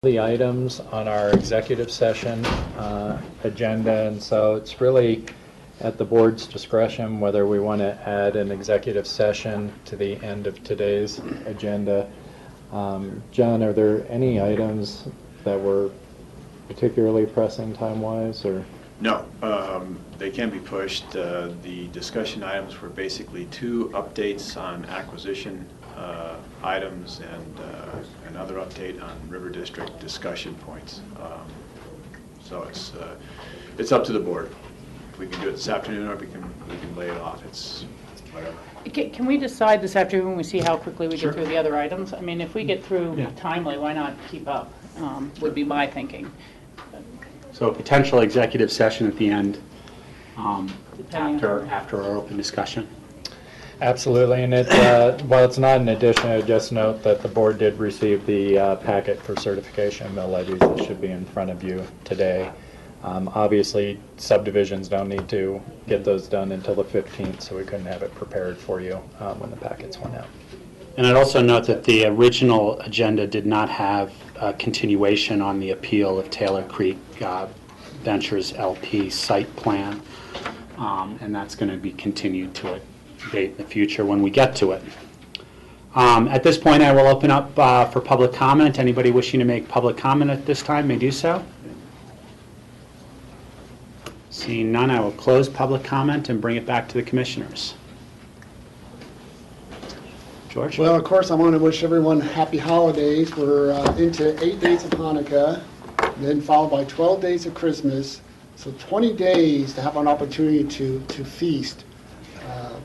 the items on our executive session agenda, and so it's really at the board's discretion whether we want to add an executive session to the end of today's agenda. John, are there any items that were particularly pressing time-wise, or? No, they can be pushed. The discussion items were basically two updates on acquisition items and another update on River District discussion points. So it's up to the board. We can do it this afternoon, or we can lay it off. It's whatever. Can we decide this afternoon when we see how quickly we get through the other items? I mean, if we get through timely, why not keep up? Would be my thinking. So a potential executive session at the end after our open discussion. Absolutely, and while it's not an addition, I would just note that the board did receive the packet for certification of mill levies that should be in front of you today. Obviously, subdivisions don't need to get those done until the 15th, so we couldn't have it prepared for you when the packets went out. And I'd also note that the original agenda did not have a continuation on the appeal of Taylor Creek Ventures LP site plan, and that's going to be continued to a date in the future when we get to it. At this point, I will open up for public comment. Anybody wishing to make public comment at this time may do so. Seeing none, I will close public comment and bring it back to the commissioners. George? Well, of course, I want to wish everyone happy holidays. We're into 8 days of Hanukkah, then followed by 12 days of Christmas. So 20 days to have an opportunity to feast.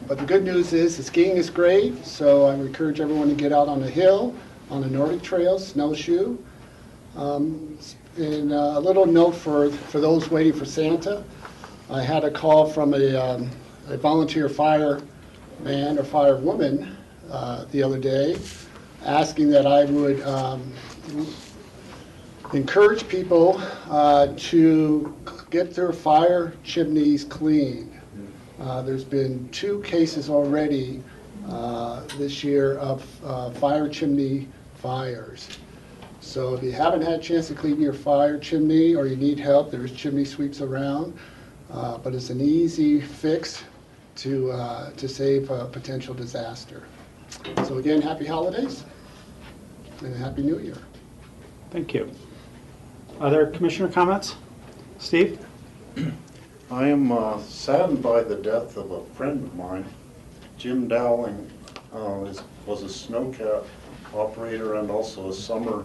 But the good news is the skiing is great, so I encourage everyone to get out on the hill, on the Nordic Trail, snowshoe. And a little note for those waiting for Santa. I had a call from a volunteer fireman or firewoman the other day asking that I would encourage people to get their fire chimneys cleaned. There's been 2 cases already this year of fire chimney fires. So if you haven't had a chance to clean your fire chimney or you need help, there's chimney sweeps around. But it's an easy fix to save a potential disaster. So again, happy holidays and a happy new year. Thank you. Other commissioner comments? Steve? I am saddened by the death of a friend of mine. Jim Dowling was a snowcat operator and also a summer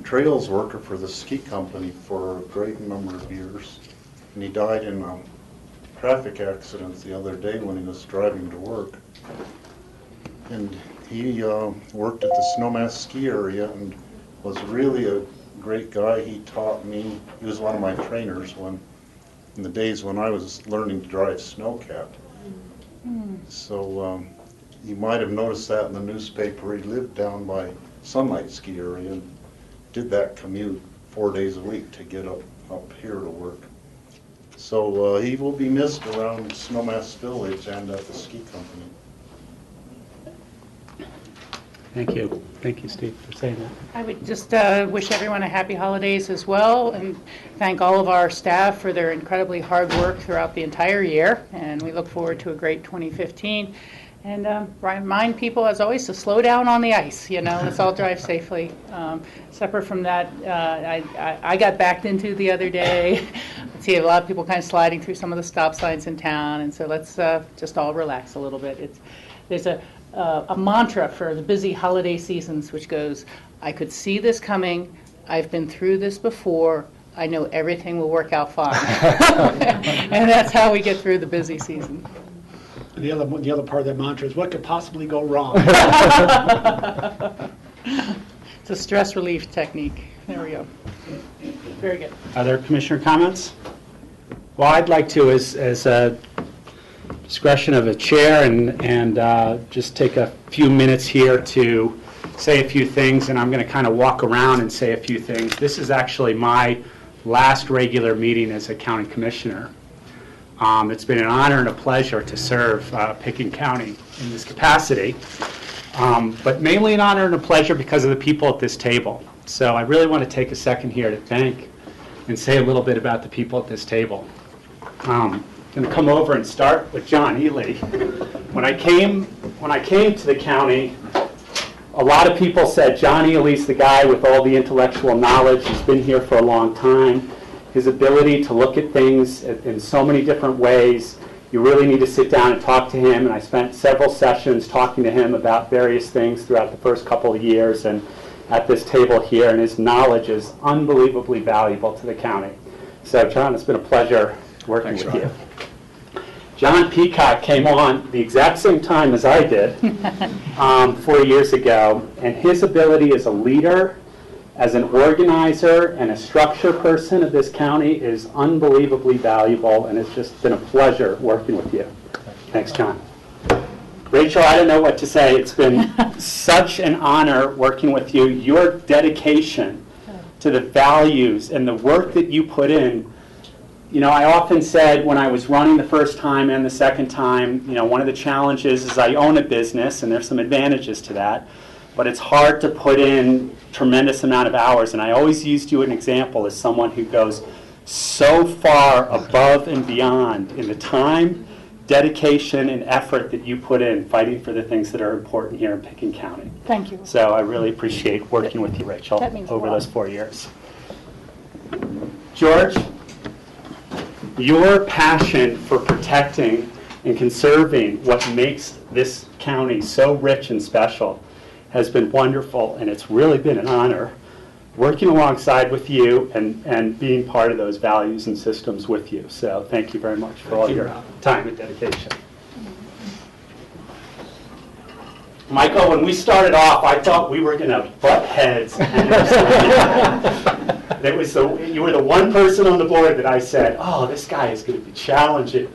trails worker for the ski company for a great number of years. And he died in a traffic accident the other day when he was driving to work. And he worked at the Snowmass ski area and was really a great guy. He taught me, he was one of my trainers in the days when I was learning to drive snowcat. So you might have noticed that in the newspaper. He lived down by Sunlight ski area and did that commute 4 days a week to get up here to work. So he will be missed around Snowmass Village and at the ski company. Thank you. Thank you, Steve, for saying that. I would just wish everyone a happy holidays as well, and thank all of our staff for their incredibly hard work throughout the entire year, and we look forward to a great 2015. And remind people, as always, to slow down on the ice. Let's all drive safely. Separate from that, I got backed into the other day. I see a lot of people kind of sliding through some of the stop signs in town, and so let's just all relax a little bit. There's a mantra for the busy holiday seasons, which goes, I could see this coming, I've been through this before, I know everything will work out fine. And that's how we get through the busy season. The other part of that mantra is, what could possibly go wrong? It's a stress relief technique. There we go. Very good. Other commissioner comments? Well, I'd like to, as a discretion of a chair, and just take a few minutes here to say a few things, and I'm going to kind of walk around and say a few things. This is actually my last regular meeting as a county commissioner. It's been an honor and a pleasure to serve Pickens County in this capacity, but mainly an honor and a pleasure because of the people at this table. So I really want to take a second here to thank and say a little bit about the people at this table. I'm going to come over and start with John Ely. When I came to the county, a lot of people said John Ely's the guy with all the intellectual knowledge. He's been here for a long time. His ability to look at things in so many different ways. You really need to sit down and talk to him. And I spent several sessions talking to him about various things throughout the first couple of years and at this table here. And his knowledge is unbelievably valuable to the county. So, John, it's been a pleasure working with you. John Peacock came on the exact same time as I did 4 years ago, and his ability as a leader, as an organizer, and a structure person of this county is unbelievably valuable, and it's just been a pleasure working with you. Thanks, John. Rachel, I don't know what to say. It's been such an honor working with you. Your dedication to the values and the work that you put in. You know, I often said when I was running the first time and the second time, you know, one of the challenges is I own a business, and there's some advantages to that, but it's hard to put in tremendous amount of hours. And I always used you as an example as someone who goes so far above and beyond in the time, dedication, and effort that you put in fighting for the things that are important here in Pickens County. Thank you. So I really appreciate working with you, Rachel, That means a over lot. those 4 years. George? Your passion for protecting and conserving what makes this county so rich and special has been wonderful, and it's really been an honor working alongside with you and being part of those values and systems with you. So thank you very much for all your time and dedication. Michael, when we started off, I thought we were going to butt heads. You were the one person on the board that I said, oh, this guy is going to be challenging.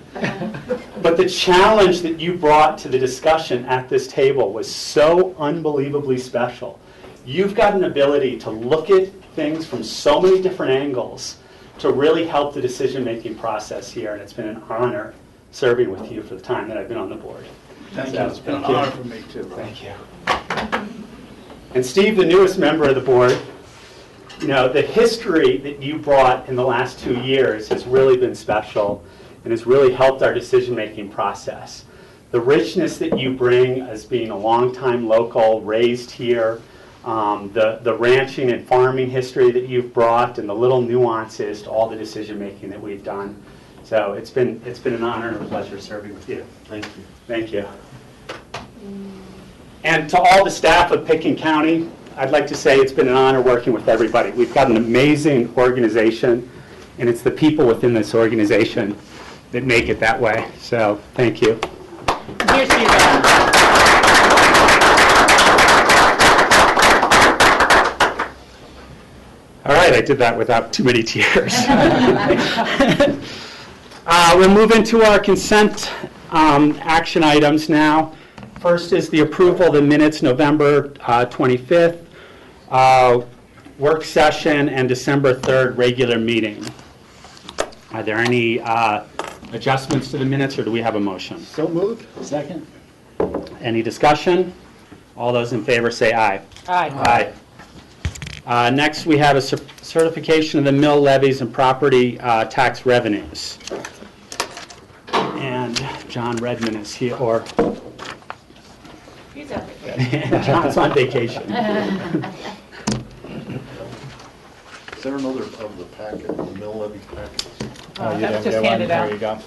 But the challenge that you brought to the discussion at this table was so unbelievably special. You've got an ability to look at things from so many different angles to really help the decision-making process here, and it's been an honor serving with you for the time that I've been on the board. Thank you. It's been an honor for me, too. Thank you. And Steve, the newest member of the board, you know, the history that you brought in the last 2 years has really been special and has really helped our decision-making process. The richness that you bring as being a longtime local, raised here, the ranching and farming history that you've brought, and the little nuances to all the decision-making that we've done. So it's been an honor and a pleasure serving with you. Thank you. Thank you. And to all the staff of Pickens County, I'd like to say it's been an honor working with everybody. We've got an amazing organization, and it's the people within this organization that make it that way. So thank you. Here's to you guys. All right, I did that without too many tears. We'll move into our consent action items now. First is the approval of the minutes, November 25th, work session, and December 3rd regular meeting. Are there any adjustments to the minutes, or do we have a motion? So moved. Second? Any discussion? All those in favor say aye. Aye. Aye. Next, we have a certification of the mill levies and property tax revenues. And John Redmond is here, or He's up there. John's on vacation. Is there another of the packet, the mill levy packets? Oh, you That didn't was just get one? handed out. There you go.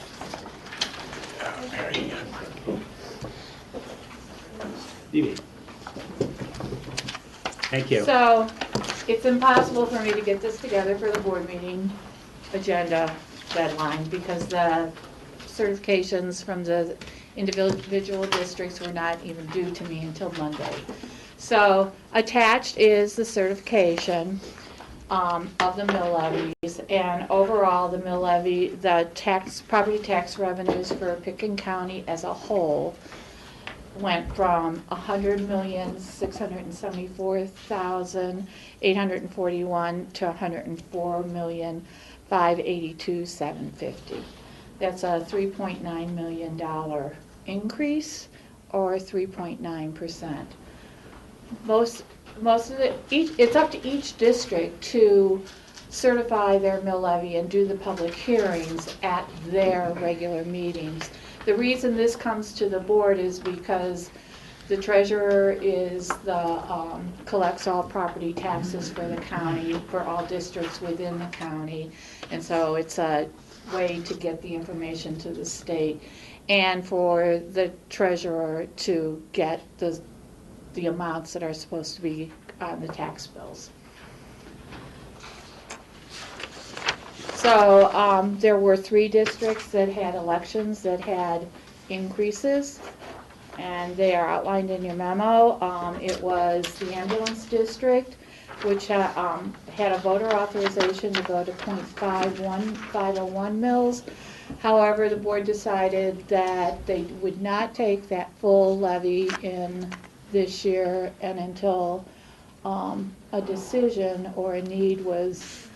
Phoebe. Thank you. So, it's impossible for me to get this together for the board meeting agenda deadline because the certifications from the individual districts were not even due to me until Monday. So, attached is the certification of the mill levies, and overall, the mill levy, the property tax revenues for Pickens County as a whole went from $100,674,841 to $104,582,750. That's a $3.9 million increase, or 3.9%. most of it's up to each district to certify their mill levy and do the public hearings at their regular meetings. The reason this comes to the board is because the treasurer collects all property taxes for the county, for all districts within the county. And so it's a way to get the information to the state and for the treasurer to get the amounts that are supposed to be on the tax bills. So there were 3 districts that had elections that had increases, and they are outlined in your memo. It was the ambulance district, which had a voter authorization to go to .501 mils. However, the board decided that they would not take that full levy in this year and until a decision or a need was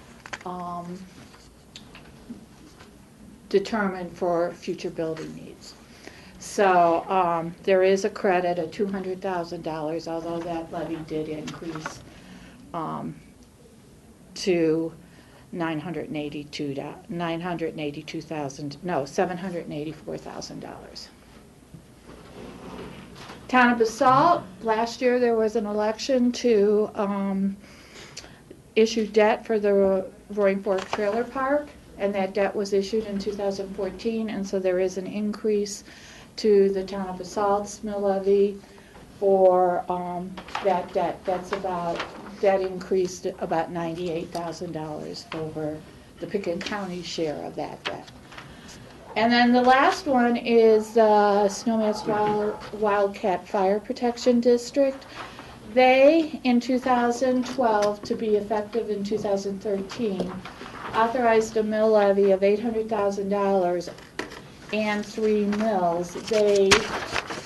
determined for future building needs. So there is a credit of $200,000, although that levy did increase to $784,000. Town of Basalt, last year there was an election to issue debt for the Roaring Fork Trailer Park, and that debt was issued in 2014, and so there is an increase to the Town of Basalt's mill levy for that debt. That increased about $98,000 over the Pickens County share of that debt. And then the last one is Snowmass Wildcat Fire Protection District. They, in 2012, to be effective in 2013, authorized a mill levy of $800,000 and 3 mills. They,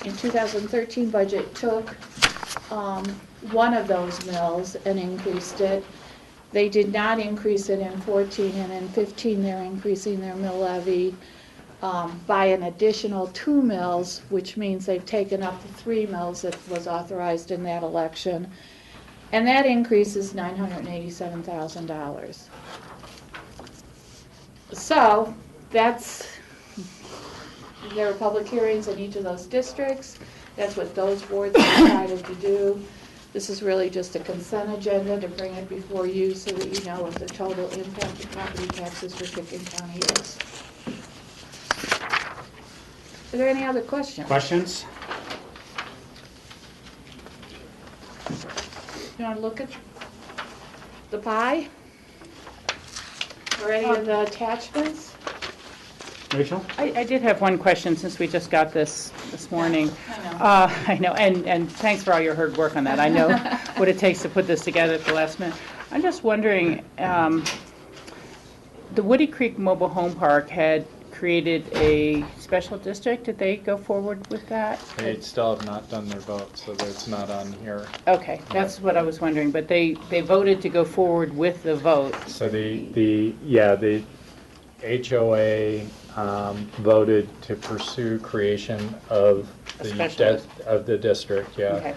in 2013 budget, took one of those mills and increased it. They did not increase it in 14, and in 15 they're increasing their mill levy by an additional 2 mills, which means they've taken up the 3 mills that was authorized in that election. And that increase is $987,000. So there were public hearings in each of those districts. That's what those boards decided to do. This is really just a consent agenda to bring it before you so that you know what the total impact of property taxes for Pickens County is. Are there any other questions? Questions? You want to look at the pie? Or any of the attachments? Rachel? I did have one question since we just got this morning. I know. I know, and thanks for all your hard work on that. I know what it takes to put this together at the last minute. I'm just wondering, the Woody Creek Mobile Home Park had created a special district. Did they go forward with that? They still have not done their vote, so it's not on here. Okay, that's what I was wondering, but they voted to go forward with the vote. So the HOA voted to pursue creation of the district, Okay.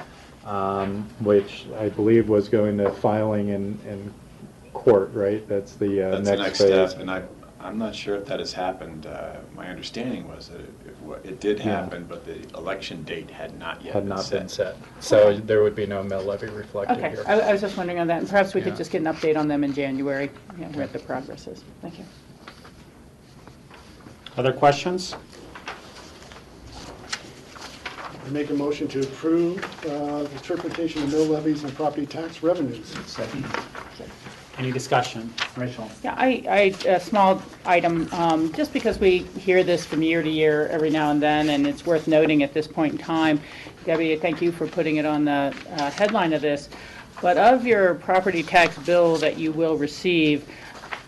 Which I believe was going to filing in court, right? That's the next phase. step, and I'm not sure if that has happened. My understanding was that it did happen, but the election date had not yet Been set. So there would be no mill levy reflected Okay, here. I was just wondering on that, and perhaps we could Yeah. just get an update on them in January, where the progress is. Thank you. Other questions? I make a motion to approve the interpretation of mill levies and property tax revenues. Second. Any discussion? Rachel? Yeah, a small item, just because we hear this from year to year every now and then, and it's worth noting at this point in time. Debbie, thank you for putting it on the headline of this. But of your property tax bill that you will receive,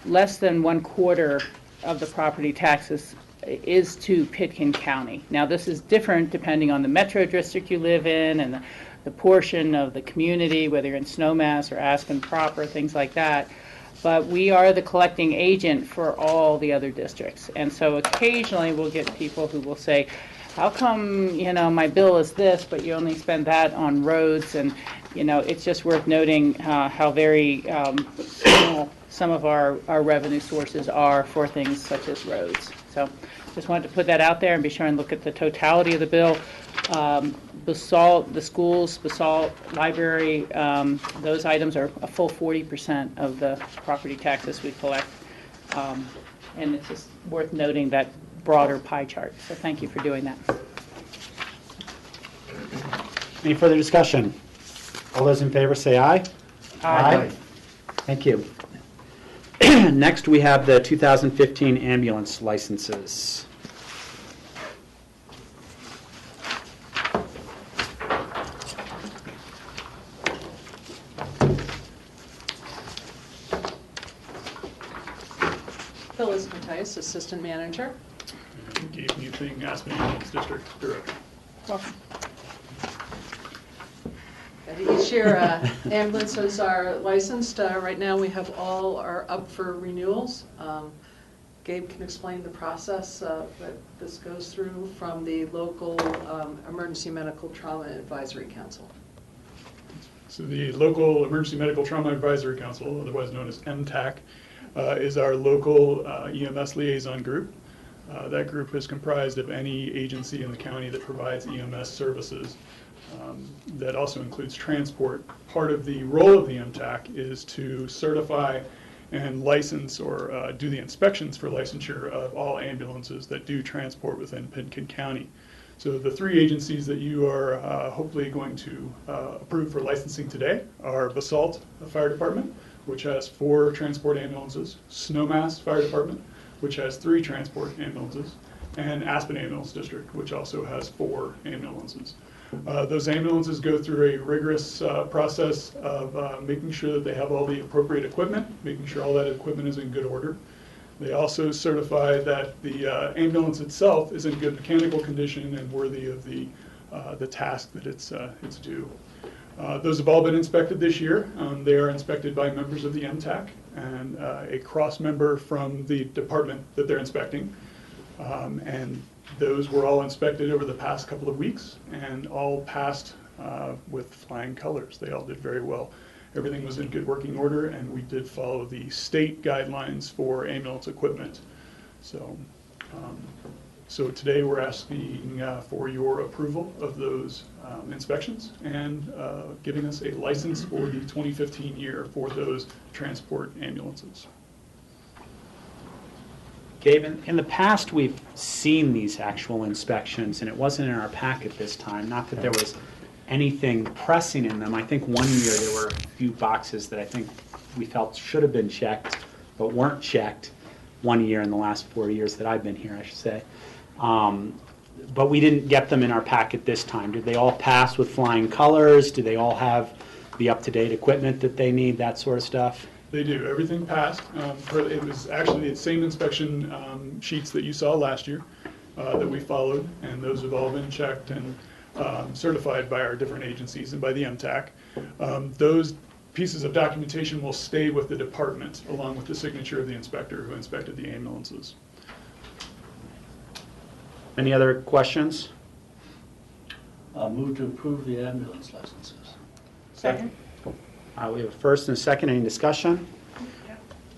less than 1/4 of the property taxes is to Pitkin County. Now, this is different depending on the metro district you live in and the portion of the community, whether you're in Snowmass or Aspen proper, things like that. But we are the collecting agent for all the other districts. And so occasionally we'll get people who will say, how come, my bill is this, but you only spend that on roads? And it's just worth noting how very small some of our revenue sources are for things such as roads. So just wanted to put that out there and be sure and look at the totality of the bill. BOCC, the schools, BOCC library, those items are a full 40% of the property taxes we collect. And it's just worth noting that broader pie chart. So thank you for doing that. Any further discussion? All those in favor say aye. Aye. Thank you. Next, we have the 2015 ambulance licenses. Phyllis Mattias, Assistant Manager. Gabe Muthing, Aspen Ambulance District Director. Welcome. Each year, ambulances are licensed. Right now, we have all are up for renewals. Gabe can explain the process that this goes through from the local Emergency Medical Trauma Advisory Council. So the local Emergency Medical Trauma Advisory Council, otherwise known as MTAC, is our local EMS liaison group. That group is comprised of any agency in the county that provides EMS services. That also includes transport. Part of the role of the MTAC is to certify and license or do the inspections for licensure of all ambulances that do transport within Pitkin County. So the three agencies that you are hopefully going to approve for licensing today are BOCC Fire Department, which has 4 transport ambulances, Snowmass Fire Department, which has 3 transport ambulances, and Aspen Ambulance District, which also has 4 ambulances. Those ambulances go through a rigorous process of making sure that they have all the appropriate equipment, making sure all that equipment is in good order. They also certify that the ambulance itself is in good mechanical condition and worthy of the task that it's due. Those have all been inspected this year. They are inspected by members of the MTAC and a cross member from the department that they're inspecting. And those were all inspected over the past couple of weeks and all passed with flying colors. They all did very well. Everything was in good working order, and we did follow the state guidelines for ambulance equipment. So, so today we're asking for your approval of those inspections and giving us a license for the 2015 year for those transport ambulances. Gabe, in the past, we've seen these actual inspections, and it wasn't in our packet this time. Not that there was anything pressing in them. I think one year there were a few boxes that I think we felt should have been checked, but weren't checked one year in the last 4 years that I've been here, I should say. But we didn't get them in our packet this time. Did they all pass with flying colors? Do they all have the up-to-date equipment that they need, that sort of stuff? They do. Everything passed. It was actually the same inspection sheets that you saw last year that we followed, and those have all been checked and certified by our different agencies and by the MTAC. Those pieces of documentation will stay with the department along with the signature of the inspector who inspected the ambulances. Any other questions? Move to approve the ambulance licenses. Second. We have a first and a second. Any discussion?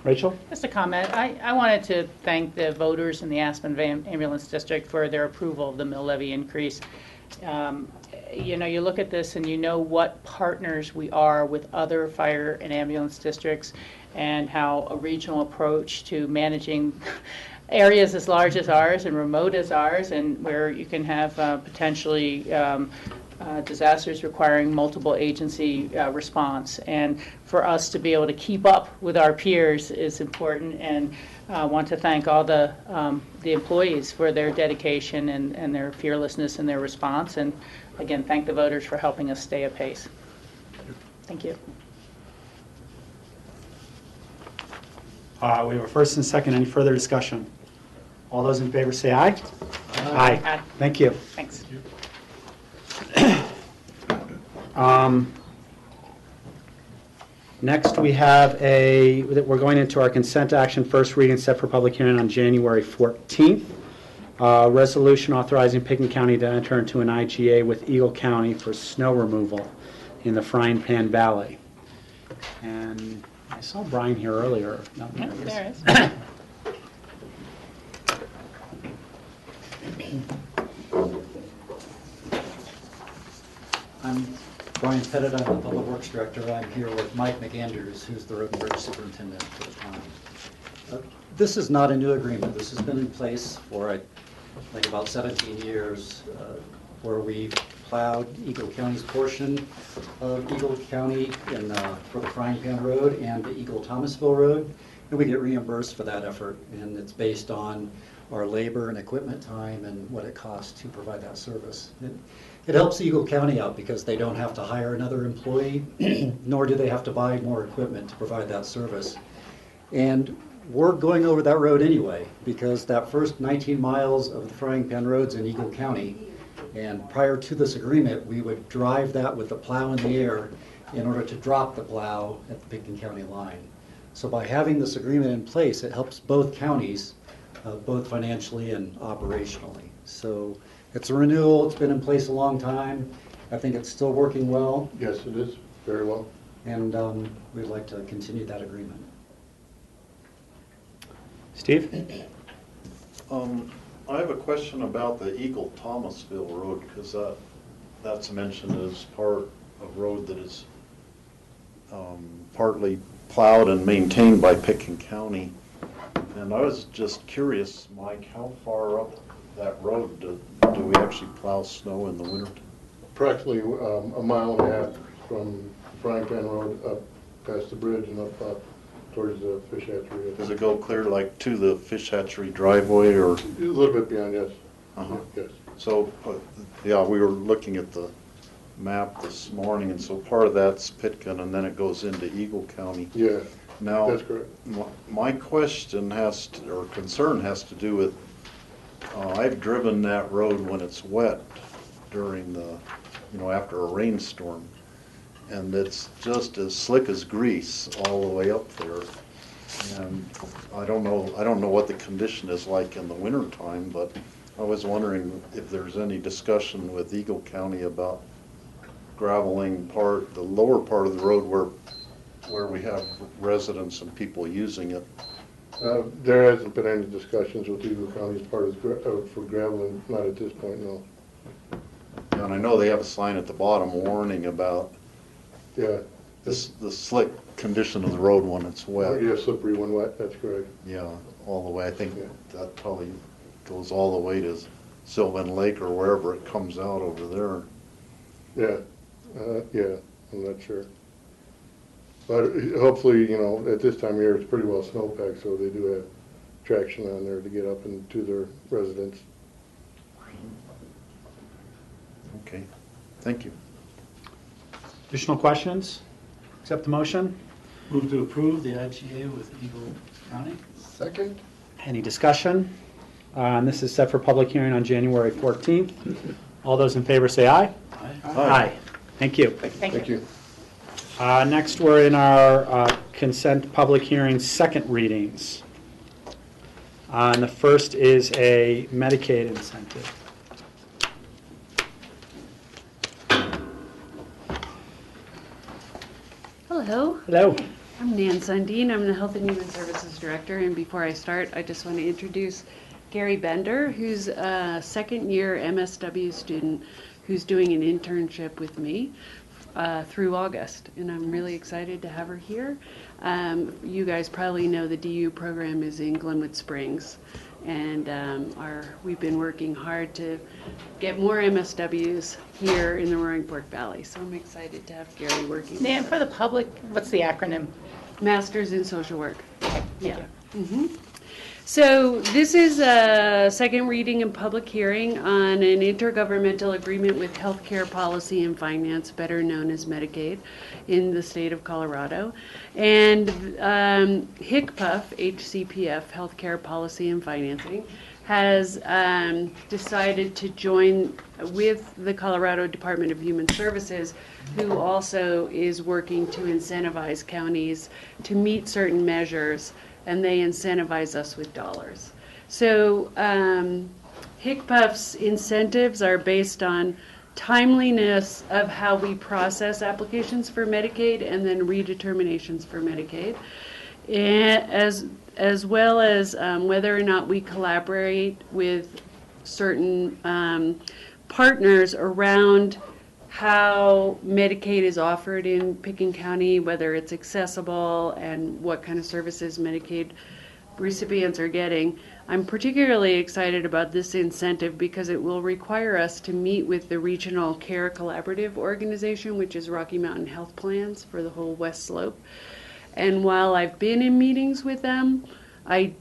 Rachel? Just a comment. I wanted to thank the voters in the Aspen Ambulance District for their approval of the mill levy increase. You know, you look at this and you know what partners we are with other fire and ambulance districts and how a regional approach to managing areas as large as ours and remote as ours, and where you can have potentially disasters requiring multiple agency response. And for us to be able to keep up with our peers is important, and I want to thank all the employees for their dedication and their fearlessness in their response, and again, thank the voters for helping us stay apace. Thank you. We have a first and second. Any further discussion? All those in favor say aye. Aye. Aye. Thank you. Thanks. Next, we have we're going into our consent action, first reading set for public hearing on January 14th. Resolution authorizing Pitkin County to enter into an IGA with Eagle County for snow removal. in the Frying Pan Valley. And I saw Brian here earlier. No, Yeah, he is. there is. I'm Brian Pettit, I'm the Public Works Director. I'm here with Mike McAndrews, who's the Road and Bridge Superintendent for the town. This is not a new agreement. This has been in place for, I think, about 17 years, where we plowed Eagle County's portion of Eagle County for the Frying Pan Road and the Eagle Thomasville Road, and we get reimbursed for that effort, and it's based on our labor and equipment time and what it costs to provide that service. It helps Eagle County out because they don't have to hire another employee, nor do they have to buy more equipment to provide that service. And we're going over that road anyway, because that first 19 miles of the Frying Pan Road's in Eagle County, and prior to this agreement, we would drive that with the plow in the air in order to drop the plow at the Pickton County line. So by having this agreement in place, it helps both counties, both financially and operationally. So it's a renewal, it's been in place a long time. I think it's still working well. Yes, it is, very well. And we'd like to continue that agreement. Steve? I have a question about the Eagle Thomasville Road, because that's mentioned as part of road that is partly plowed and maintained by Pickton County. And I was just curious, Mike, how far up that road do we actually plow snow in the winter? Approximately a mile and a half from Frying Pan Road up past the bridge and up towards the fish hatchery. Does it go clear like to the fish hatchery driveway, or? A little bit beyond, yes. Uh-huh. Yes. So, yeah, we were looking at the map this morning, and so part of that's Pitkin, and then it goes into Eagle County. Yeah, Now, that's correct. my question or concern has to do with, I've driven that road when it's wet during after a rainstorm, and it's just as slick as grease all the way up there. And I don't know what the condition is like in the wintertime, but I was wondering if there's any discussion with Eagle County about graveling the lower part of the road where we have residents and people using it. There hasn't been any discussions with Eagle County as part of for graveling, not at this point, no. And I know they have a sign at the bottom warning about Yeah. the slick condition of the road when it's wet. Yeah, slippery when wet, that's correct. Yeah, all the way. I think Yeah. that probably goes all the way to Sylvan Lake or wherever it comes out over there. Yeah, yeah, I'm not sure. But hopefully, at this time of year, it's pretty well snowpacked, so they do have traction on there to get up and to their residents. Okay, thank you. Additional questions? Accept the motion? Move to approve the IGA with Eagle County. Second? Any discussion? And this is set for public hearing on January 14th. All those in favor say aye. Aye. Thank you. Thank you. Next, we're in our consent public hearing second readings. And the first is a Medicaid incentive. Hello, Hello. I'm Nan Sundin. I'm the Health and Human Services Director, and before I start, I just want to introduce Gary Bender, who's a second-year MSW student who's doing an internship with me through August, and I'm really excited to have her here. You guys probably know the DU program is in Glenwood Springs, and we've been working hard to get more MSWs here in the Roaring Fork Valley, so I'm excited to have Gary working. Dan, for the public, what's the acronym? Masters in Social Work. Yeah. So this is a second reading and public hearing on an intergovernmental agreement with healthcare policy and finance, better known as Medicaid, in the state of Colorado. And HCPF, HCPF, Healthcare Policy and Financing, has decided to join with the Colorado Department of Human Services, who also is working to incentivize counties to meet certain measures, and they incentivize us with dollars. So HCPF's incentives are based on timeliness of how we process applications for Medicaid and then redeterminations for Medicaid, and as well as whether or not we collaborate with certain partners around how Medicaid is offered in Pickens County, whether it's accessible and what kind of services Medicaid recipients are getting. I'm particularly excited about this incentive because it will require us to meet with the Regional Care Collaborative Organization, which is Rocky Mountain Health Plans for the whole West Slope. And while I've been in meetings with them, I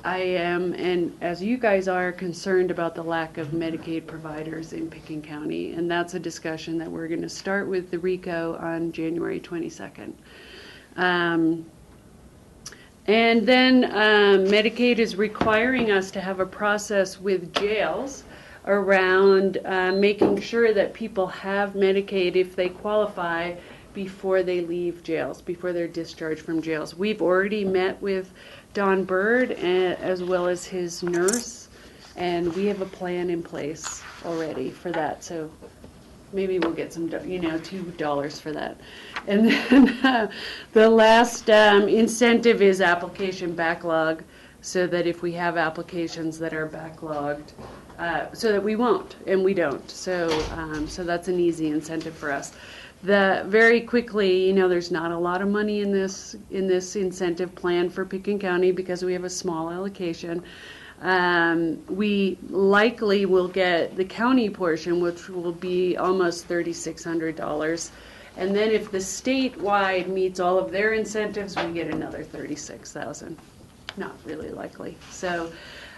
am, and as you guys are, concerned about the lack of Medicaid providers in Pickens County. And that's a discussion that we're going to start with the RICO on January 22nd. And then Medicaid is requiring us to have a process with jails around making sure that people have Medicaid if they qualify before they leave jails, before they're discharged from jails. We've already met with Don Bird as well as his nurse, and we have a plan in place already for that. So maybe we'll get some, $2 for that. And then the last incentive is application backlog, so that if we have applications that are backlogged, so that we won't, and we don't. So that's an easy incentive for us. Very quickly, there's not a lot of money in this incentive plan for Pickens County because we have a small allocation. We likely will get the county portion, which will be almost $3,600. And then if the statewide meets all of their incentives, we get another $36,000. Not really likely. So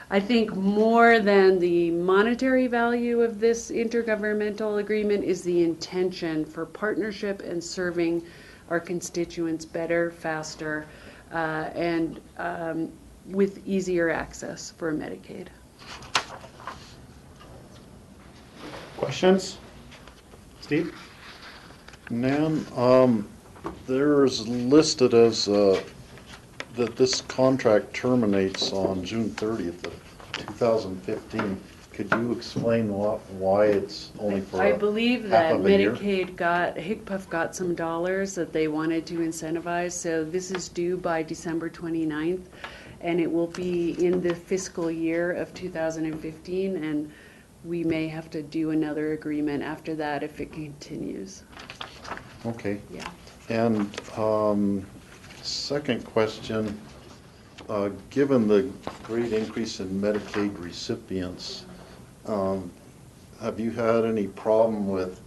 I think more than the monetary value of this intergovernmental agreement is the intention for partnership and serving our constituents better, faster, and with easier access for Medicaid. Questions? Steve? Nan, there's listed as that this contract terminates on June 30th of 2015. Could you explain why it's only for I believe half that of a year? Medicaid HICPUF got some dollars that they wanted to incentivize, so this is due by December 29th, and it will be in the fiscal year of 2015, and we may have to do another agreement after that if it continues. Okay. Yeah. And second question, given the great increase in Medicaid recipients, have you had any problem with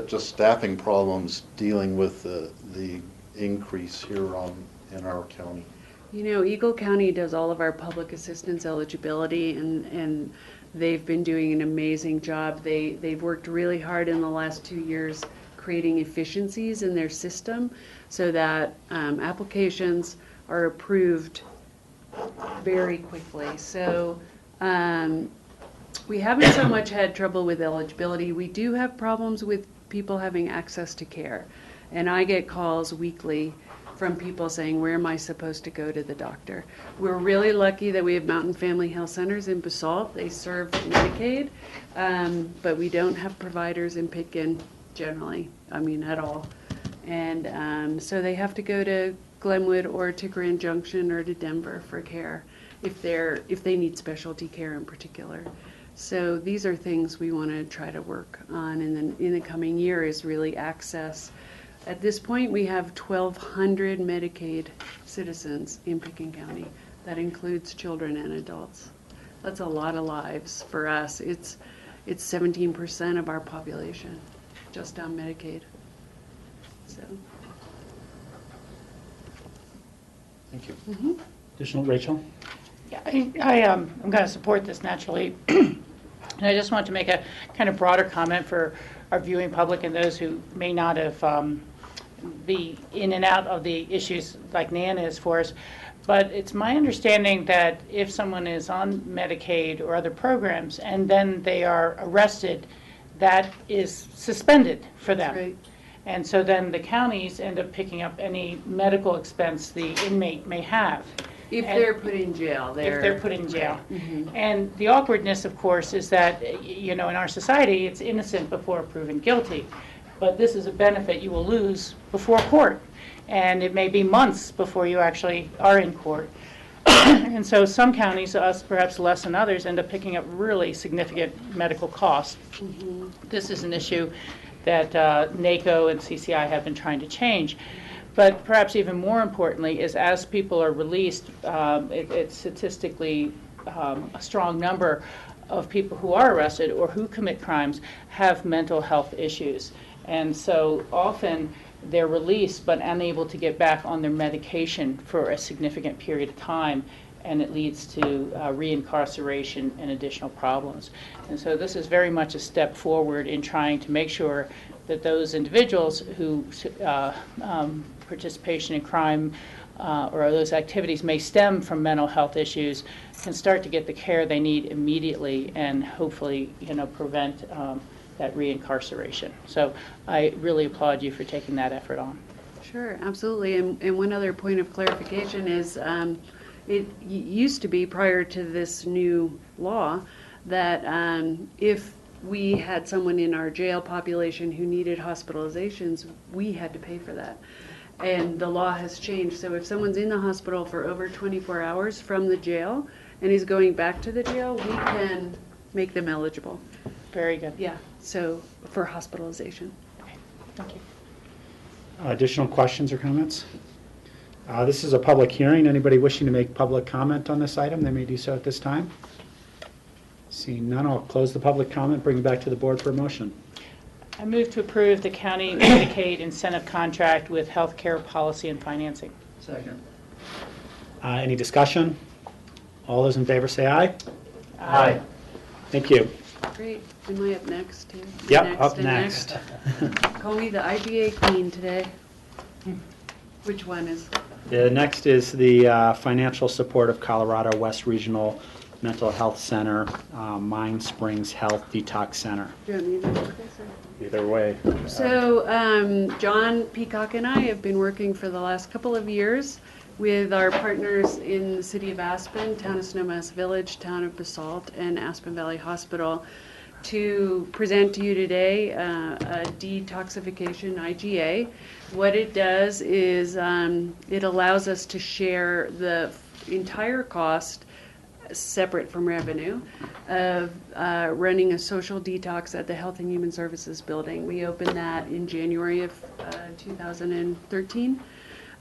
just staffing problems dealing with the increase here in our county? Eagle County does all of our public assistance eligibility, and they've been doing an amazing job. They've worked really hard in the last 2 years creating efficiencies in their system so that applications are approved very quickly. So we haven't so much had trouble with eligibility. We do have problems with people having access to care. And I get calls weekly from people saying, where am I supposed to go to the doctor? We're really lucky that we have Mountain Family Health Centers in Basalt. They serve Medicaid, but we don't have providers in Pickens generally, at all. And so they have to go to Glenwood or to Grand Junction or to Denver for care if they need specialty care in particular. So these are things we want to try to work on in the coming year is really access. At this point, we have 1,200 Medicaid citizens in Pickens County. That includes children and adults. That's a lot of lives for us. It's 17% of our population just on Medicaid. So. Thank you. Mm-hmm. Additional, Rachel? Yeah, I'm going to support this naturally. And I just want to make a kind of broader comment for our viewing public and those who may not have be in and out of the issues like Nan is for us. But it's my understanding that if someone is on Medicaid or other programs and then they are arrested, that is suspended for them. Right. And so then the counties end up picking up any medical expense the inmate may have. If And- they're put in jail, if they're put in jail. Mhm. And the awkwardness, of course, is that, in our society, it's innocent before proven guilty. But this is a benefit you will lose before court. And it may be months before you actually are in court. And so some counties, us perhaps less than others, end up picking up really significant medical costs. This is an issue that NACO and CCI have been trying to change. But perhaps even more importantly is as people are released, it's statistically a strong number of people who are arrested or who commit crimes have mental health issues. And so often they're released but unable to get back on their medication for a significant period of time, and it leads to reincarceration and additional problems. And so this is very much a step forward in trying to make sure that those individuals who participation in crime or those activities may stem from mental health issues can start to get the care they need immediately and hopefully prevent that reincarceration. So I really applaud you for taking that effort on. Sure, absolutely. And one other point of clarification is it used to be prior to this new law that if we had someone in our jail population who needed hospitalizations, we had to pay for that. And the law has changed. So if someone's in the hospital for over 24 hours from the jail and is going back to the jail, we can make them eligible. Very good. Yeah, so for hospitalization. Okay. Thank you. Additional questions or comments? This is a public hearing. Anybody wishing to make public comment on this item, they may do so at this time. Seeing none, I'll close the public comment, bring it back to the board for a motion. I move to approve the county Medicaid incentive contract with healthcare policy and financing. Second. Any discussion? All those in favor say aye. Aye. Thank you. Great. Am I up next too? Yep, up and next. Call me the IGA queen today. Which one is? The next is the financial support of Colorado West Regional Mental Health Center, Mine Springs Health Detox Center. Do you want me to do this or? Either way. So John Peacock and I have been working for the last couple of years with our partners in the city of Aspen, Town of Snowmass Village, Town of Basalt, and Aspen Valley Hospital to present to you today a detoxification IGA. What it does is it allows us to share the entire cost separate from revenue of running a social detox at the Health and Human Services building. We opened that in January of 2013.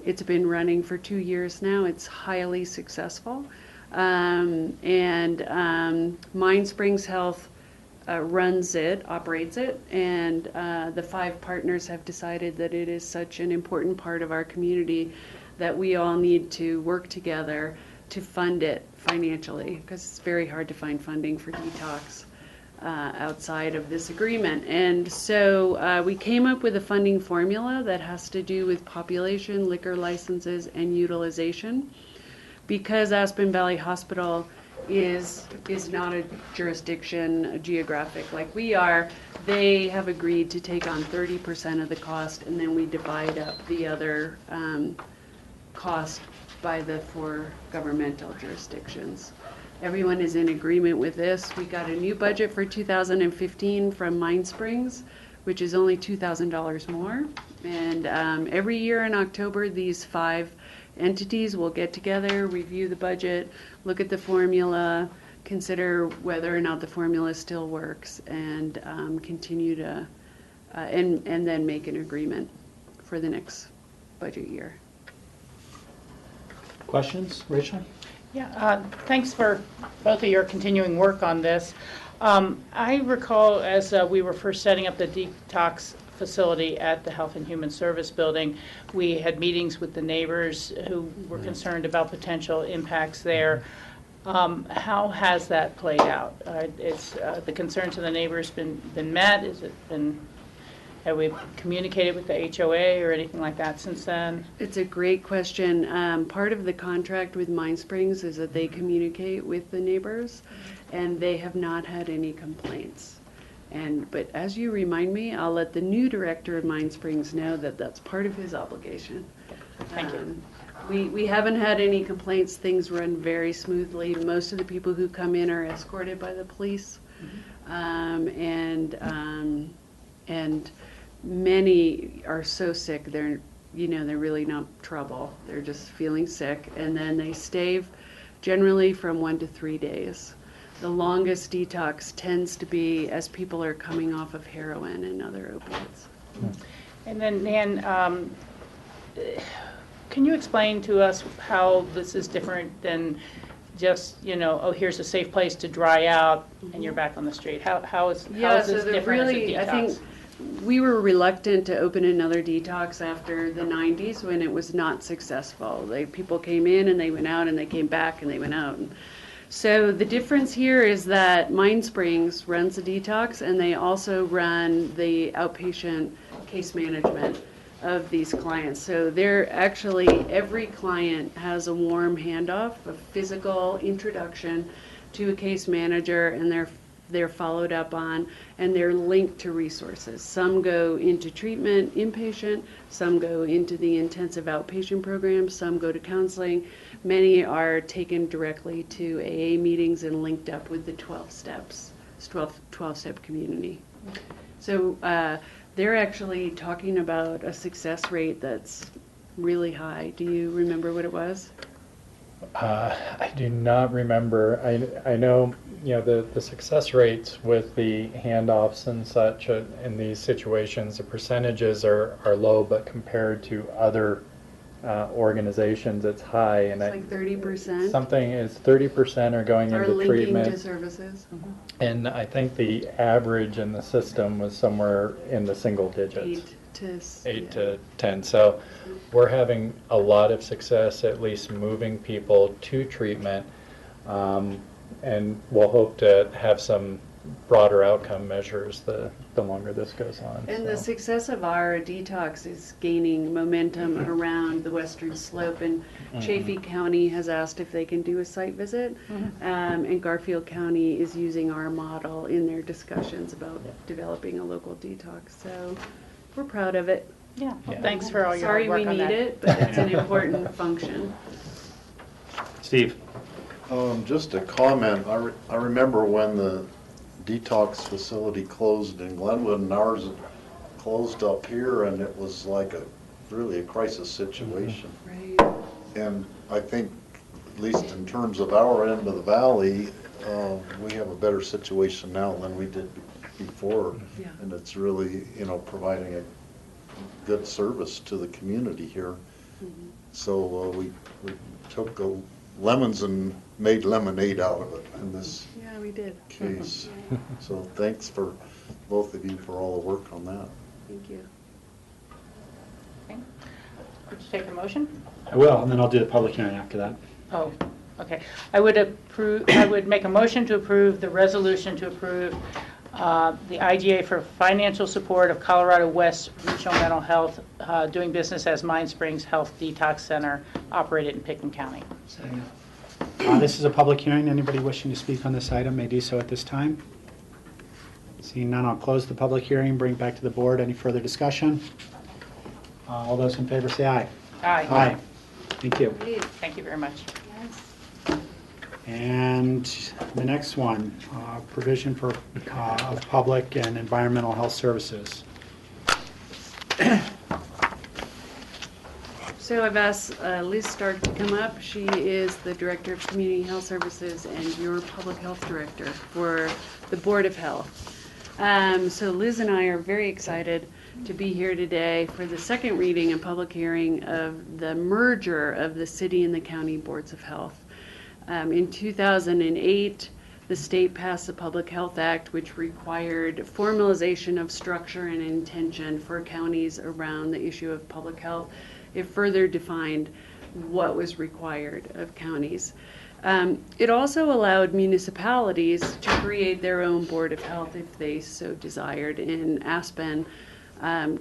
It's been running for 2 years now. It's highly successful. Mine Springs Health runs it, operates it, and the 5 partners have decided that it is such an important part of our community that we all need to work together to fund it financially, because it's very hard to find funding for detox outside of this agreement. And so we came up with a funding formula that has to do with population, liquor licenses, and utilization. Because Aspen Valley Hospital is not a jurisdiction, a geographic like we are, they have agreed to take on 30% of the cost, and then we divide up the other cost by the 4 governmental jurisdictions. Everyone is in agreement with this. We got a new budget for 2015 from Mine Springs, which is only $2,000 more. And every year in October, these 5 entities will get together, review the budget, look at the formula, consider whether or not the formula still works, and continue to, and then make an agreement for the next budget year. Questions? Rachel? Yeah, thanks for both of your continuing work on this. I recall as we were first setting up the detox facility at the Health and Human Service building, we had meetings with the neighbors who were concerned about potential impacts there. How has that played out? It's the concerns of the neighbors been met? Have we communicated with the HOA or anything like that since then? It's a great question. Part of the contract with Mine Springs is that they communicate with the neighbors, and they have not had any complaints. But as you remind me, I'll let the new director of Mine Springs know that that's part of his obligation. Thank you. We haven't had any complaints. Things run very smoothly. Most of the people who come in are escorted by the police. And many are so sick, they're really not trouble. They're just feeling sick. And then they stay generally from 1 to 3 days. The longest detox tends to be as people are coming off of heroin and other opiates. And then, Nan, can you explain to us how this is different than just, oh, here's a safe place to dry out and you're back on the street? How is this different as a detox? I think we were reluctant to open another detox after the 90s when it was not successful. People came in and they went out and they came back and they went out. So the difference here is that Mind Springs runs a detox and they also run the outpatient case management of these clients. So they're actually, every client has a warm handoff, a physical introduction to a case manager, and they're followed up on, and they're linked to resources. Some go into treatment inpatient, some go into the intensive outpatient program, some go to counseling. Many are taken directly to AA meetings and linked up with the 12-step community. So they're actually talking about a success rate that's really high. Do you remember what it was? I do not remember. I know, the success rates with the handoffs and such in these situations, the percentages are low, but compared to other organizations, it's high. And it's like 30%. Something is 30% are going into linking treatment. To services. Mm-hmm. And I think the average in the system was somewhere in the single digits. 8 to 10. So we're having a lot of success, at least moving people to treatment, and we'll hope to have some broader outcome measures the longer this goes on. And the success of our detox is gaining momentum around the western slope, and Chaffee County has asked if they can do a site visit, and Garfield County is using our model in their discussions about developing a local detox. So we're proud of it. Yeah. Well, thanks for all your hard work on that. Sorry we need it, but it's an important function. Steve? Just a comment. I remember when the detox facility closed in Glenwood and ours closed up here, and it was like really a crisis situation. Right. And I think, at least in terms of our end of the valley, we have a better situation now than we did before. Yeah. And it's really, providing a good service to the community here. So we took lemons and made lemonade out of it in this We did. case. So thanks for both of you for all the work on that. Thank you. Okay. Would you take a motion? I will, and then I'll do the public hearing after that. Oh, okay. I would make a motion to approve the resolution to approve the IGA for financial support of Colorado West Regional Mental Health doing business as Mind Springs Health Detox Center operated in Pickens County. This is a public hearing. Anybody wishing to speak on this item may do so at this time. Seeing none, I'll close the public hearing, bring it back to the board. Any further discussion? All those in favor say aye. Aye. Aye. Thank you. Thank you very much. And the next one, provision for of public and environmental health services. So I've asked Liz Stark to come up. She is the Director of Community Health Services and your Public Health Director for the Board of Health. So Liz and I are very excited to be here today for the second reading and public hearing of the merger of the city and the county boards of health. In 2008, the state passed the Public Health Act, which required formalization of structure and intention for counties around the issue of public health. It further defined what was required of counties. It also allowed municipalities to create their own board of health if they so desired, and Aspen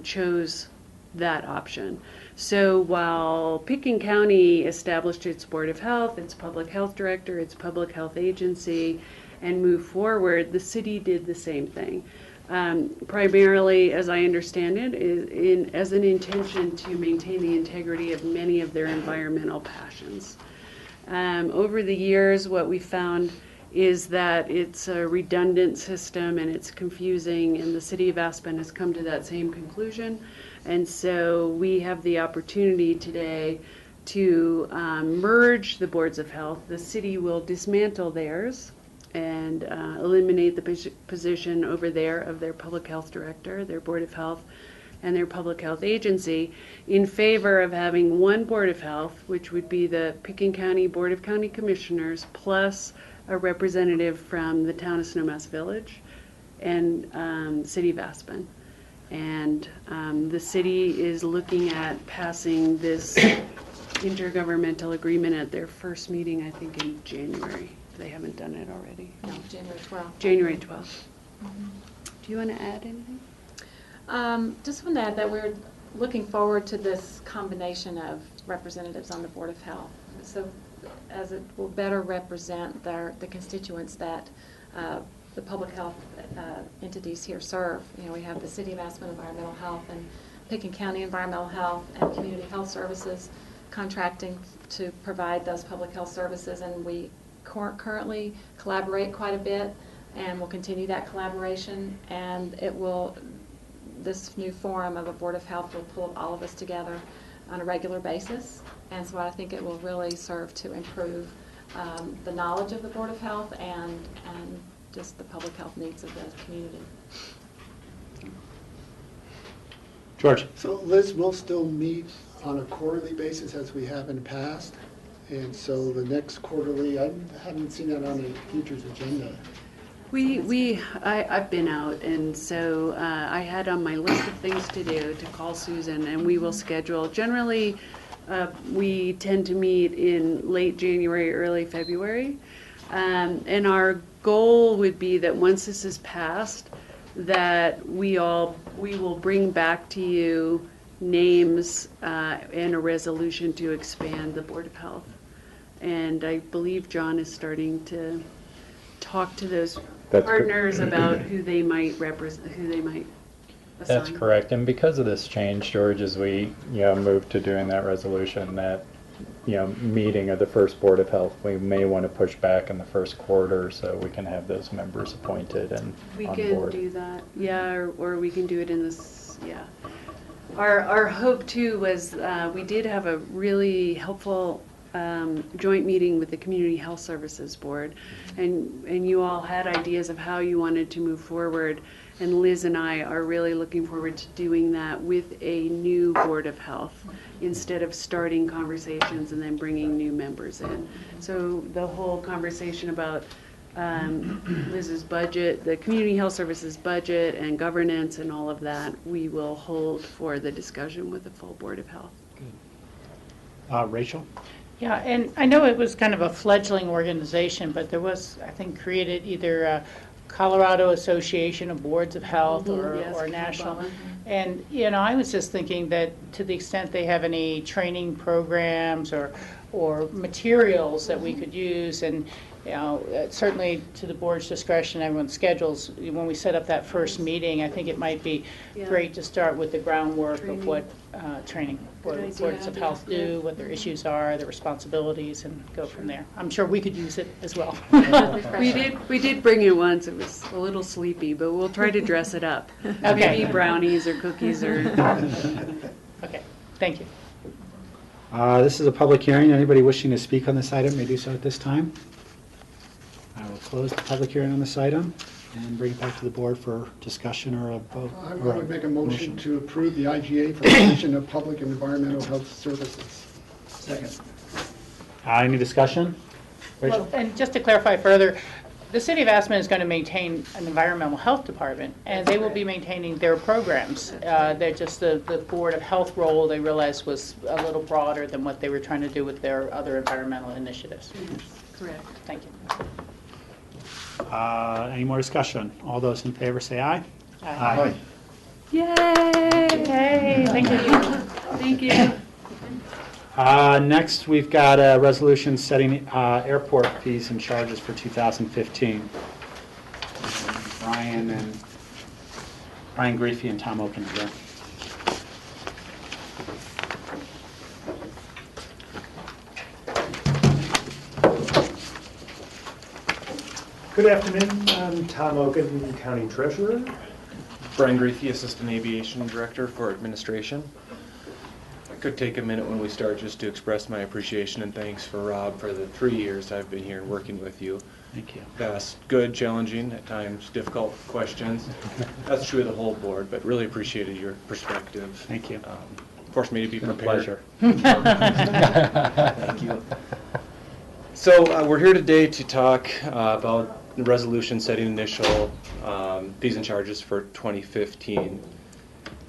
chose that option. So while Pickens County established its Board of Health, its public health director, its public health agency, and moved forward, the city did the same thing. primarily, as I understand it, as an intention to maintain the integrity of many of their environmental passions. Over the years, what we found is that it's a redundant system and it's confusing, and the City of Aspen has come to that same conclusion. And so we have the opportunity today to merge the boards of health. The city will dismantle theirs and eliminate the position over there of their public health director, their board of health, and their public health agency, in favor of having one board of health, which would be the Pickens County Board of County Commissioners, plus a representative from the town of Snowmass Village and City of Aspen. And the city is looking at passing this intergovernmental agreement at their first meeting, I think in January. They haven't done it already. No, January 12th. January 12th. Do you want to add anything? Just want to add that we're looking forward to this combination of representatives on the Board of Health. So as it will better represent the constituents that the public health entities here serve. You know, we have the City of Aspen Environmental Health and Pickens County Environmental Health and Community Health Services contracting to provide those public health services, and we currently collaborate quite a bit, and we'll continue that collaboration, and this new forum of a Board of Health will pull all of us together on a regular basis, and so I think it will really serve to improve the knowledge of the Board of Health and just the public health needs of the community. George? So Liz will still meet on a quarterly basis as we have in the past, and so the next quarterly, I haven't seen that on the futures agenda. I've been out, and so I had on my list of things to do to call Susan, and we will schedule. Generally, we tend to meet in late January, early February, and our goal would be that once this is passed, that we will bring back to you names and a resolution to expand the Board of Health. And I believe John is starting to talk to those partners about who they might represent, who they might assign. That's correct. And because of this change, George, as we move to doing that resolution, that meeting of the first Board of Health, we may want to push back in the first quarter so we can have those members appointed and we on can board. do that, yeah, or we can do it in this, yeah. Our hope too was we did have a really helpful joint meeting with the Community Health Services Board, and you all had ideas of how you wanted to move forward, and Liz and I are really looking forward to doing that with a new Board of Health instead of starting conversations and then bringing new members in. So the whole conversation about Liz's budget, the Community Health Services budget and governance and all of that, we will hold for the discussion with the full Board of Health. Rachel? Yeah, and I know it was kind of a fledgling organization, but there was, I think, created either a Colorado Association of Boards of Health or national. And, I was just thinking that to the extent they have any training programs or materials that we could use, and certainly to the board's discretion, everyone's schedules, when we set up that first meeting, I think it might be great to start with the groundwork of what training boards of health do, what their issues are, their responsibilities, and go from there. I'm sure we could use it as well. We did bring it once. It was a little sleepy, but we'll try to dress it up. Okay. Maybe brownies or cookies or. Okay, thank you. This is a public hearing. Anybody wishing to speak on this item may do so at this time. I will close the public hearing on this item and bring it back to the board for discussion or a vote. I would make a motion to approve the IGA for provision of public and environmental health services. Second. Any discussion? Rachel? Well, and just to clarify further, the City of Aspen is going to maintain an environmental health department, and they will be maintaining their programs. They're just the Board of Health role, they realized, was a little broader than what they were trying to do with their other environmental initiatives. Correct. Thank you. Any more discussion? All those in favor say aye. Aye. Yay! Yay, thank you. Thank you. Next, we've got a resolution setting airport fees and charges for 2015. Brian and Brian Griffey and Tom Oken here. Good afternoon, I'm Tom Oken, County Treasurer. Brian Griffey, Assistant Aviation Director for Administration. I could take a minute when we start just to express my appreciation and thanks for Rob for the 3 years I've been here and working with you. Thank you. Asked good, challenging, at times difficult questions. That's true of the whole board, but really appreciated your perspective. Thank you. Forced me to be It's been a prepared. pleasure. Thank you. So we're here today to talk about the resolution setting initial fees and charges for 2015.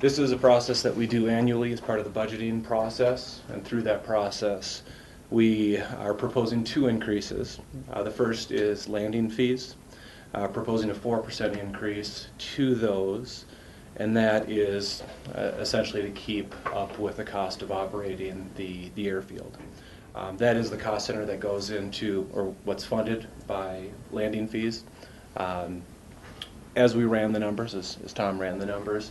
This is a process that we do annually as part of the budgeting process, and through that process we are proposing 2 increases. The first is landing fees, proposing a 4% increase to those, and that is essentially to keep up with the cost of operating the airfield. That is the cost center that goes into, or what's funded by landing fees. As we ran the numbers, as Tom ran the numbers,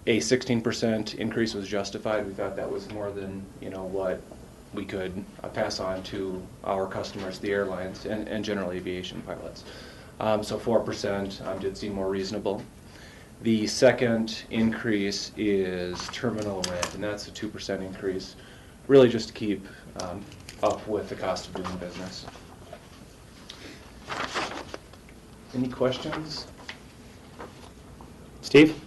a 16% increase was justified. We thought that was more than what we could pass on to our customers, the airlines, and general aviation pilots. So 4% did seem more reasonable. The second increase is terminal rent, and that's a 2% increase, really just to keep up with the cost of doing business. Any questions? Steve?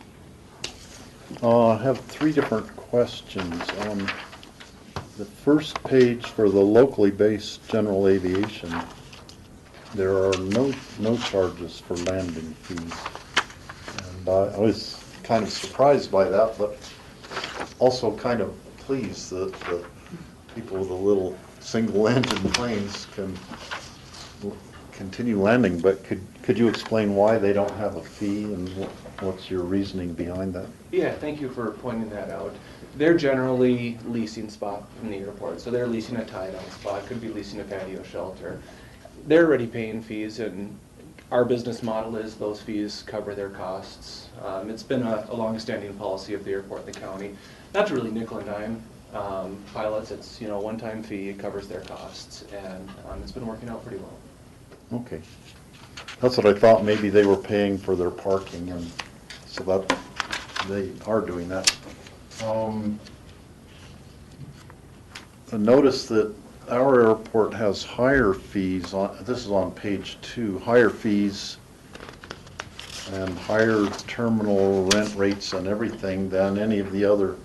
I have 3 different questions. The first page for the locally based general aviation, there are no charges for landing fees. And I was kind of surprised by that, but also kind of pleased that the people with the little single engine planes can continue landing. But could you explain why they don't have a fee and what's your reasoning behind that? Yeah, thank you for pointing that out. They're generally leasing spot from the airport, so they're leasing a tie-down spot, could be leasing a patio shelter. They're already paying fees, and our business model is those fees cover their costs. It's been a long-standing policy of the airport, the county, not to really nickel and dime pilots. It's a one-time fee, it covers their costs, and it's been working out pretty well. Okay. That's what I thought, maybe they were paying for their parking, and so that they are doing that. I noticed that our airport has higher fees, this is on page 2, higher fees and higher terminal rent rates and everything than any of the other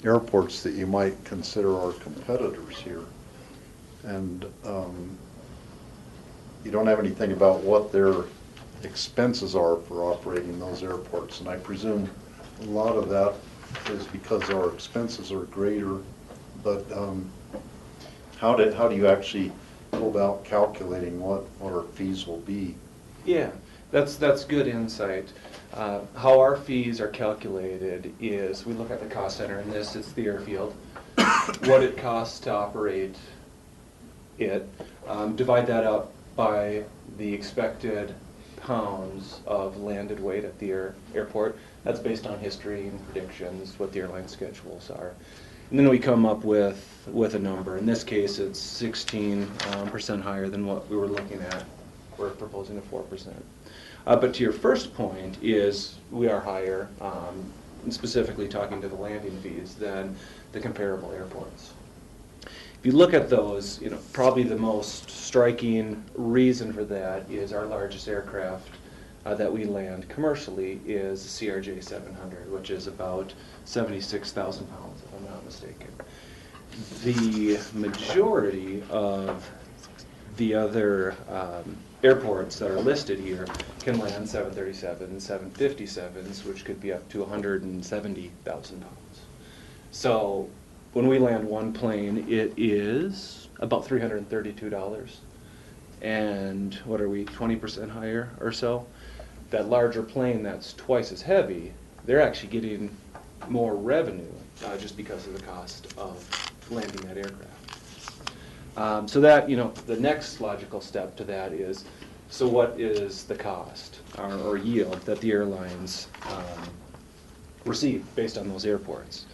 airports that you might consider our competitors here. And you don't have anything about what their expenses are for operating those airports, and I presume a lot of that is because our expenses are greater, but how do you actually go about calculating what our fees will be? Yeah, that's good insight. How our fees are calculated is we look at the cost center, and this is the airfield, what it costs to operate it, divide that up by the expected pounds of landed weight at the airport. That's based on history and predictions, what the airline schedules are. And then we come up with a number. In this case, it's 16% higher than what we were looking at. We're proposing a 4%. But to your first point is we are higher, and specifically talking to the landing fees, than the comparable airports. If you look at those, probably the most striking reason for that is our largest aircraft that we land commercially is the CRJ-700, which is about 76,000 pounds, if I'm not mistaken. The majority of the other airports that are listed here can land 737s, 757s, which could be up to 170,000 pounds. So when we land one plane, it is about $332. And what are we, 20% higher or so? That larger plane that's twice as heavy, they're actually getting more revenue just because of the cost of landing that aircraft. So that, the next logical step to that is, so what is the cost or yield that the airlines receive based on those airports.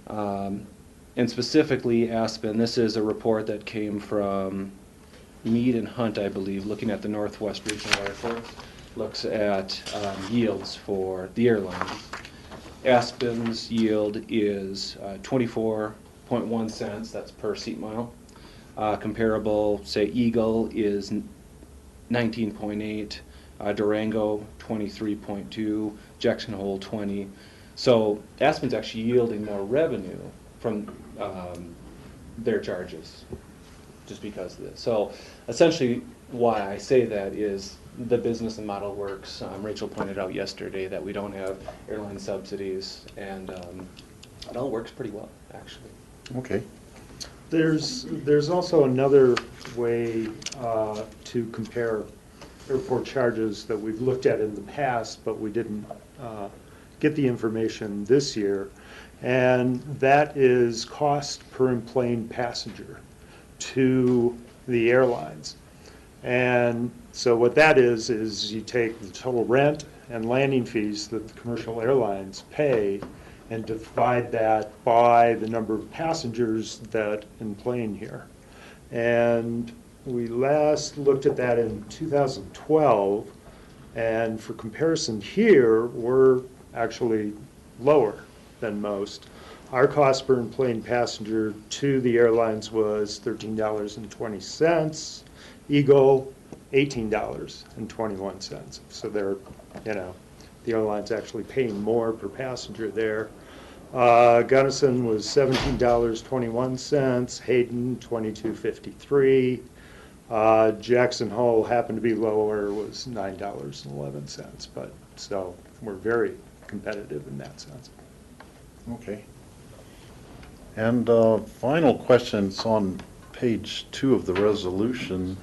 And specifically Aspen, this is a report that came from Mead and Hunt, I believe, looking at the Northwest Regional Airports, looks at yields for the airlines. Aspen's yield is 24.1 cents, that's per seat mile. Comparable, say, Eagle is 19.8, Durango 23.2, Jackson Hole 20. So Aspen's actually yielding more revenue from their charges just because of this. So essentially why I say that is the business and model works. Rachel pointed out yesterday that we don't have airline subsidies, and it all works pretty well, actually. Okay. There's also another way to compare airport charges that we've looked at in the past, but we didn't get the information this year, and that is cost per enplaned passenger to the airlines. And so what that is you take the total rent and landing fees that the commercial airlines pay and divide that by the number of passengers that enplane here. And we last looked at that in 2012, and for comparison here, we're actually lower than most. Our cost per enplaned passenger to the airlines was $13.20. Eagle, $18.21. So they're, the airline's actually paying more per passenger there. Gunnison was $17.21. Hayden, $22.53. Jackson Hole happened to be lower, was $9.11. But so we're very competitive in that sense. Okay. And final question, it's on page 2 of the resolution,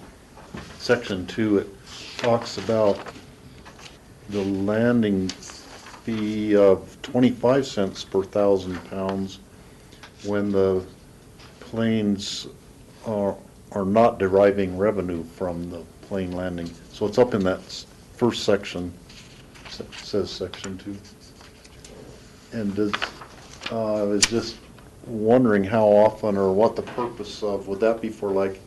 section 2. It talks about the landing fee of 25 cents per 1,000 pounds when the planes are not deriving revenue from the plane landing. So it's up in that first section, it says section 2. And is just wondering how often or what the purpose of, would that be for, like,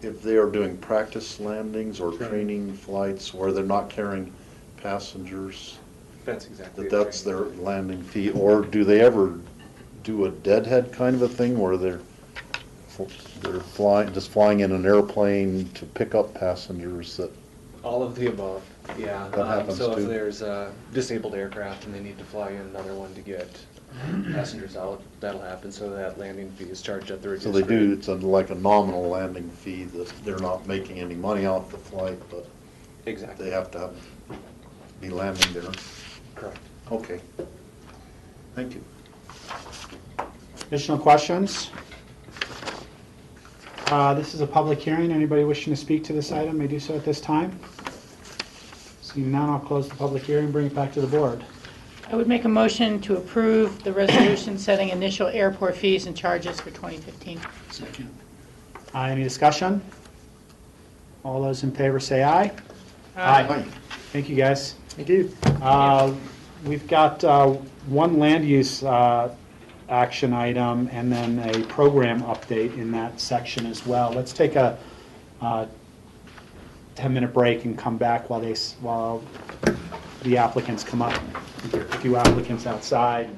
if they are doing practice landings or training flights where they're not carrying passengers? That's exactly That's their landing fee, or do they ever do a deadhead kind of a thing where they're flying in an airplane to pick up passengers that? All of the above, yeah. That happens so too. if there's a disabled aircraft and they need to fly in another one to get passengers out, that'll happen. So that landing fee is charged at the reduced So they do, rate. it's like a nominal landing fee that they're not making any money off the flight, but Exactly. they have to be landing there. Correct. Okay. Thank you. Additional questions? This is a public hearing. Anybody wishing to speak to this item may do so at this time. Seeing none, I'll close the public hearing and bring it back to the board. I would make a motion to approve the resolution setting initial airport fees and charges for 2015. Second. Any discussion? All those in favor say aye. Aye. Thank you, guys. Thank you. We've got one land use action item and then a program update in that section as well. Let's take a 10-minute break and come back while the applicants come up. A few applicants outside.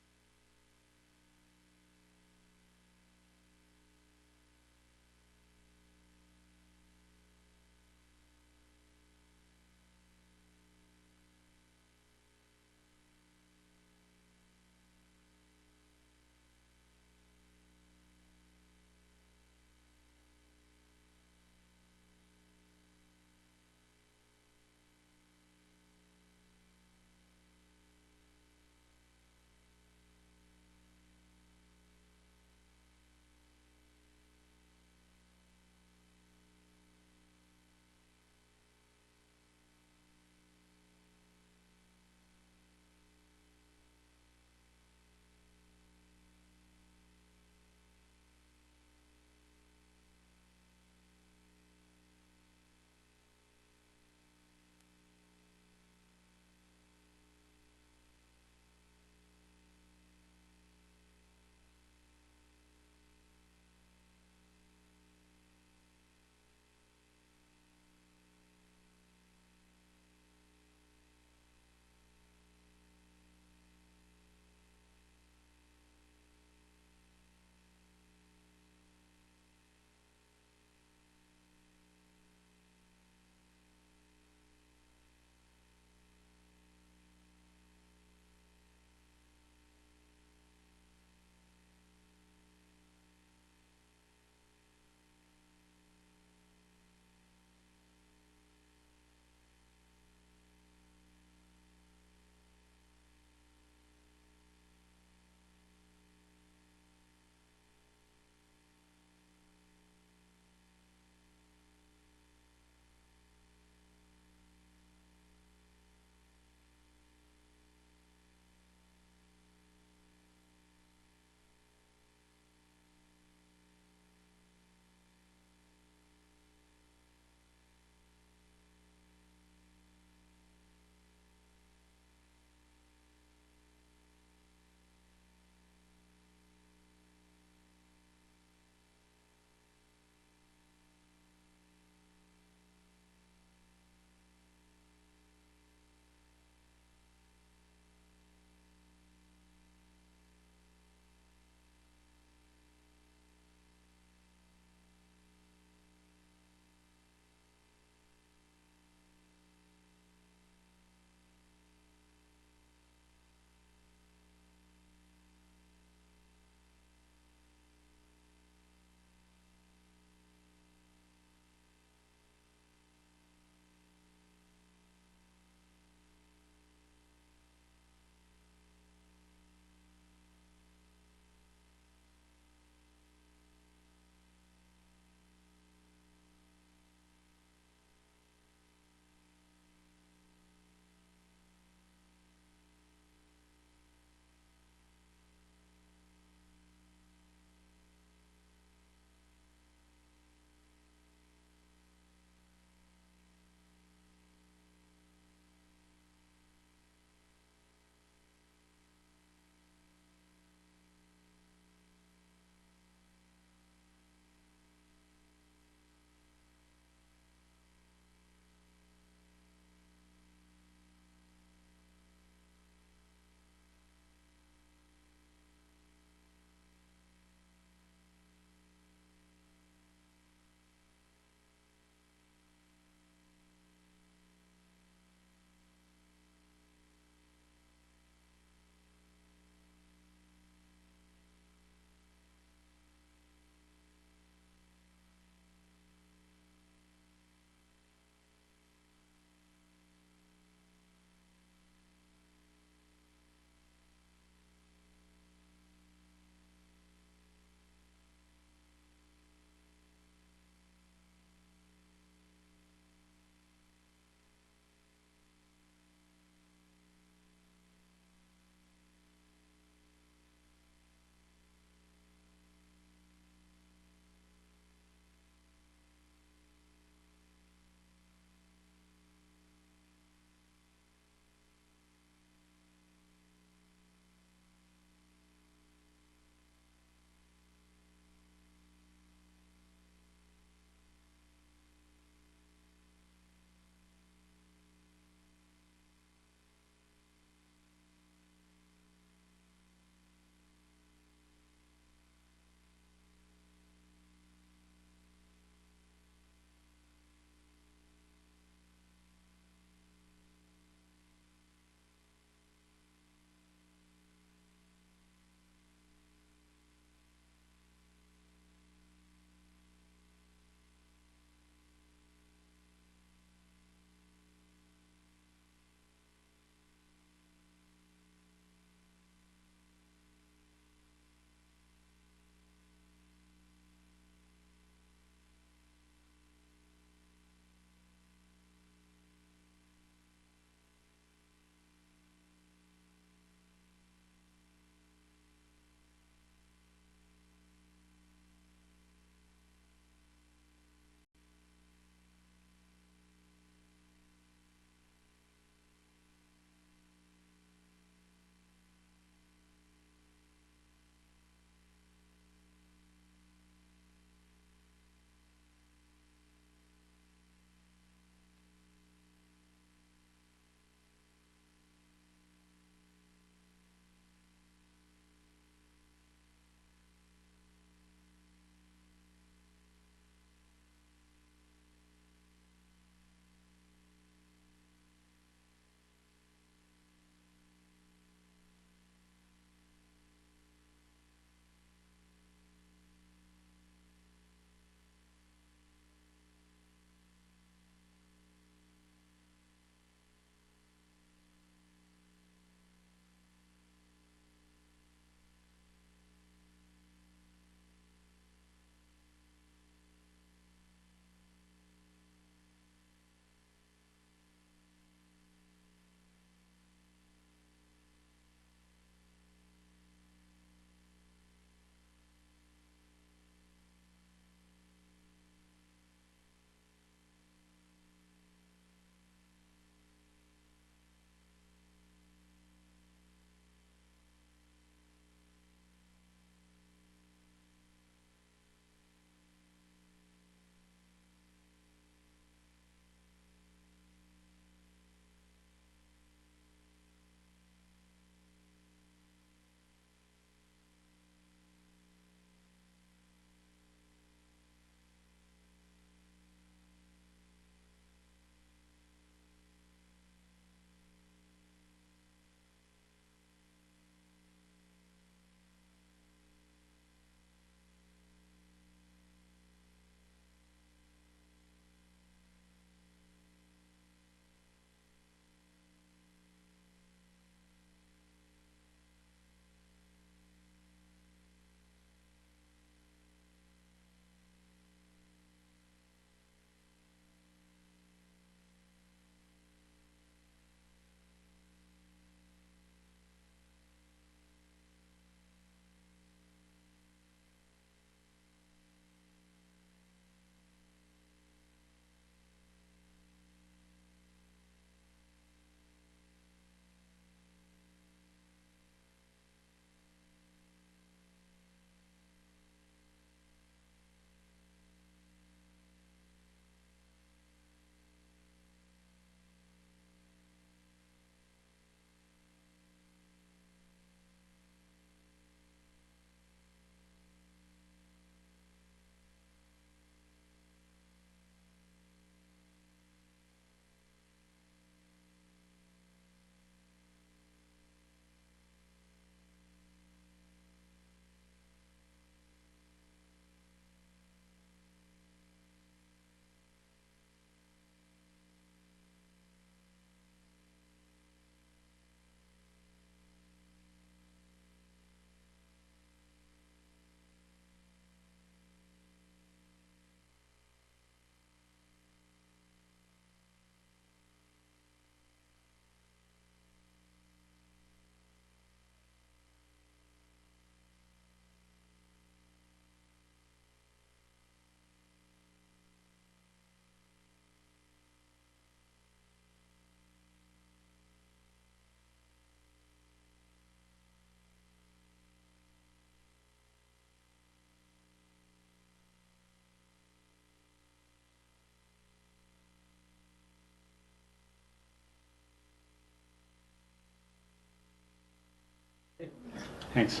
Thanks.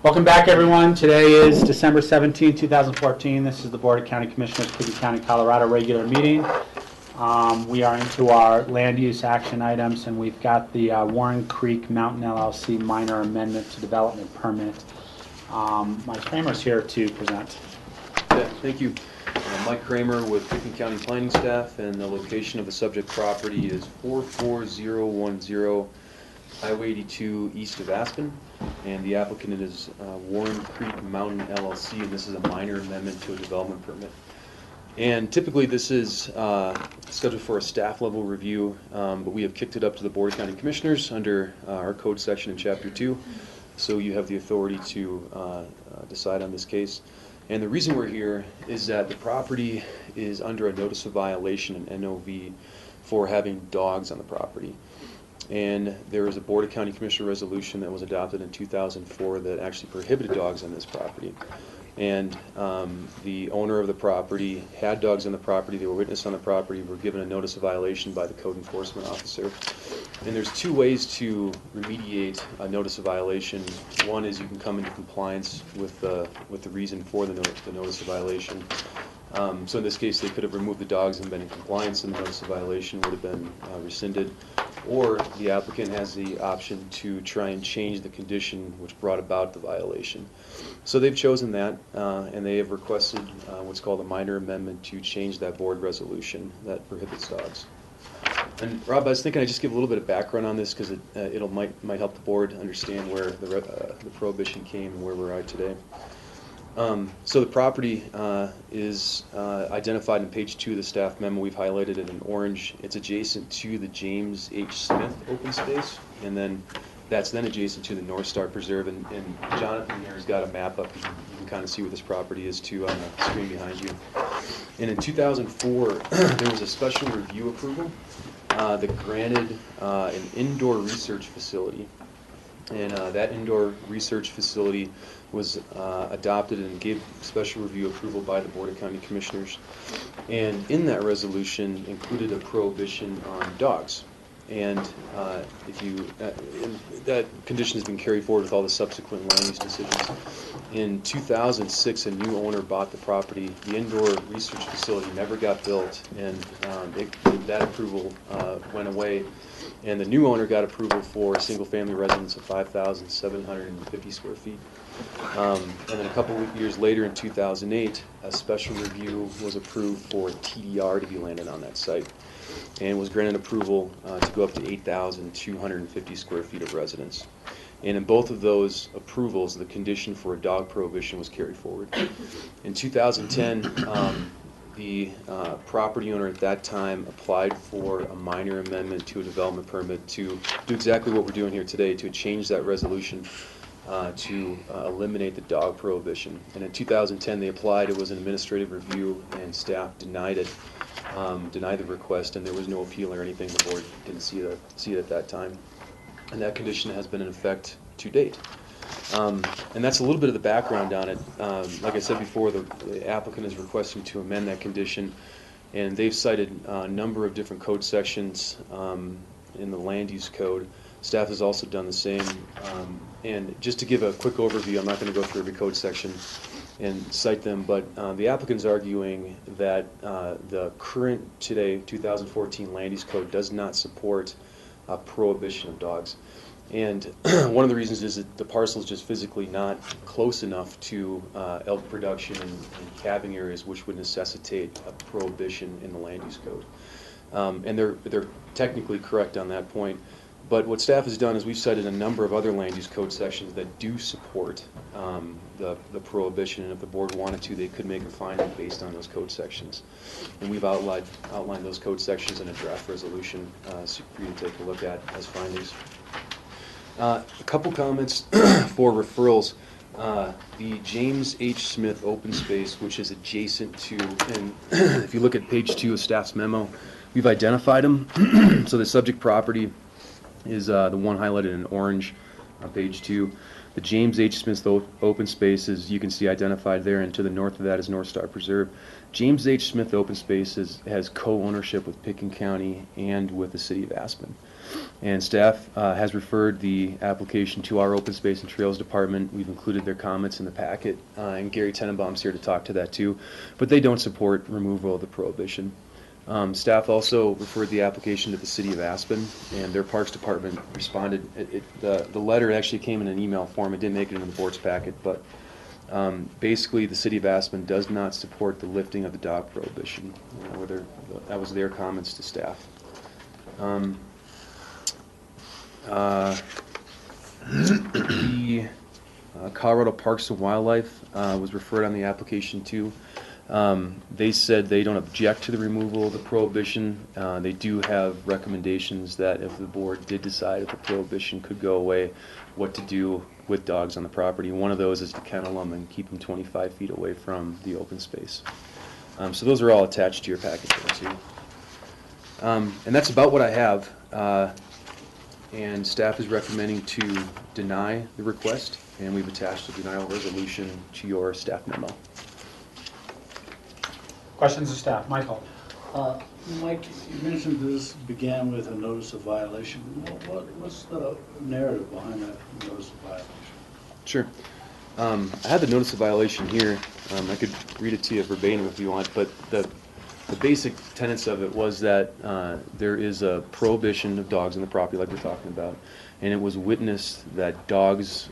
Welcome back, everyone. Today is December 17, 2014. This is the Board of County Commissioners, Pickett County, Colorado regular meeting. We are into our land use action items, and we've got the Warren Creek Mountain LLC minor amendment to development permit. Mike Kramer's here to present. Yeah, thank you. Mike Kramer with Pickett County Planning Staff, and the location of the subject property is 44010 Highway 82 east of Aspen, and the applicant is Warren Creek Mountain LLC, and this is a minor amendment to a development permit. And typically this is scheduled for a staff level review, but we have kicked it up to the Board of County Commissioners under our code section in Chapter 2, so you have the authority to decide on this case. And the reason we're here is that the property is under a notice of violation, an NOV, for having dogs on the property. And there is a Board of County Commissioner resolution that was adopted in 2004 that actually prohibited dogs on this property. And the owner of the property had dogs on the property, they were witnessed on the property, were given a notice of violation by the code enforcement officer. And there's two ways to remediate a notice of violation. One is you can come into compliance with the reason for the notice of violation. So in this case, they could have removed the dogs and been in compliance, and the notice of violation would have been rescinded. Or the applicant has the option to try and change the condition which brought about the violation. So they've chosen that, and they have requested what's called a minor amendment to change that board resolution that prohibits dogs. And Rob, I was thinking I'd just give a little bit of background on this because it might help the board understand where the prohibition came and where we're at today. So the property is identified on page 2 of the staff memo. We've highlighted it in orange. It's adjacent to the James H. Smith open space, and then that's then adjacent to the North Star Preserve. And Jonathan here has got a map up. You can kind of see what this property is too on the screen behind you. And in 2004, there was a special review approval that granted an indoor research facility. And that indoor research facility was adopted and gave special review approval by the Board of County Commissioners. And in that resolution included a prohibition on dogs. And that condition has been carried forward with all the subsequent land use decisions. In 2006, a new owner bought the property. The indoor research facility never got built, and that approval went away. And the new owner got approval for a single-family residence of 5,750 square feet. And then a couple of years later, in 2008, a special review was approved for TDR to be landed on that site, and was granted approval to go up to 8,250 square feet of residence. And in both of those approvals, the condition for a dog prohibition was carried forward. In 2010, the property owner at that time applied for a minor amendment to a development permit to do exactly what we're doing here today, to change that resolution to eliminate the dog prohibition. And in 2010 they applied. It was an administrative review, and staff denied it, denied the request, and there was no appeal or anything. The board didn't see it at that time, and that condition has been in effect to date. And that's a little bit of the background on it. Like I said before, the applicant is requesting to amend that condition, and they've cited a number of different code sections in the land use code. Staff has also done the same. And just to give a quick overview, I'm not going to go through every code section and cite them, but the applicant's arguing that the current, today, 2014 land use code does not support a prohibition of dogs. And one of the reasons is that the parcel is just physically not close enough to elk production and calving areas, which would necessitate a prohibition in the land use code. And they're technically correct on that point. But what staff has done is we've cited a number of other land use code sections that do support the prohibition, and if the board wanted to, they could make a finding based on those code sections. And we've outlined those code sections in a draft resolution for you to take a look at as findings. A couple comments for referrals. The James H. Smith open space, which is adjacent to, and if you look at page 2 of staff's memo, we've identified them. So the subject property is the one highlighted in orange on page 2. The James H. Smith open space is, you can see, identified there, and to the north of that is North Star Preserve. James H. Smith open space has co-ownership with Pickett County and with the city of Aspen. And staff has referred the application to our Open Space and Trails Department. We've included their comments in the packet, and Gary Tenenbaum's here to talk to that too. But they don't support removal of the prohibition. Staff also referred the application to the City of Aspen, and their Parks Department responded. The letter actually came in an email form. It didn't make it in the board's packet, but basically the City of Aspen does not support the lifting of the dog prohibition. That was their comments to staff. The Colorado Parks and Wildlife was referred on the application too. They said they don't object to the removal of the prohibition. They do have recommendations that if the board did decide if the prohibition could go away, what to do with dogs on the property. One of those is to kennel them and keep them 25 feet away from the open space. So those are all attached to your package there too. And that's about what I have. And staff is recommending to deny the request, and we've attached a denial resolution to your staff memo. Questions of staff? Michael? Mike, you mentioned this began with a notice of violation. What's the narrative behind that notice of violation? Sure. I have the notice of violation here. I could read it to you verbatim if you want, but the basic tenets of it was that there is a prohibition of dogs on the property like we're talking about, and it was witnessed that dogs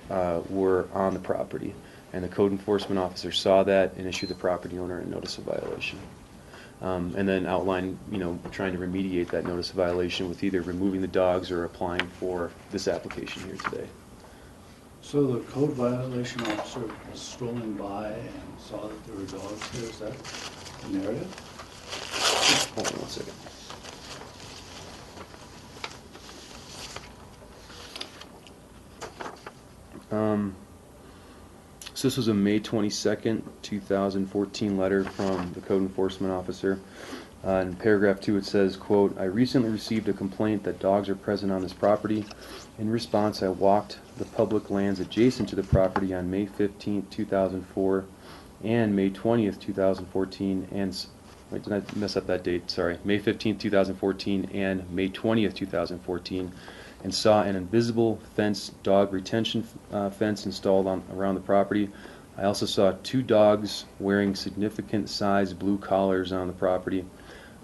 were on the property. And the code enforcement officer saw that and issued the property owner a notice of violation. And then outlined, trying to remediate that notice of violation with either removing the dogs or applying for this application here today. So the code violation officer was strolling by and saw that there were dogs there. Is that the narrative? Hold on one second. So this was a May 22nd, 2014 letter from the code enforcement officer. In paragraph 2 it says, quote, "I recently received a complaint that dogs are present on this property. In response, I walked the public lands adjacent to the property on May 15th, 2004 and May 20th, 2014 and wait, did I mess up that date? Sorry. May 15th, 2014 and May 20th, 2014 and saw an invisible fence, dog retention fence installed around the property. I also saw 2 dogs wearing significant size blue collars on the property.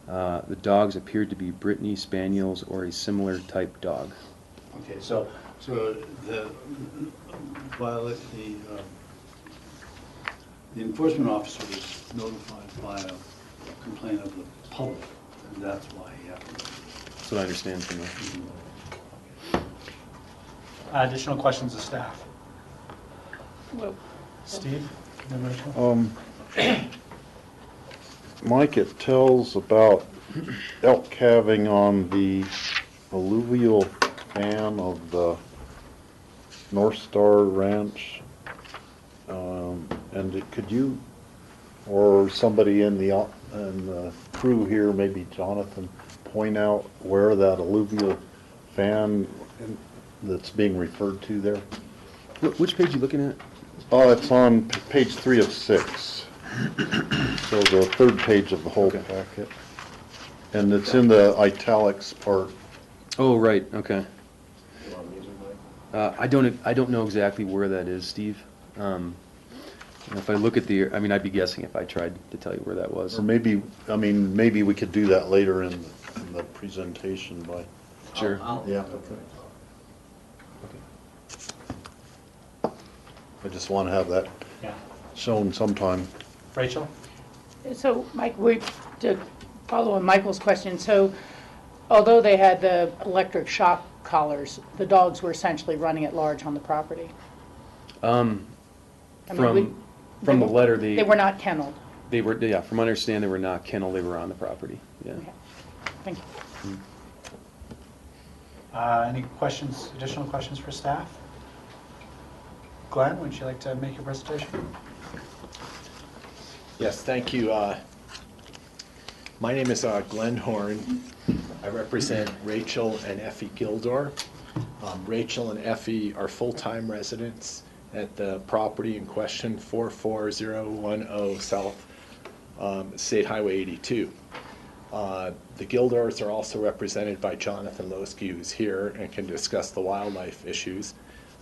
The dogs appeared to be Brittany Spaniels or a similar type dog." Okay, so the enforcement officer was notified by a complaint of the public, and that's why he happened. That's what I understand from the... Additional questions of staff? Well, Steve? Then Rachel? Mike, it tells about elk calving on the alluvial fan of the North Star Ranch. And could you, or somebody in the crew here, maybe Jonathan, point out where that alluvial fan that's being referred to there? Which page are you looking at? Oh, it's on page 3 of 6. So the third page of the whole packet. And it's in the italics part. Oh, right, okay. I don't know exactly where that is, Steve. If I look at I'd be guessing if I tried to tell you where that was. Or maybe we could do that later in the presentation by... Sure. Yeah, okay. I just want to have that shown sometime. Rachel? So, Mike, to follow on Michael's question, so although they had the electric shock collars, the dogs were essentially running at large on the property? From the letter, they were not kenneled? They were, yeah, from what I understand, they were not kenneled, they were on the property, yeah. Okay. Thank you. Any questions, additional questions for staff? Glenn, would you like to make your presentation? Yes, thank you. My name is Glenn Horn. I represent Rachel and Effie Gildor. Rachel and Effie are full-time residents at the property in question, 44010 South State Highway 82. The Gildors are also represented by Jonathan Losky, who's here and can discuss the wildlife issues.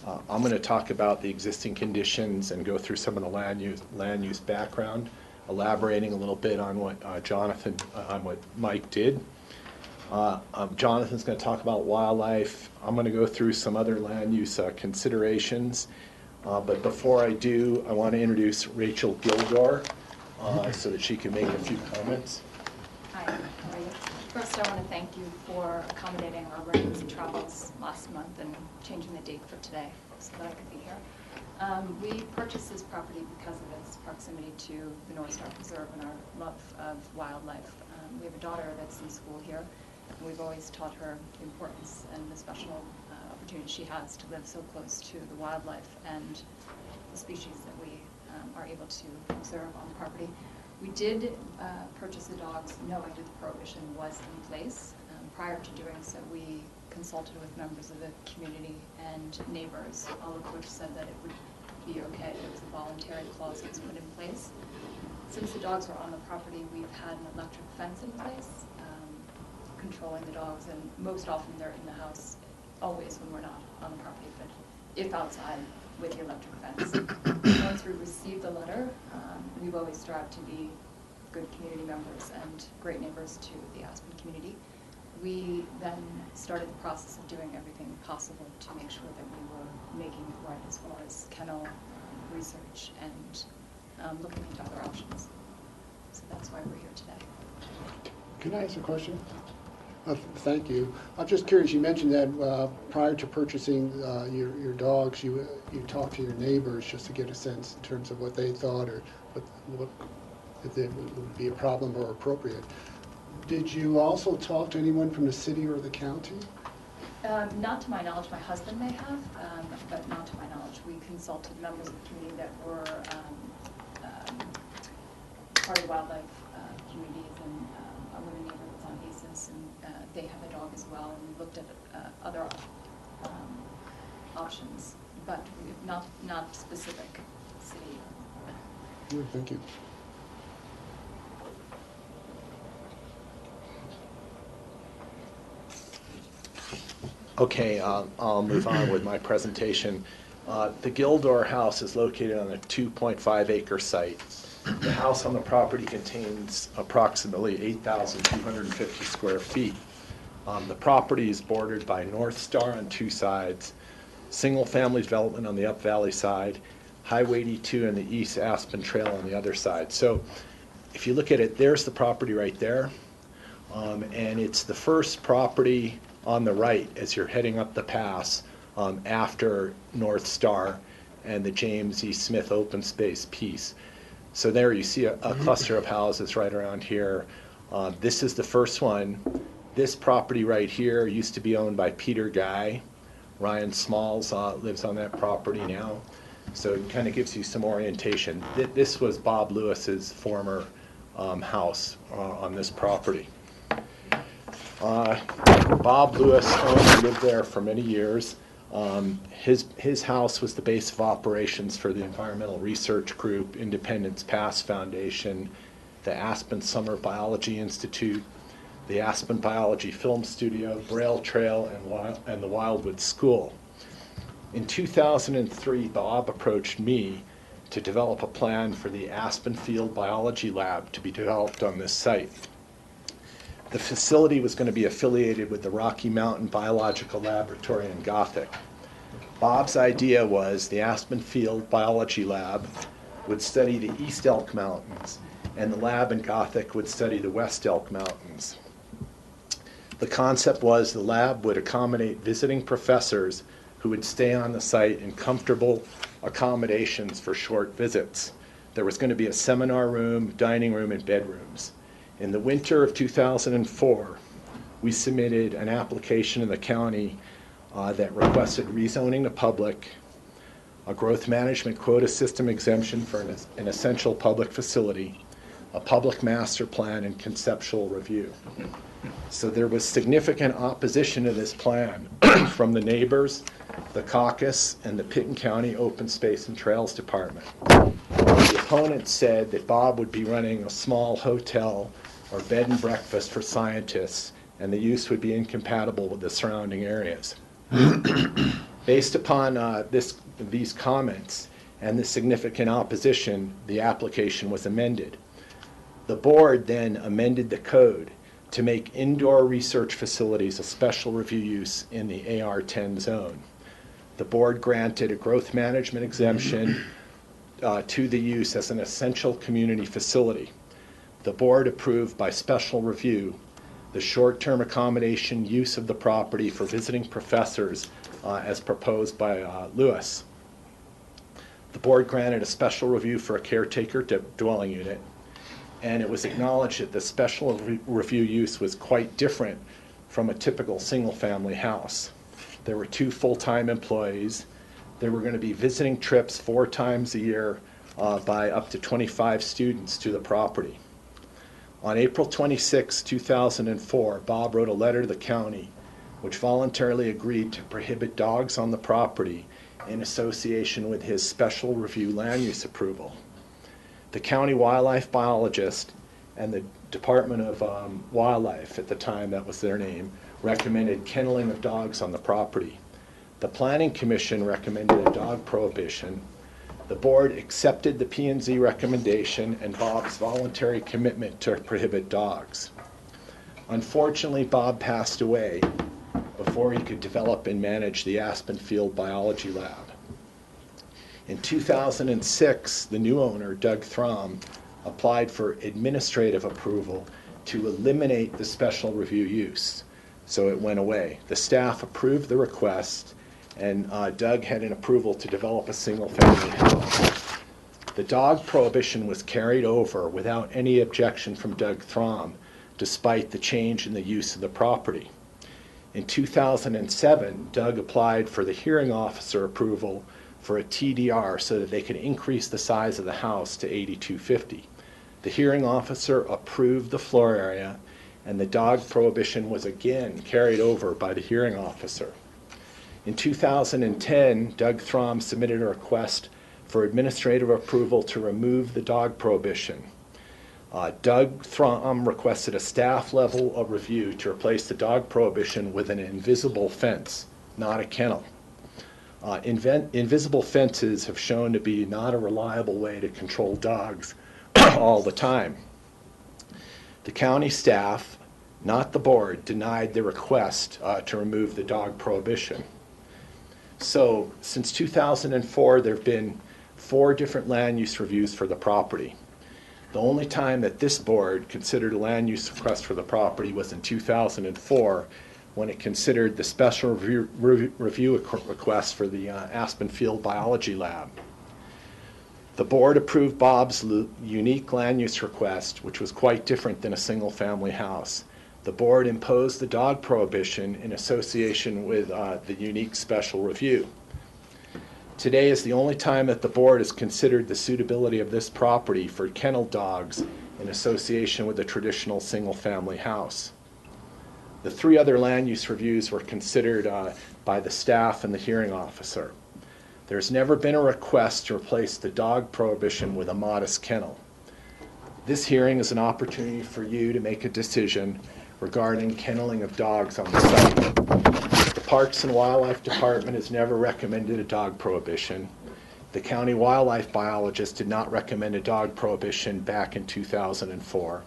I'm going to talk about the existing conditions and go through some of the land use background, elaborating a little bit on what on what Mike did. Jonathan's going to talk about wildlife. I'm going to go through some other land use considerations. But before I do, I want to introduce Rachel Gildor so that she can make a few comments. Hi, how are you? First, I want to thank you for accommodating our emergency travels last month and changing the date for today so that I could be here. We purchased this property because of its proximity to the North Star Preserve and our love of wildlife. We have a daughter that's in school here, and we've always taught her the importance and the special opportunity she has to live so close to the wildlife and the species that we are able to observe on the property. We did purchase the dogs knowing that the prohibition was in place. Prior to doing so, we consulted with members of the community and neighbors, all of which said that it would be okay. It was a voluntary clause that was put in place. Since the dogs were on the property, we've had an electric fence in place, controlling the dogs, and most often they're in the house, always when we're not on the property, but if outside with the electric fence. Once we received the letter, we've always strived to be good community members and great neighbors to the Aspen community. We then started the process of doing everything possible to make sure that we were making it right as far as kennel research and looking into other options. So that's why we're here today. Can I ask a question? Thank you. I'm just curious, you mentioned that prior to purchasing your dogs, you talked to your neighbors just to get a sense in terms of what they thought or what if it would be a problem or appropriate. Did you also talk to anyone from the city or the county? Not to my knowledge. My husband may have, but not to my knowledge. We consulted members of the community that were part of wildlife communities and a women neighborhoods on ACES, and they have a dog as well, and we looked at other options, but not specific city. Thank you. Okay, I'll move on with my presentation. The Gildor house is located on a 2.5 acre site. The house on the property contains approximately 8,250 square feet. The property is bordered by North Star on two sides, single-family development on the Up Valley side, Highway 82 and the East Aspen Trail on the other side. So if you look at it, there's the property right there, and it's the first property on the right as you're heading up the pass after North Star and the James E. Smith open space piece. So there you see a cluster of houses right around here. This is the first one. This property right here used to be owned by Peter Guy. Ryan Smalls lives on that property now. So it kind of gives you some orientation. This was Bob Lewis's former house on this property. Bob Lewis owned and lived there for many years. His house was the base of operations for the Environmental Research Group, Independence Pass Foundation, the Aspen Summer Biology Institute, the Aspen Biology Film Studio, Braille Trail, and the Wildwood School. In 2003, Bob approached me to develop a plan for the Aspen Field Biology Lab to be developed on this site. The facility was going to be affiliated with the Rocky Mountain Biological Laboratory in Gothic. Bob's idea was the Aspen Field Biology Lab would study the East Elk Mountains, and the lab in Gothic would study the West Elk Mountains. The concept was the lab would accommodate visiting professors who would stay on the site in comfortable accommodations for short visits. There was going to be a seminar room, dining room, and bedrooms. In the winter of 2004, we submitted an application in the county that requested rezoning the public, a growth management quota system exemption for an essential public facility, a public master plan, and conceptual review. So there was significant opposition to this plan from the neighbors, the caucus, and the Pitkin County Open Space and Trails Department. The opponents said that Bob would be running a small hotel or bed and breakfast for scientists, and the use would be incompatible with the surrounding areas. Based upon these comments and the significant opposition, the application was amended. The board then amended the code to make indoor research facilities a special review use in the AR10 zone. The board granted a growth management exemption to the use as an essential community facility. The board approved by special review the short-term accommodation use of the property for visiting professors as proposed by Lewis. The board granted a special review for a caretaker dwelling unit, and it was acknowledged that the special review use was quite different from a typical single-family house. There were 2 full-time employees. There were going to be visiting trips 4 times a year by up to 25 students to the property. On April 26, 2004, Bob wrote a letter to the county which voluntarily agreed to prohibit dogs on the property in association with his special review land use approval. The county wildlife biologist and the Department of Wildlife, at the time that was their name, recommended kenneling of dogs on the property. The Planning Commission recommended a dog prohibition. The board accepted the P&Z recommendation and Bob's voluntary commitment to prohibit dogs. Unfortunately, Bob passed away before he could develop and manage the Aspen Field Biology Lab. In 2006, the new owner, Doug Throm, applied for administrative approval to eliminate the special review use, so it went away. The staff approved the request, and Doug had an approval to develop a single-family house. The dog prohibition was carried over without any objection from Doug Throm, despite the change in the use of the property. In 2007, Doug applied for the hearing officer approval for a TDR so that they could increase the size of the house to 8,250. The hearing officer approved the floor area, and the dog prohibition was again carried over by the hearing officer. In 2010, Doug Throm submitted a request for administrative approval to remove the dog prohibition. Doug Throm requested a staff level of review to replace the dog prohibition with an invisible fence, not a kennel. Invisible fences have shown to be not a reliable way to control dogs all the time. The county staff, not the board, denied the request to remove the dog prohibition. So, since 2004, there have been 4 different land use reviews for the property. The only time that this board considered a land use request for the property was in 2004, when it considered the special review request for the Aspen Field Biology Lab. The board approved Bob's unique land use request, which was quite different than a single-family house. The board imposed the dog prohibition in association with the unique special review. Today is the only time that the board has considered the suitability of this property for kennel dogs in association with a traditional single-family house. The 3 other land use reviews were considered by the staff and the hearing officer. There's never been a request to replace the dog prohibition with a modest kennel. This hearing is an opportunity for you to make a decision regarding kenneling of dogs on the site. The Parks and Wildlife Department has never recommended a dog prohibition. The county wildlife biologist did not recommend a dog prohibition back in 2004.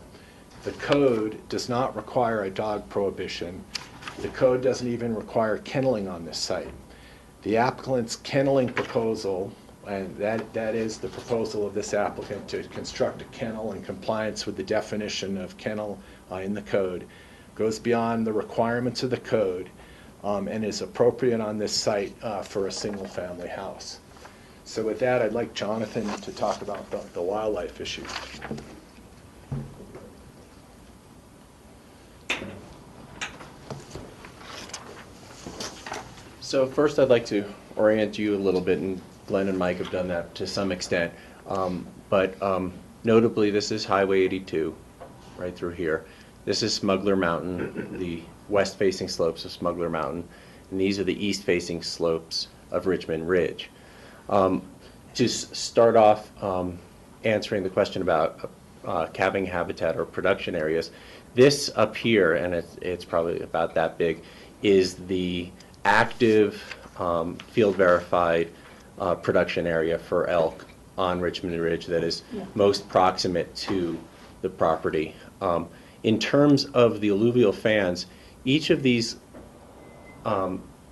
The code does not require a dog prohibition. The code doesn't even require kenneling on this site. The applicant's kenneling proposal, and that is the proposal of this applicant to construct a kennel in compliance with the definition of kennel in the code, goes beyond the requirements of the code and is appropriate on this site for a single-family house. So with that, I'd like Jonathan to talk about the wildlife issue. So first I'd like to orient you a little bit, and Glenn and Mike have done that to some extent. But notably, this is Highway 82, right through here. This is Smuggler Mountain, the west-facing slopes of Smuggler Mountain, and these are the east-facing slopes of Richmond Ridge. To start off answering the question about calving habitat or production areas. This up here, and it's probably about that big, is the active field verified production area for elk on Richmond Ridge that is most proximate to the property. In terms of the alluvial fans, each of these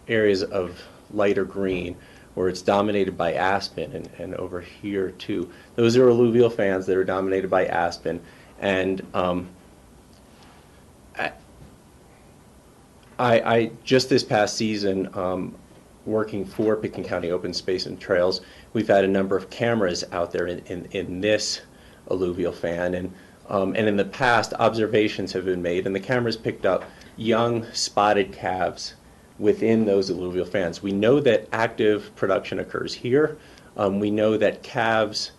areas of lighter green, where it's dominated by aspen, and over here too, those are alluvial fans that are dominated by aspen. And I just this past season, working for Pickens County Open Space and Trails, we've had a number of cameras out there in this alluvial fan, and in the past, observations have been made, and the cameras picked up young spotted calves within those alluvial fans. We know that active production occurs here. We know that calves,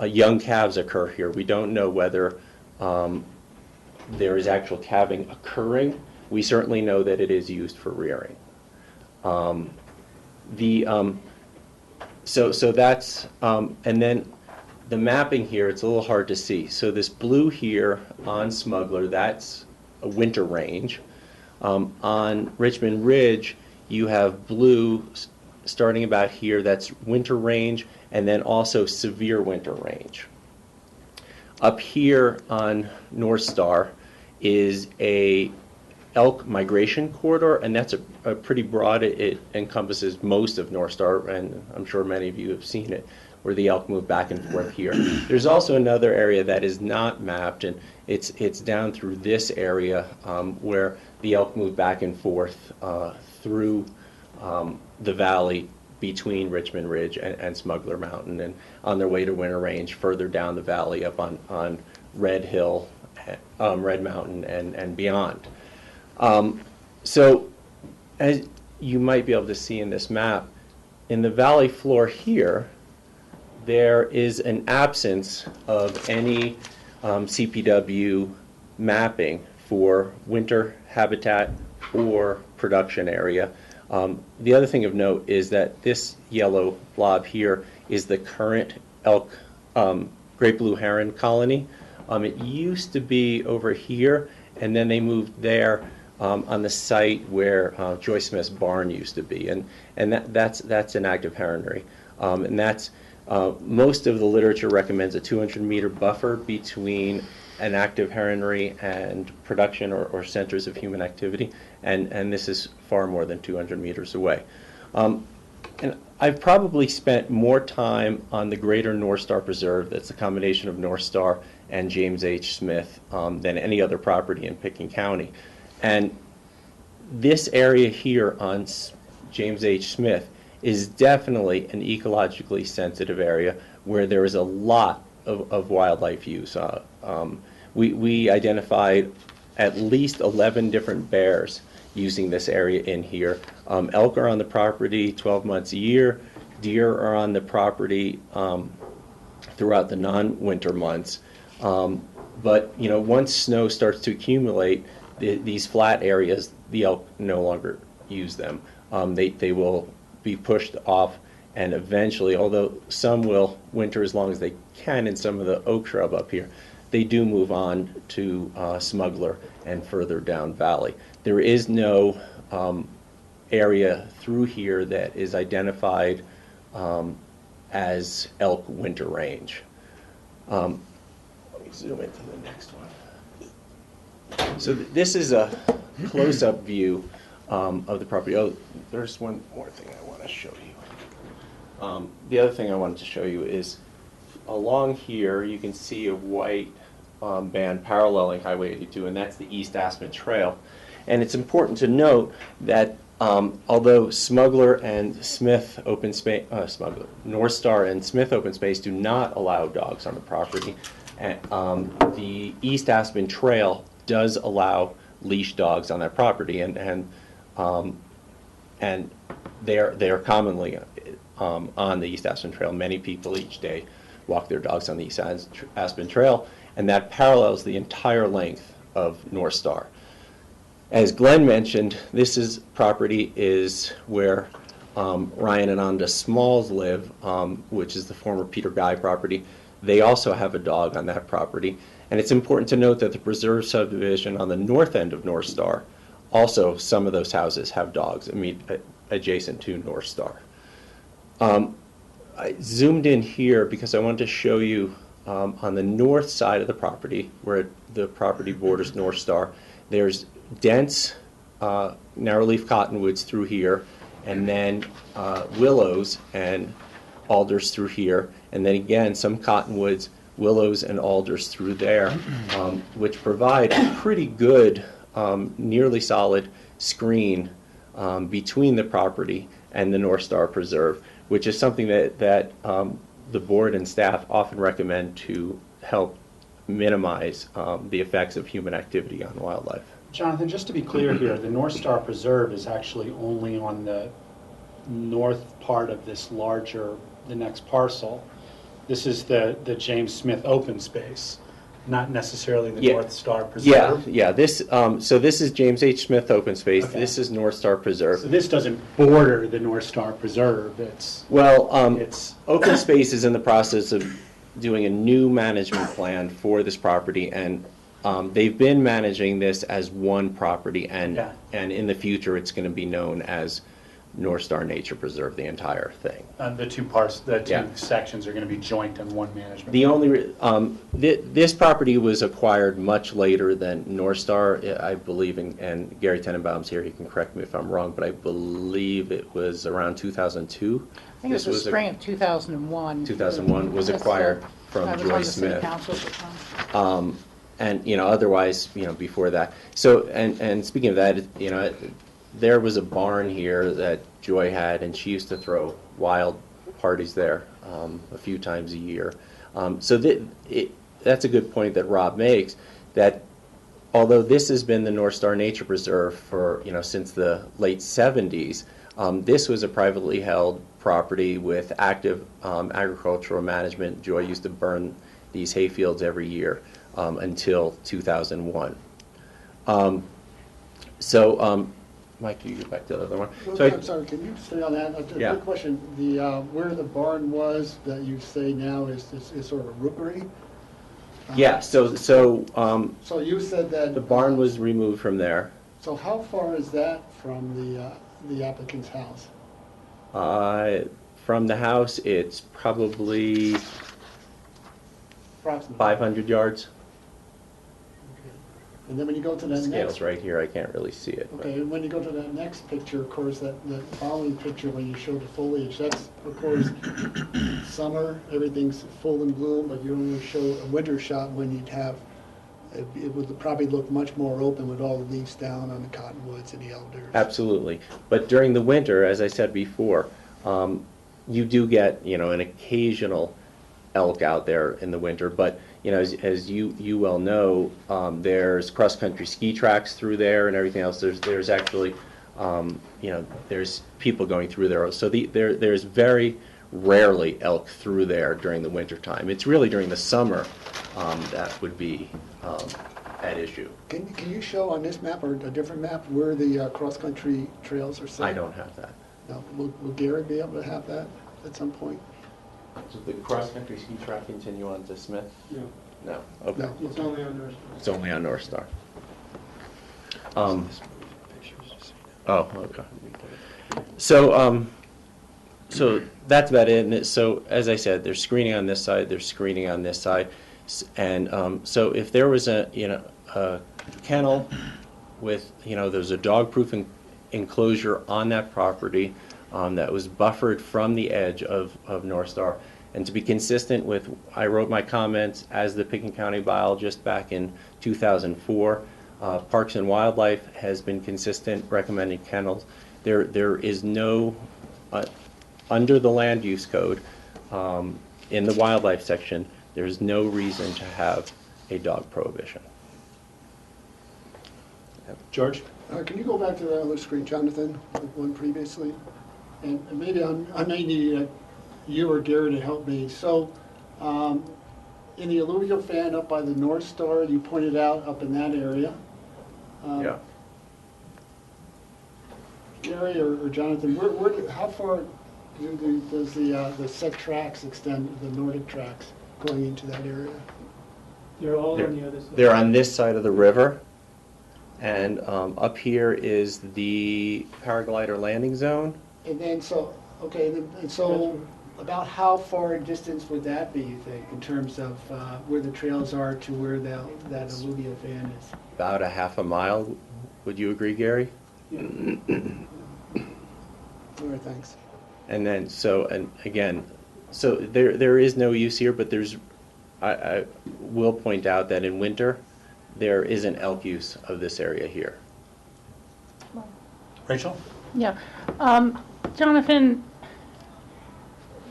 young calves occur here. We don't know whether there is actual calving occurring. We certainly know that it is used for rearing. So that's, and then the mapping here, it's a little hard to see. So this blue here on Smuggler, that's a winter range. On Richmond Ridge, you have blue starting about here, that's winter range, and then also severe winter range. Up here on North Star is a elk migration corridor, and that's a pretty broad, it encompasses most of North Star, and I'm sure many of you have seen it, where the elk move back and forth here. There's also another area that is not mapped, and it's down through this area where the elk move back and forth through the valley between Richmond Ridge and Smuggler Mountain, and on their way to Winter Range further down the valley up on Red Hill, Red Mountain, and beyond. So as you might be able to see in this map, in the valley floor here, there is an absence of any CPW mapping for winter habitat or production area. The other thing of note is that this yellow blob here is the current elk great blue heron colony. It used to be over here, and then they moved there on the site where Joyce Smith's barn used to be, and that's an active heronry, and that's most of the literature recommends a 200-meter buffer between an active heronry and production or centers of human activity, and this is far more than 200 meters away. And I've probably spent more time on the greater North Star Preserve, that's a combination of North Star and James H. Smith, than any other property in Pickens County. And this area here on James H. Smith is definitely an ecologically sensitive area where there is a lot of wildlife use. We identified at least 11 different bears using this area in here. Elk are on the property 12 months a year. Deer are on the property throughout the non-winter months. But once snow starts to accumulate, these flat areas, the elk no longer use them. They will be pushed off, and eventually, although some will winter as long as they can in some of the oak shrub up here, they do move on to Smuggler and further down valley. There is no area through here that is identified as elk winter range. Let me zoom into the next one. So this is a close-up view of the property. Oh, there's one more thing I want to show you. The other thing I wanted to show you is along here you can see a white band paralleling Highway 82, and that's the East Aspen Trail. And it's important to note that although Smuggler and Smith Open Space, North Star and Smith Open Space do not allow dogs on the property, the East Aspen Trail does allow leash dogs on that property, and they are commonly on the East Aspen Trail. Many people each day walk their dogs on the East Aspen Trail, and that parallels the entire length of North Star. As Glenn mentioned, this property is where Ryan and Onda Smalls live, which is the former Peter Guy property. they also have a dog on that property. And it's important to note that the preserve subdivision on the north end of North Star, also some of those houses have dogs adjacent to North Star. I zoomed in here because I wanted to show you on the north side of the property, where the property borders North Star, there's dense narrowleaf cottonwoods through here, and then willows and alders through here, and then again some cottonwoods, willows, and alders through there, which provide a pretty good, nearly solid screen between the property and the North Star Preserve, which is something that the board and staff often recommend to help minimize the effects of human activity on wildlife. Jonathan, just to be clear here, the North Star Preserve is actually only on the north part of this larger, the next parcel. This is the James Smith open space, not necessarily the North Star Preserve. Yeah. This so this is James H. Smith open space. Okay. This is North Star Preserve. So this doesn't border the North Star Preserve. It's open space is in the process of doing a new management plan for this property, and they've been managing this as one property, and in the future it's going to be known as North Star Nature Preserve, the entire thing. The two parts, the two sections are going to be joint in one management. The only this property was acquired much later than North Star, I believe, and Gary Tenenbaum's here. He can correct me if I'm wrong, but I believe it was around 2002. I think it was the spring of 2001. 2001 was acquired from Joy Smith. And otherwise, before that. So, and speaking of that, there was a barn here that Joy had, and she used to throw wild parties there a few times a year. So that's a good point that Rob makes, that although this has been the North Star Nature Preserve for, since the late 70s, this was a privately held property with active agricultural management. Joy used to burn these hayfields every year until 2001. Mike, can you get back to the other one? I'm sorry, can you stay on that? A quick question. Where the barn was that you say now is sort of a rookery? So you said that the barn was removed from there. So how far is that from the applicant's house? From the house, it's probably approximately 500 yards. And then when you go to that The scale's next... right here, I can't really see it. Okay, and when you go to that next picture, of course, the following picture when you show the foliage, that's, of course, summer, everything's full in bloom, but you only show a winter shot when you'd have, it would probably look much more open with all the leaves down on the cottonwoods and the elders. Absolutely. But during the winter, as I said before, you do get, an occasional elk out there in the winter, but as you well know, there's cross-country ski tracks through there and everything else. There's actually, there's people going through there. So there's very rarely elk through there during the winter time. It's really during the summer that would be at issue. Can you show on this map or a different map where the cross-country trails are set? I don't have that. No. Will Gary be able to have that at some point? Does the cross-country ski track continue on to Smith? No. No. Okay. No, it's only on North Star. It's only on North Star. Oh, okay. So, so that's about it. And so, as I said, there's screening on this side. There's screening on this side, and so if there was a kennel with there's a dog-proof enclosure on that property that was buffered from the edge of North Star. And to be consistent with, I wrote my comments as the Pickens County biologist back in 2004. Parks and Wildlife has been consistent recommending kennels. There is no, under the land use code, in the wildlife section, there's no reason to have a dog prohibition. George? Can you go back to the other screen, Jonathan, the one previously? And maybe I may need you or Gary to help me. So, in the alluvial fan up by the North Star, you pointed out up in that area. Yeah. Gary or Jonathan, how far does the set tracks extend, the Nordic tracks? going into that area. They're all They're- on the other side. They're on this side of the river, and up here is the paraglider landing zone. And then, so, okay, and so about how far in distance would that be, you think, in terms of where the trails are to where that alluvial fan is? About a half a mile. Would you agree, Gary? All right, thanks. And then, so, and again, so there is no use here, but there's, I will point out that in winter, there is an elk use of this area here. Rachel? Yeah. Jonathan,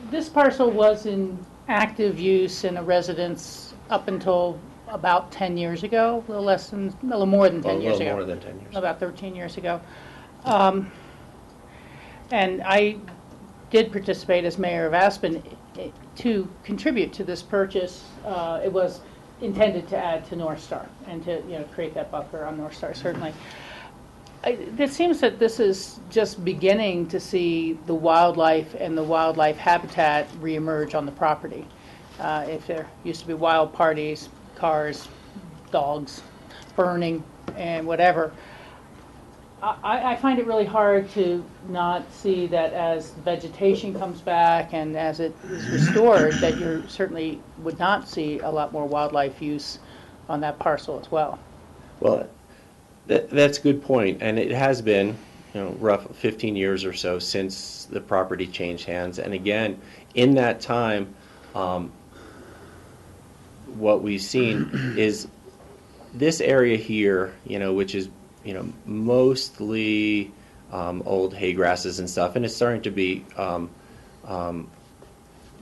this parcel was in active use in a residence up until about 10 years ago, a little more than 10 years ago. A little more than 10 years. About 13 years ago. And I did participate as mayor of Aspen to contribute to this purchase. It was intended to add to North Star and to create that buffer on North Star, certainly. It seems that this is just beginning to see the wildlife and the wildlife habitat reemerge on the property. If there used to be wild parties, cars, dogs, burning, and whatever, I find it really hard to not see that as vegetation comes back and as it is restored, that you certainly would not see a lot more wildlife use on that parcel as well. Well, that's a good point, and it has been, rough 15 years or so since the property changed hands. And again, in that time, what we've seen is this area here, which is, mostly old hay grasses and stuff, and it's starting to be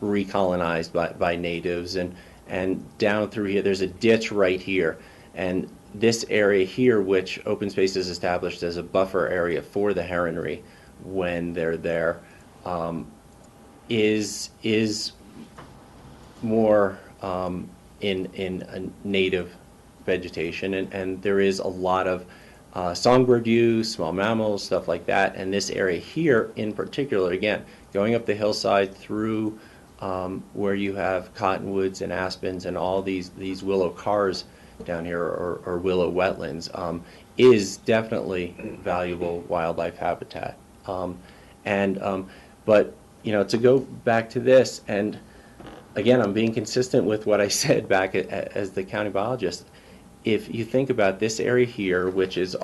recolonized by natives. And down through here, there's a ditch right here, and this area here, which open space is established as a buffer area for the heronry when they're there, is more in a native vegetation, and there is a lot of songbird use, small mammals, stuff like that. And this area here in particular, again, going up the hillside through where you have cottonwoods and aspens and all these willow cars down here, or willow wetlands, is definitely valuable wildlife habitat. But to go back to this, and again, I'm being consistent with what I said back as the county biologist. If you think about this area here, which is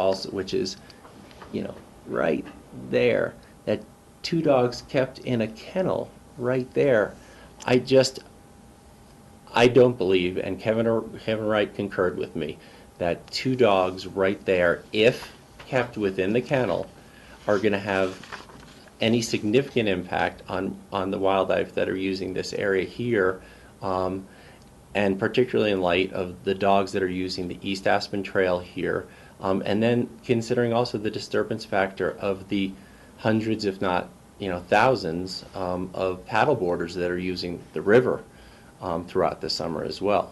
right there, that 2 dogs kept in a kennel right there, I don't believe, and Kevin Wright concurred with me, that 2 dogs right there, if kept within the kennel, are going to have any significant impact on the wildlife that are using this area here, and particularly in light of the dogs that are using the East Aspen Trail here, and then considering also the disturbance factor of the hundreds, if not thousands, of paddleboarders that are using the river throughout the summer as well.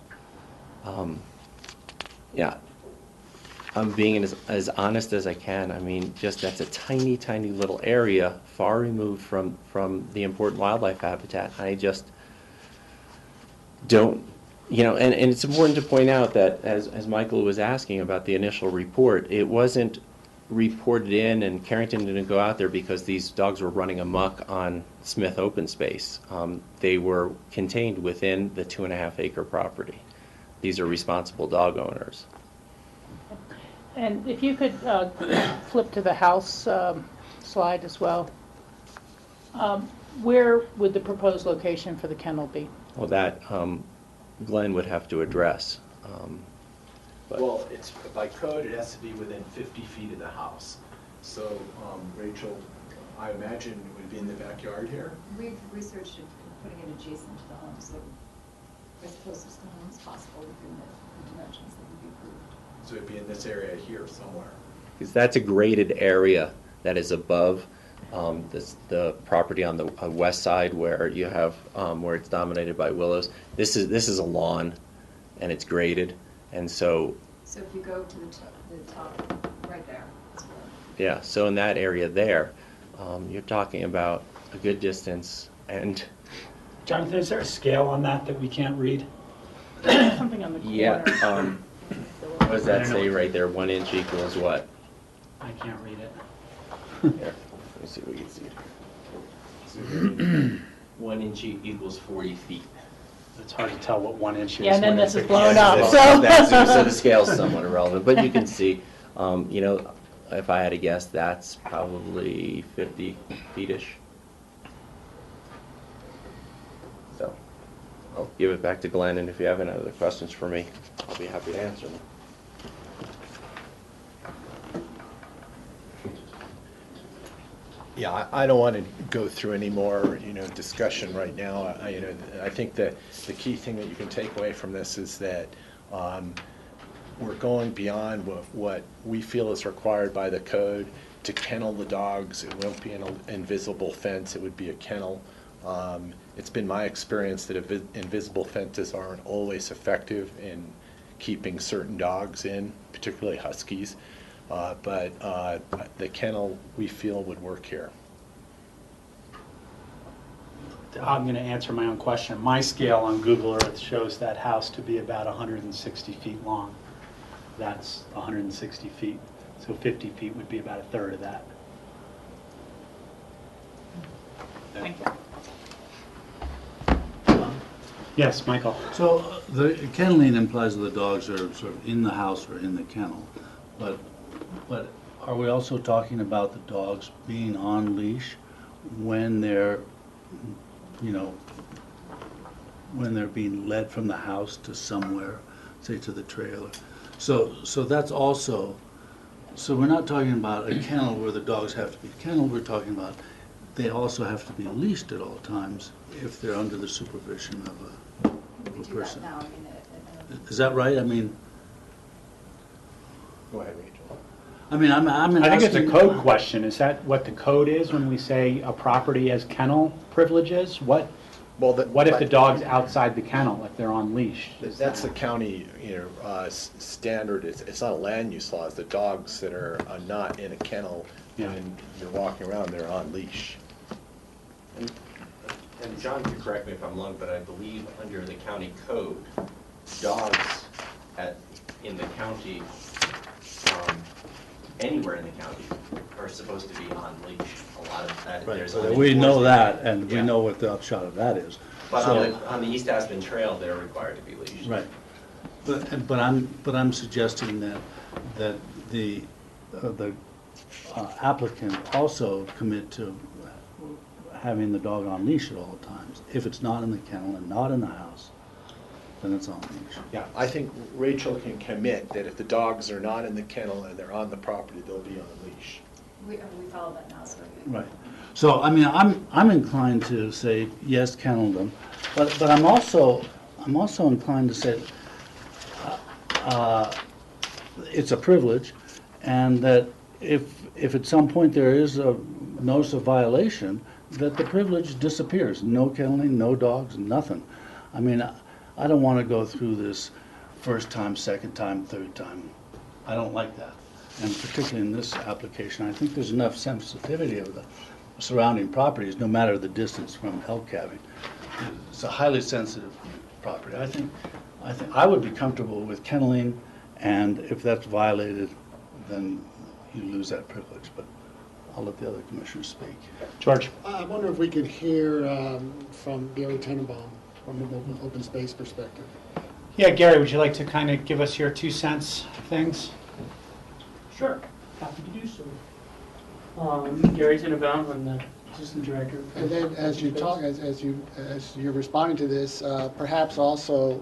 Yeah, I'm being as honest as I can. I mean, just that's a tiny, tiny little area far removed from the important wildlife habitat. I just don't, and it's important to point out that as Michael was asking about the initial report, it wasn't reported in, and Carrington didn't go out there because these dogs were running amok on Smith open space. They were contained within the 2.5 acre property. These are responsible dog owners. And if you could flip to the house slide as well. Where would the proposed location for the kennel be? Well, that Glenn would have to address. Well, it's by code, it has to be within 50 feet of the house. So, Rachel, I imagine it would be in the backyard here? We've researched it, putting it adjacent to the home, so as close as the home as possible within the dimensions that would be approved. So it'd be in this area here somewhere. Because that's a graded area that is above the property on the west side where you have where it's dominated by willows. This is a lawn, and it's graded, and so. So if you go to the top right there. Yeah. So in that area there, you're talking about a good distance, and Jonathan, is there a scale on that that we can't read? Something on the corner. Yeah, what does that I don't say know. right there? 1 inch equals what? I can't read it. Here, let me see if we can see it. 1 inch equals 40 feet. It's hard to tell what 1 inch is. Yeah, and then when this it's is a- blown Yeah, up, so the so. scale's somewhat irrelevant, but you can see, you know, if I had to guess, that's probably 50 feet-ish. So, I'll give it back to Glenn, and if you have any other questions for me, I'll be happy to answer them. Yeah, I don't want to go through any more, discussion right now. I think that the key thing that you can take away from this is that we're going beyond what we feel is required by the code to kennel the dogs. It won't be an invisible fence, it would be a kennel. It's been my experience that invisible fences aren't always effective in keeping certain dogs in, particularly huskies. But the kennel, we feel, would work here. I'm going to answer my own question. My scale on Google Earth shows that house to be about 160 feet long. That's 160 feet. So 50 feet would be about a third of that. Thank you. Yes, Michael. So the kenneling implies that the dogs are sort of in the house or in the kennel, but are we also talking about the dogs being on leash when they're, when they're being led from the house to somewhere, say to the trailer? So that's also, so we're not talking about a kennel where the dogs have to be kenneled, we're talking about they also have to be leashed at all times if they're under the supervision of a person. Is that right? I mean, Go ahead, Rachel. I think it's a asking- code question. Is that what the code is when we say a property has kennel privileges? What if the dog's outside the kennel, if they're on leash? That's the county, standard. It's not a land use law. It's the dogs that are not in a kennel when you're walking around, they're on leash. And John could correct me if I'm wrong, but I believe under the county code, dogs in the county, anywhere in the county, are supposed to be on leash. A lot of that, Right, there's so we know that, and we Yeah. know what the upshot of that is. But So- on the East Aspen Trail, they're required to be leashed. Right. But I'm suggesting that the applicant also commit to having the dog on leash at all times. If it's not in the kennel and not in the house, then it's on leash. Yeah, I think Rachel can commit that if the dogs are not in the kennel and they're on the property, they'll be on a leash. We follow that now, so. Right. So, I'm inclined to say, yes, kennel them, but I'm also inclined to say, it's a privilege, and that if at some point there is a notice of violation, that the privilege disappears. No kenneling, no dogs, nothing. I don't want to go through this first time, second time, third time. I don't like that. And particularly in this application, I think there's enough sensitivity of the surrounding properties, no matter the distance from elk calving. It's a highly sensitive property. I think I would be comfortable with kenneling, and if that's violated, then you lose that privilege. But I'll let the other commissioners speak. George? I wonder if we could hear from Gary Tenenbaum from an open space perspective. Yeah, Gary, would you like to kind of give us your 2 cents things? Sure, happy to do so. Gary Tenenbaum, I'm the assistant director. And then as you talk, as you're responding to this, perhaps also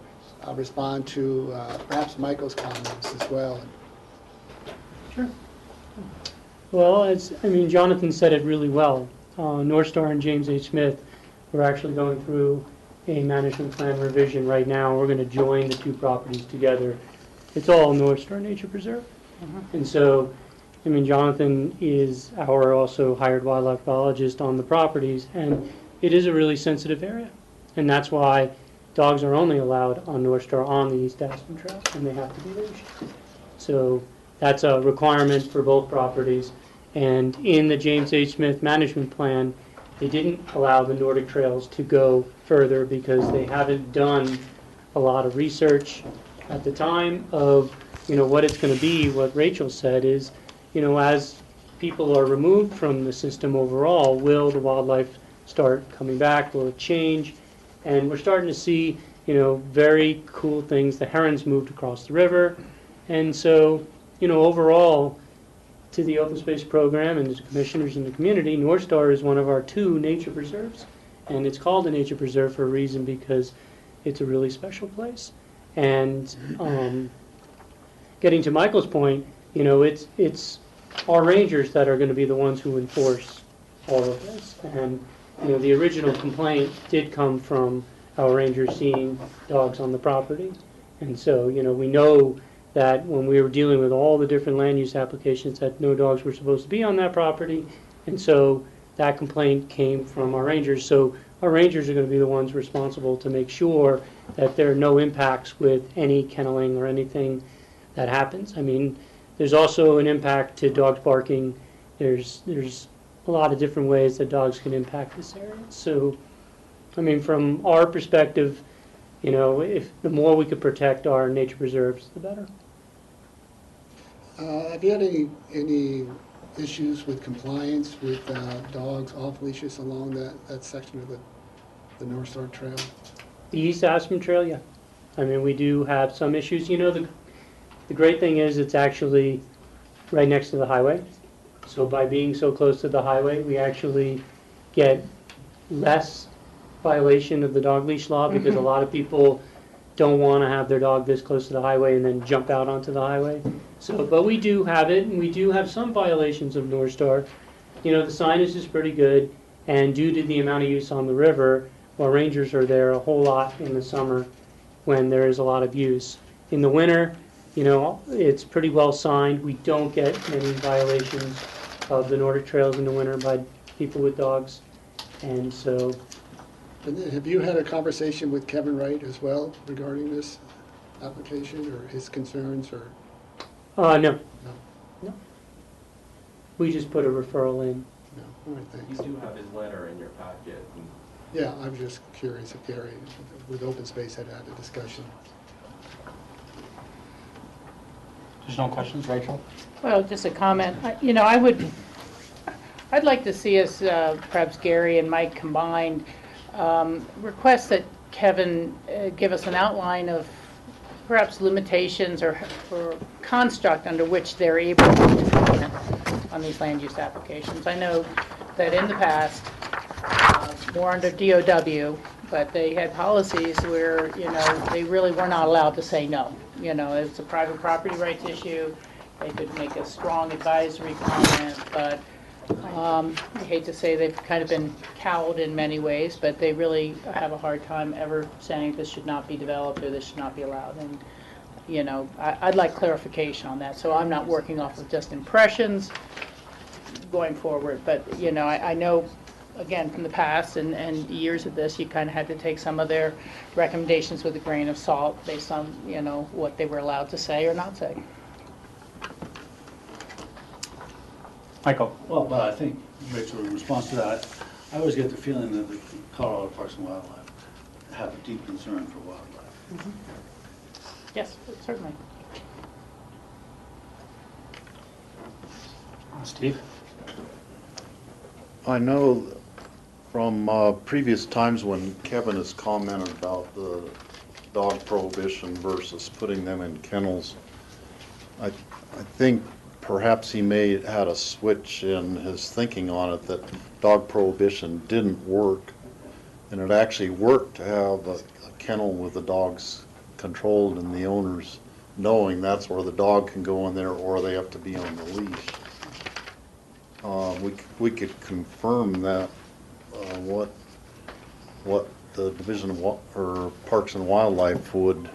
respond to perhaps Michael's comments as well. Sure. Well, Jonathan said it really well. North Star and James H. Smith, we're actually going through a management plan revision right now. We're going to join the 2 properties together. It's all North Star Nature Preserve. And so, Jonathan is our also hired wildlife biologist on the properties, and it is a really sensitive area. And that's why dogs are only allowed on North Star on the East Aspen Trail, and they have to be leashed. So that's a requirement for both properties. And in the James H. Smith management plan, they didn't allow the Nordic trails to go further because they haven't done a lot of research at the time of, what it's going to be. What Rachel said is, as people are removed from the system overall, will the wildlife start coming back? Will it change? And we're starting to see, very cool things. The herons moved across the river. And so, overall, to the open space program and the commissioners in the community, North Star is one of our 2 nature preserves. And it's called a nature preserve for a reason, because it's a really special place. And getting to Michael's point, it's our rangers that are going to be the ones who enforce all of this. And the original complaint did come from our rangers seeing dogs on the property. And so, we know that when we were dealing with all the different land use applications, that no dogs were supposed to be on that property. And so that complaint came from our rangers. So our rangers are going to be the ones responsible to make sure that there are no impacts with any kenneling or anything that happens. I mean, there's also an impact to dogs barking. There's a lot of different ways that dogs can impact this area. So, I mean, from our perspective, if the more we could protect our nature preserves, the better. Have you had any issues with compliance with dogs off leashes along that section of the North Star Trail? The East Aspen Trail, yeah. I mean, we do have some issues. The great thing is it's actually right next to the highway. So by being so close to the highway, we actually get less violation of the dog leash law, because a lot of people don't want to have their dog this close to the highway and then jump out onto the highway. So, but we do have it, and we do have some violations of North Star. The signage is pretty good, and due to the amount of use on the river, our rangers are there a whole lot in the summer when there is a lot of use. In the winter, it's pretty well signed. We don't get many violations of the Nordic trails in the winter by people with dogs. And so... And have you had a conversation with Kevin Wright as well regarding this application or his concerns, or? No. No. We just put a referral in. No. All right, thanks. You do have his letter in your packet. Yeah, I'm just curious if Gary, with open space, had a discussion. There's no questions, Rachel? Well, just a comment. I'd like to see us, perhaps Gary and Mike combined, request that Kevin give us an outline of perhaps limitations or construct under which they're able to comment on these land use applications. I know that in the past, more under DOW, but they had policies where, they really were not allowed to say no. It's a private property rights issue. They could make a strong advisory comment, but I hate to say they've kind of been cowed in many ways, but they really have a hard time ever saying this should not be developed or this should not be allowed. And, I'd like clarification on that. So I'm not working off of just impressions going forward, but, I know, again, from the past and years of this, you kind of had to take some of their recommendations with a grain of salt based on, what they were allowed to say or not say. Michael? Well, I think, Rachel, in response to that, I always get the feeling that the Colorado Parks and Wildlife have a deep concern for wildlife. Mm-hmm. Yes, certainly. Steve? I know from previous times when Kevin has commented about the dog prohibition versus putting them in kennels, I think perhaps he may have had a switch in his thinking on it, that dog prohibition didn't work, and it actually worked to have a kennel with the dogs controlled and the owners knowing that's where the dog can go in there or they have to be on the leash. We could confirm that what the Division of Parks and Wildlife would,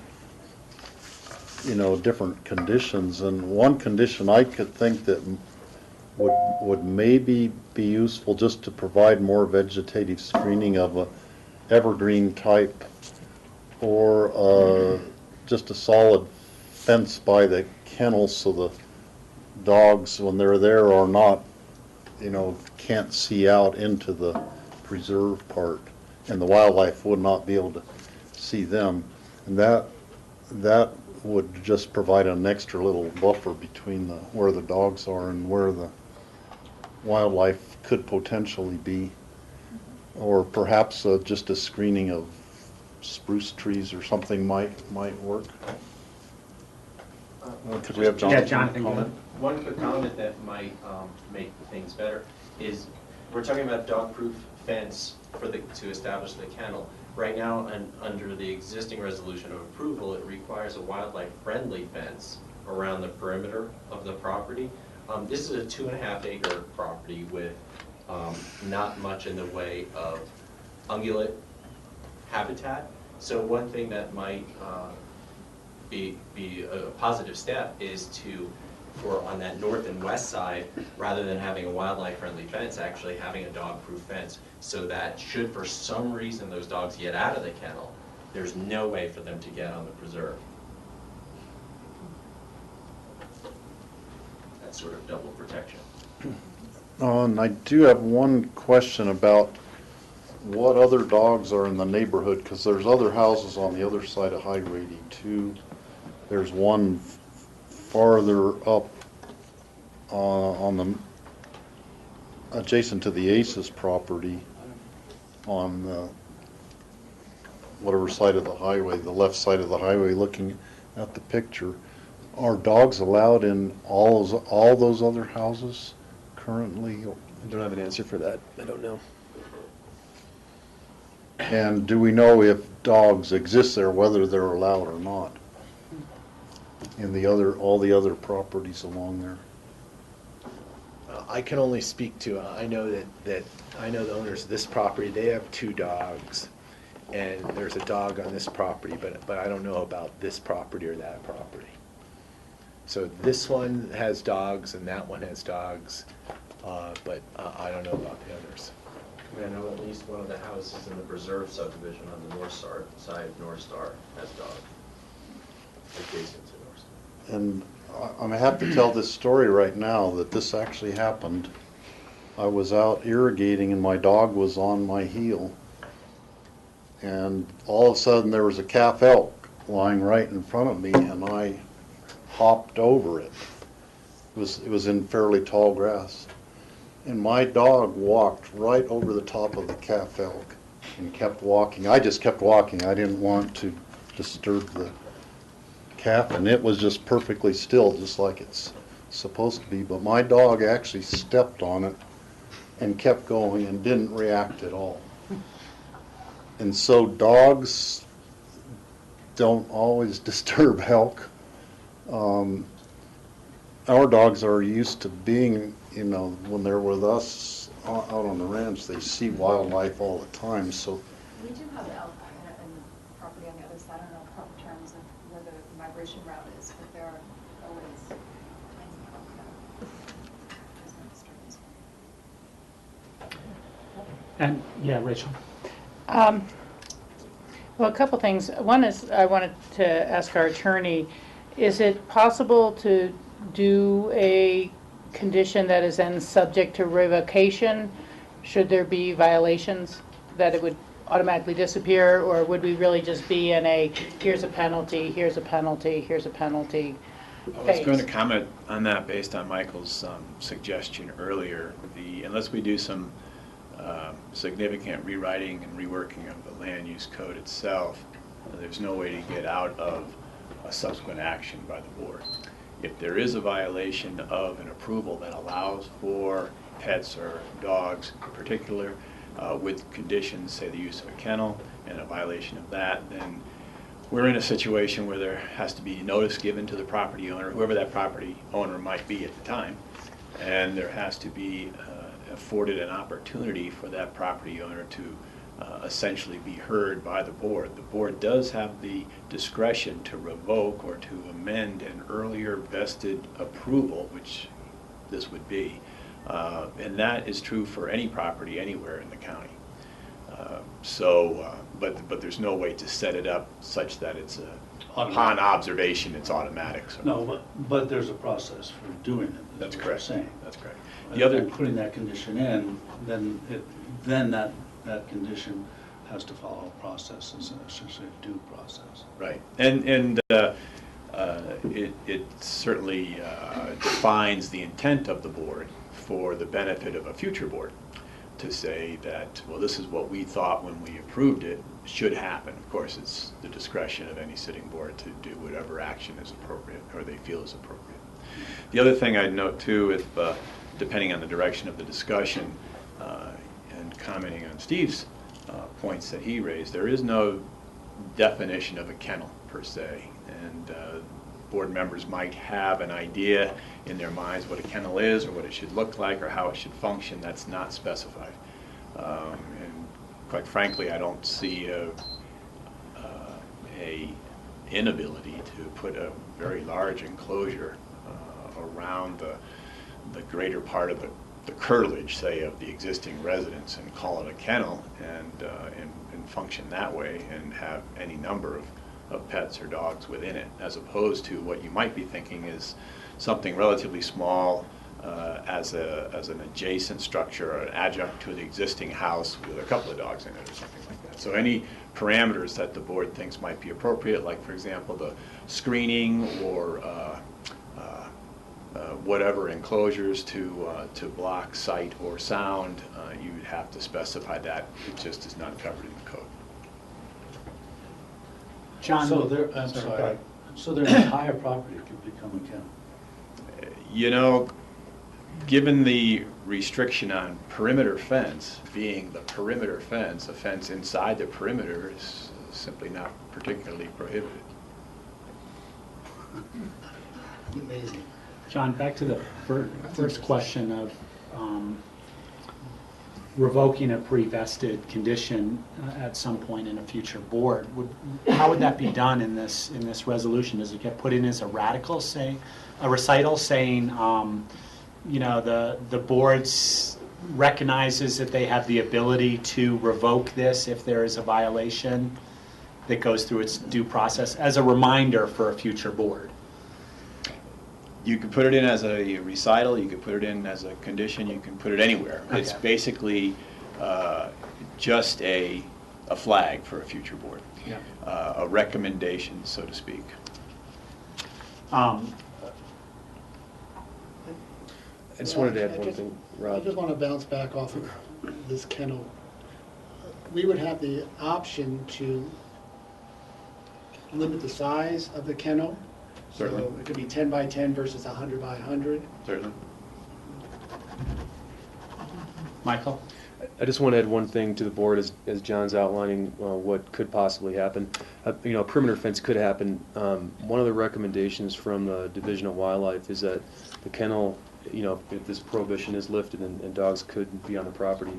different conditions. And one condition I could think that would maybe be useful, just to provide more vegetative screening of a evergreen type, or just a solid fence by the kennels so the dogs, when they're there, are not, can't see out into the preserve part. and the wildlife would not be able to see them. And that would just provide an extra little buffer between where the dogs are and where the wildlife could potentially be. Or perhaps just a screening of spruce trees or something might work. Could we have Jonathan comment? One quick comment that might make things better is we're talking about dog-proof fence to establish the kennel. Right now, and under the existing resolution of approval, it requires a wildlife-friendly fence around the perimeter of the property. This is a 2.5 acre property with not much in the way of ungulate habitat. So one thing that might be a positive step is on that north and west side, rather than having a wildlife-friendly fence, actually having a dog-proof fence, so that should for some reason those dogs get out of the kennel, there's no way for them to get on the preserve. That's sort of double protection. And I do have one question about what other dogs are in the neighborhood, because there's other houses on the other side of Highway 82. There's one farther up on the adjacent to the Aces property on whatever side of the highway, the left side of the highway, looking at the picture. Are dogs allowed in all those other houses currently? I don't have an answer for that. I don't know. And do we know if dogs exist there, whether they're allowed or not, in all the other properties along there? I can only speak to, I know that I know the owners of this property, they have 2 dogs, and there's a dog on this property, but I don't know about this property or that property. So this one has dogs and that one has dogs, but I don't know about the others. I know at least one of the houses in the preserve subdivision on the north side of North Star has dogs adjacent to North Star. And I have to tell this story right now that this actually happened. I was out irrigating and my dog was on my heel, and all of a sudden there was a calf elk lying right in front of me, and I hopped over it. It was in fairly tall grass, and my dog walked right over the top of the calf elk and kept walking. I just kept walking. I didn't want to disturb the calf, and it was just perfectly still, just like it's supposed to be. But my dog actually stepped on it and kept going and didn't react at all. And so dogs don't always disturb elk. Our dogs are used to being, when they're with us out on the ranch, they see wildlife all the time. So We do have elk and property on the other side. I don't know proper terms of where the migration route is, but there are always kinds of elk that there's no disturbance. And, yeah, Rachel. Well, a couple things. One is I wanted to ask our attorney, is it possible to do a condition that is then subject to revocation should there be violations, that it would automatically disappear, or would we really just be in a here's a penalty, here's a penalty, here's a penalty I was phase? going to comment on that based on Michael's suggestion earlier. Unless we do some significant rewriting and reworking of the land use code itself, there's no way to get out of a subsequent action by the board. If there is a violation of an approval that allows for pets or dogs in particular, with conditions, say the use of a kennel, and a violation of that, then we're in a situation where there has to be notice given to the property owner, whoever that property owner might be at the time, and there has to be afforded an opportunity for that property owner to essentially be heard by the board. The board does have the discretion to revoke or to amend an earlier vested approval, which this would be, and that is true for any property anywhere in the county. But there's no way to set it up such that it's upon observation it's automatic. So. No, but there's a process for doing it. That's correct. Saying. That's correct. The other putting that condition in, then that condition has to follow a process, essentially a due process. Right, and it certainly defines the intent of the board for the benefit of a future board to say that, well, this is what we thought when we approved it should happen. Of course, it's the discretion of any sitting board to do whatever action is appropriate or they feel is appropriate. The other thing I'd note too, if depending on the direction of the discussion and commenting on Steve's points that he raised, there is no definition of a kennel per se, and board members might have an idea in their minds what a kennel is or what it should look like or how it should function. That's not specified. And quite frankly, I don't see a inability to put a very large enclosure around the greater part of the curtilage, say, of the existing residence and call it a kennel and function that way and have any number of pets or dogs within it, as opposed to what you might be thinking is something relatively small as an adjacent structure or an adjunct to the existing house with a couple of dogs in it or something like that. So any parameters that the board thinks might be appropriate, like for example the screening or whatever enclosures to block sight or sound, you would have to specify that. It just is not covered in the code. John, So their, I'm sorry, so their entire property could become a kennel? You know, given the restriction on perimeter fence, being the perimeter fence, a fence inside the perimeter is simply not particularly prohibited. Amazing. John, back to the first question of revoking a pre-vested condition at some point in a future board. How would that be done in this resolution? Does it get put in as a radical, say, a recital saying, you know, the board recognizes that they have the ability to revoke this if there is a violation that goes through its due process as a reminder for a future board? You could put it in as a recital, you could put it in as a condition, you can put it anywhere. Okay. It's basically just a flag for a future board, yeah. A recommendation, so to speak. I just wanted to add one thing, Rob. I just want to bounce back off of this kennel. We would have the option to limit the size of the kennel. Certainly. So it could be 10 by 10 versus 100 by 100. Certainly. Michael? I just want to add one thing to the board as John's outlining what could possibly happen. You know, a perimeter fence could happen. One of the recommendations from the Division of Wildlife is that the kennel, you know, if this prohibition is lifted and dogs could be on the property,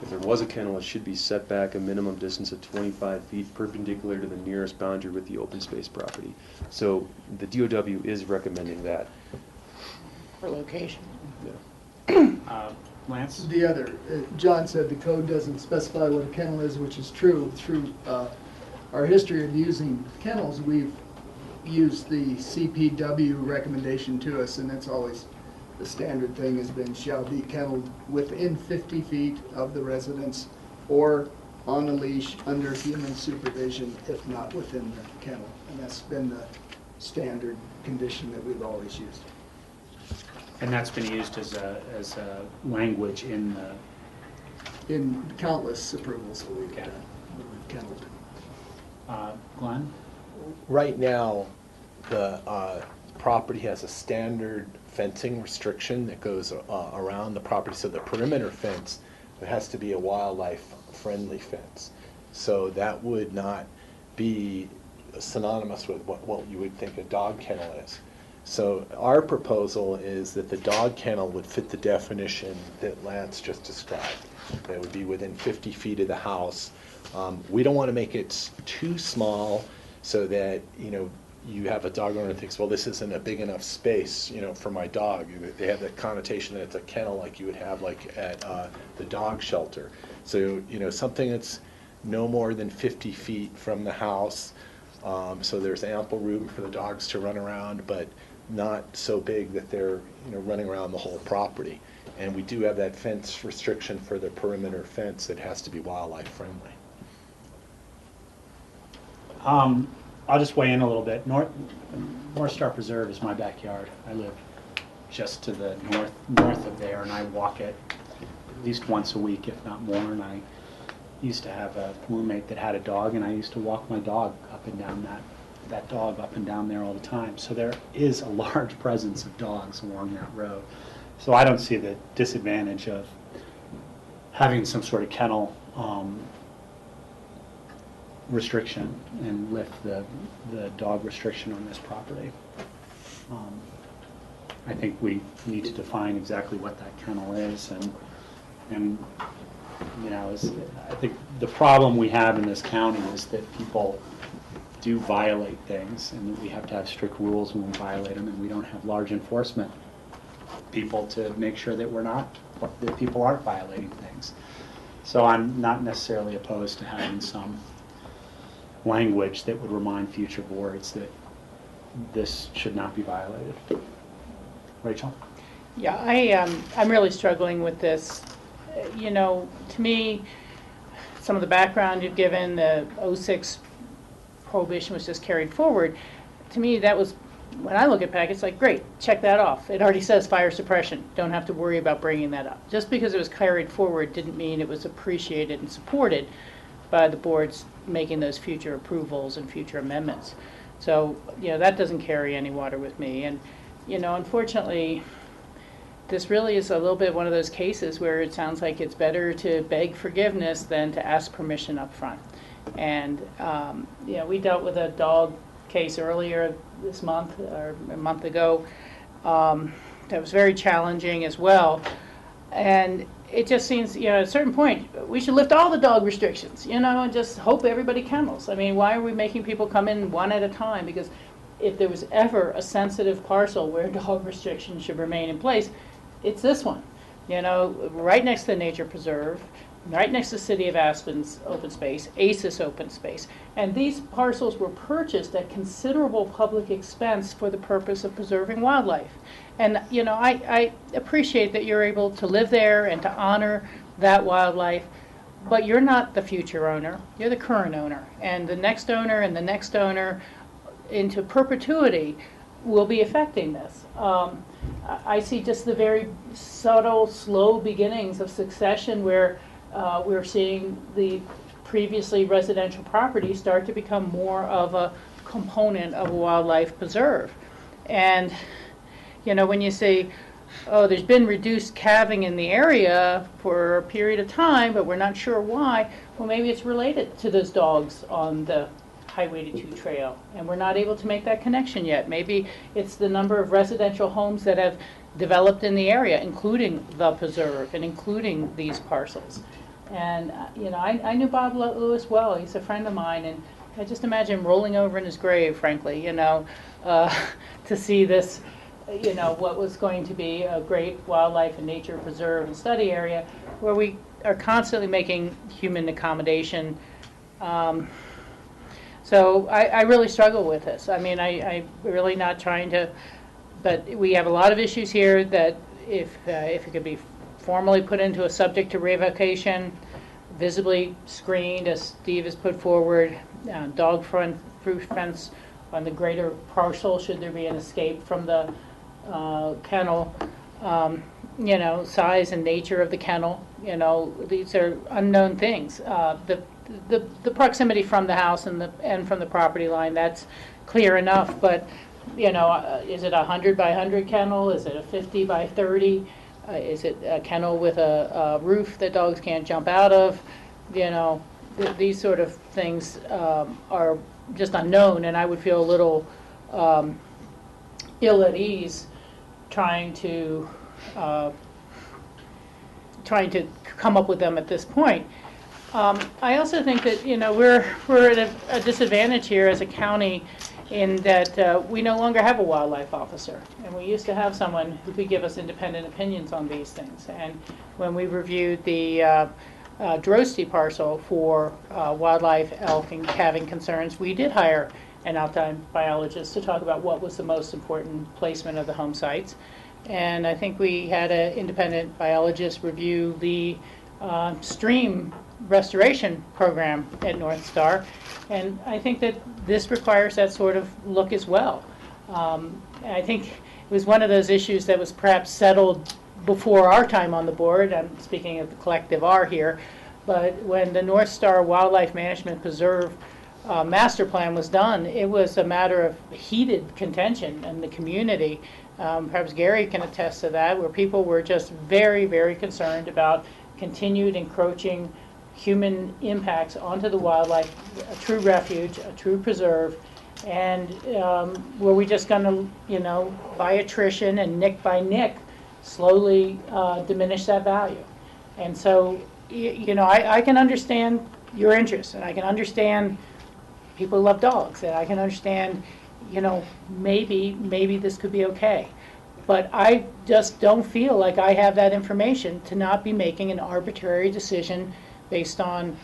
if there was a kennel, it should be set back a minimum distance of 25 feet perpendicular to the nearest boundary with the open space property. So the DOW is recommending that. For location. Yeah. Lance? The other, John said the code doesn't specify what a kennel is, which is true. Through our history of using kennels, we've used the CPW recommendation to us, and that's always the standard thing has been shall be kenneled within 50 feet of the residence or on a leash under human supervision, if not within the kennel. And that's been the standard condition that we've always used. And that's been used as a language in countless approvals that we've done, that we've kenneled. Glenn? Right now, the property has a standard fencing restriction that goes around the property. So the perimeter fence, there has to be a wildlife-friendly fence. So that would not be synonymous with what you would think a dog kennel is. So our proposal is that the dog kennel would fit the definition that Lance just described. That would be within 50 feet of the house. We don't want to make it too small so that, you know, you have a dog owner that thinks, well, this isn't a big enough space, you know, for my dog. They have the connotation that it's a kennel like you would have like at the dog shelter. So, you know, something that's no more than 50 feet from the house, so there's ample room for the dogs to run around, but not so big that they're, you know, running around the whole property. And we do have that fence restriction for the perimeter fence that has to be wildlife friendly. I'll just weigh in a little bit. North Star Preserve is my backyard. I live just to the north of there, and I walk it at least once a week, if not more. And I used to have a roommate that had a dog, and I used to walk my dog up and down that dog up and down there all the time. So there is a large presence of dogs along that road. So I don't see the disadvantage of having some sort of kennel restriction and lift the dog restriction on this property. I think we need to define exactly what that kennel is, and you know, I think the problem we have in this county is that people do violate things, and we have to have strict rules when we violate them, and we don't have large enforcement people to make sure that people aren't violating things. So I'm not necessarily opposed to having some language that would remind future boards that this should not be violated. Rachel? Yeah, I'm really struggling with this. You know, to me, some of the background you've given, the '06 prohibition was just carried forward. To me, that was, when I look at PAC, it's like, great, check that off. It already says fire suppression. Don't have to worry about bringing that up. Just because it was carried forward didn't mean it was appreciated and supported by the boards making those future approvals and future amendments. So, you know, that doesn't carry any water with me. And, you know, unfortunately, this really is a little bit one of those cases where it sounds like it's better to beg forgiveness than to ask permission up front. And, you know, we dealt with a dog case earlier this month, or a month ago, that was very challenging as well. And it just seems, you know, at a certain point, we should lift all the dog restrictions, you know, and just hope everybody kennels. I mean, why are we making people come in one at a time? Because if there was ever a sensitive parcel where dog restrictions should remain in place, it's this one. You know, right next to the nature preserve, right next to City of Aspen's open space, ACES open space. And these parcels were purchased at considerable public expense for the purpose of preserving wildlife. And, you know, I appreciate that you're able to live there and to honor that wildlife, but you're not the future owner, you're the current owner. And the next owner and the next owner into perpetuity will be affecting this. I see just the very subtle, slow beginnings of succession where we're seeing the previously residential property start to become more of a component of a wildlife preserve. And, you know, when you say, oh, there's been reduced calving in the area for a period of time, but we're not sure why, well, maybe it's related to those dogs on the Highway 82 trail, and we're not able to make that connection yet. Maybe it's the number of residential homes that have developed in the area, including the preserve and including these parcels. And, you know, I knew Bob Lewis well. He's a friend of mine, and I just imagine him rolling over in his grave, frankly, you know, to see this, you know, what was going to be a great wildlife and nature preserve and study area where we are constantly making human accommodation. So I really struggle with this. I mean, I'm really not trying to, but we have a lot of issues here that if it could be formally put into a subject to revocation, visibly screened, as Steve has put forward, dog proof fence on the greater parcel should there be an escape from the kennel, you know, size and nature of the kennel, you know, these are unknown things. The proximity from the house and from the property line, that's clear enough, but, you know, is it a 100 by 100 kennel? Is it a 50 by 30? Is it a kennel with a roof that dogs can't jump out of? You know, these sort of things are just unknown, and I would feel a little ill at ease trying to come up with them at this point. I also think that, you know, we're at a disadvantage here as a county in that we no longer have a wildlife officer, and we used to have someone who could give us independent opinions on these things. And when we reviewed the Drosty parcel for wildlife, elk, and calving concerns, we did hire an outside biologist to talk about what was the most important placement of the home sites. And I think we had an independent biologist review the stream restoration program at North Star, and I think that this requires that sort of look as well. I think it was one of those issues that was perhaps settled before our time on the board. I'm speaking of the collective R here, but when the North Star Wildlife Management Preserve master plan was done, it was a matter of heated contention in the community. Perhaps Gary can attest to that, where people were just very, very concerned about continued encroaching human impacts onto the wildlife, a true refuge, a true preserve, and were we just going to, you know, by attrition and nick by nick, slowly diminish that value? And so, you know, I can understand your interest, and I can understand people who love dogs, and I can understand, you know, maybe this could be okay. But I just don't feel like I have that information to not be making an arbitrary decision based on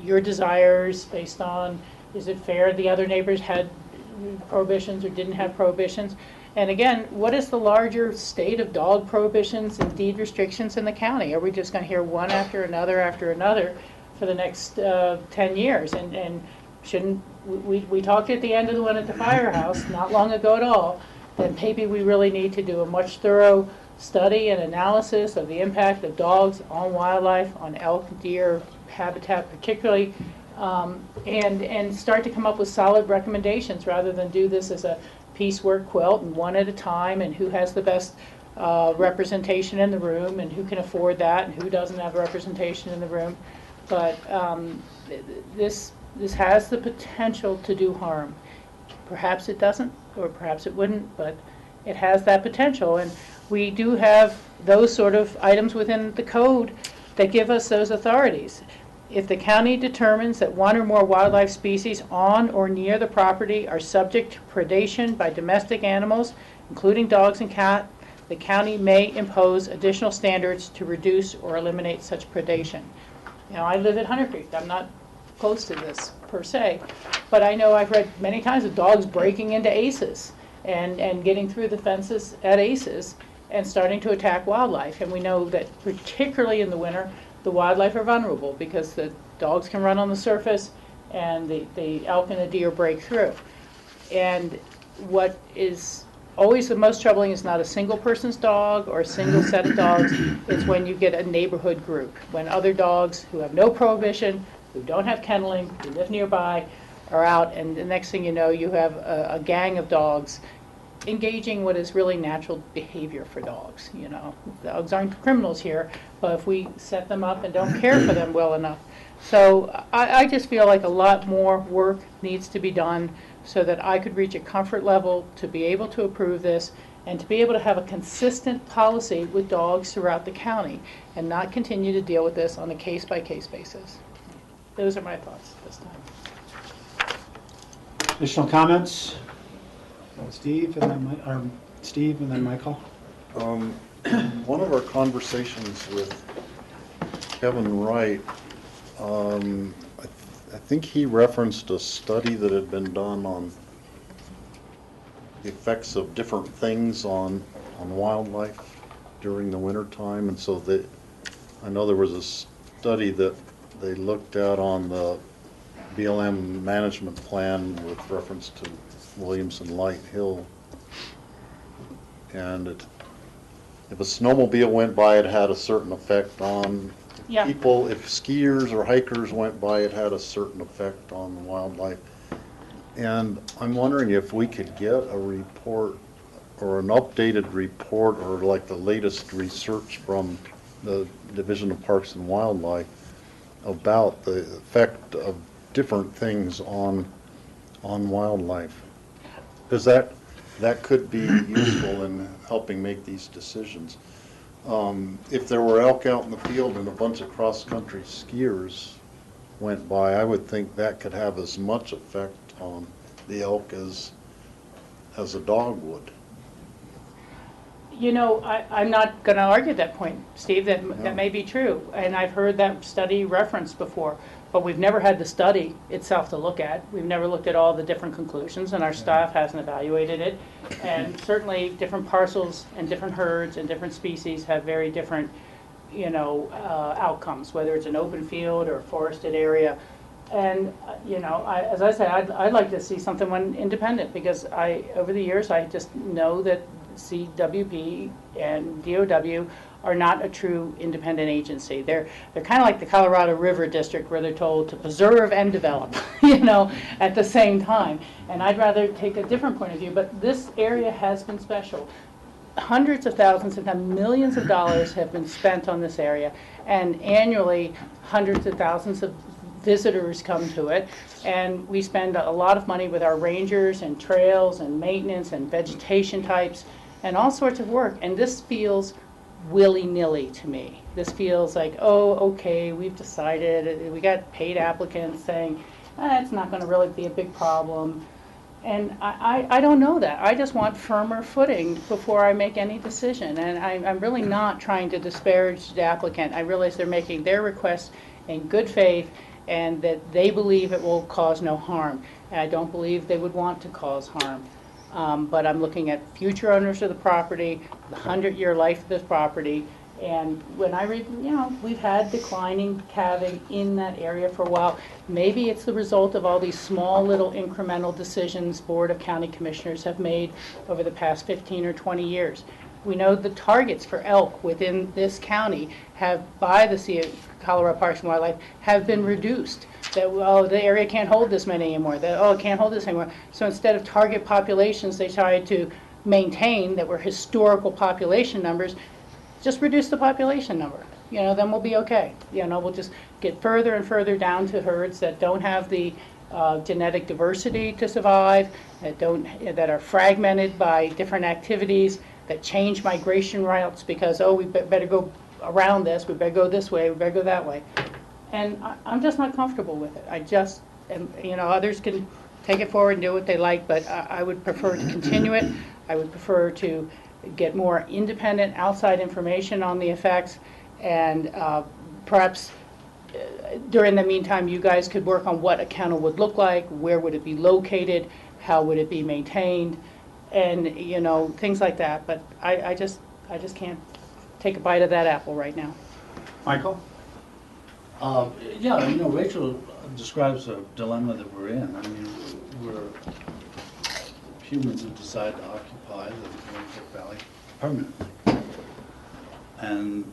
your desires, based on, is it fair the other neighbors had prohibitions or didn't have prohibitions? And again, what is the larger state of dog prohibitions and deed restrictions in the county? Are we just going to hear one after another for the next 10 years? And shouldn't we talked at the end of the one at the firehouse not long ago at all, that maybe we really need to do a much thorough study and analysis of the impact of dogs on wildlife, on elk, deer, habitat particularly, and start to come up with solid recommendations rather than do this as a piecework quilt and one at a time, and who has the best representation in the room and who can afford that and who doesn't have representation in the room. But this has the potential to do harm. Perhaps it doesn't, or perhaps it wouldn't, but it has that potential. And we do have those sort of items within the code that give us those authorities. If the county determines that one or more wildlife species on or near the property are subject to predation by domestic animals, including dogs and cats, the county may impose additional standards to reduce or eliminate such predation. You know, I live at Hunter Creek. I'm not close to this per se, but I know I've read many times of dogs breaking into ACEs and getting through the fences at ACEs and starting to attack wildlife. And we know that particularly in the winter, the wildlife are vulnerable because the dogs can run on the surface and the elk and the deer break through. And what is always the most troubling is not a single person's dog or a single set of dogs. It's when you get a neighborhood group, when other dogs who have no prohibition, who don't have kenneling, who live nearby, are out, and the next thing you know, you have a gang of dogs engaging what is really natural behavior for dogs. You know, dogs aren't criminals here, but if we set them up and don't care for them well enough. So I just feel like a lot more work needs to be done so that I could reach a comfort level to be able to approve this and to be able to have a consistent policy with dogs throughout the county and not continue to deal with this on a case-by-case basis. Those are my thoughts this time. Additional comments? Steve and then Michael. One of our conversations with Kevin Wright, I think he referenced a study that had been done on the effects of different things on wildlife during the winter time, and so I know there was a study that they looked at on the BLM management plan with reference to Williamson Light Hill, and if a snowmobile went by, it had a certain effect on people. If skiers or hikers went by, it had a certain effect on wildlife. And I'm wondering if we could get a report or an updated report or like the latest research from the Division of Parks and Wildlife about the effect of different things on wildlife, because that could be useful in helping make these decisions. If there were elk out in the field and a bunch of cross-country skiers went by, I would think that could have as much effect on the elk as a dog would. You know, I'm not going to argue that point, Steve. That may be true, and I've heard that study referenced before, but we've never had the study itself to look at. We've never looked at all the different conclusions, and our staff hasn't evaluated it. And certainly different parcels and different herds and different species have very different, outcomes, whether it's an open field or a forested area. And, as I said, I'd like to see something independent, because over the years, I just know that CWP and DOW are not a true independent agency. They're kind of like the Colorado River District, where they're told to preserve and develop, at the same time. And I'd rather take a different point of view, but this area has been special. Hundreds of thousands, if not millions of dollars have been spent on this area, and annually hundreds of thousands of visitors come to it, and we spend a lot of money with our rangers and trails and maintenance and vegetation types and all sorts of work, and this feels willy-nilly to me. This feels like, oh, okay, we've decided, we got paid applicants saying, it's not going to really be a big problem. And I don't know that. I just want firmer footing before I make any decision. And I'm really not trying to disparage the applicant. I realize they're making their request in good faith and that they believe it will cause no harm. And I don't believe they would want to cause harm. But I'm looking at future owners of the property, the 100-year life of this property. And when I read, we've had declining calving in that area for a while. Maybe it's the result of all these small little incremental decisions Board of County Commissioners have made over the past 15 or 20 years. We know the targets for elk within this county by the Colorado Parks and Wildlife have been reduced. That, the area can't hold this many anymore. It can't hold this anymore. So instead of target populations they tried to maintain that were historical population numbers, just reduce the population number. Then we'll be okay. We'll just get further and further down to herds that don't have the genetic diversity to survive, that are fragmented by different activities, that change migration routes because, we better go around this, we better go this way, we better go that way. And I'm just not comfortable with it. Others can take it forward and do what they like, but I would prefer to continue it. I would prefer to get more independent outside information on the effects, and perhaps during the meantime you guys could work on what a kennel would look like, where would it be located, how would it be maintained, and things like that. But I just can't take a bite of that apple right now. Michael? Rachel describes a dilemma that we're in. I mean, we're humans have decided to occupy the Olympic Valley permanently. And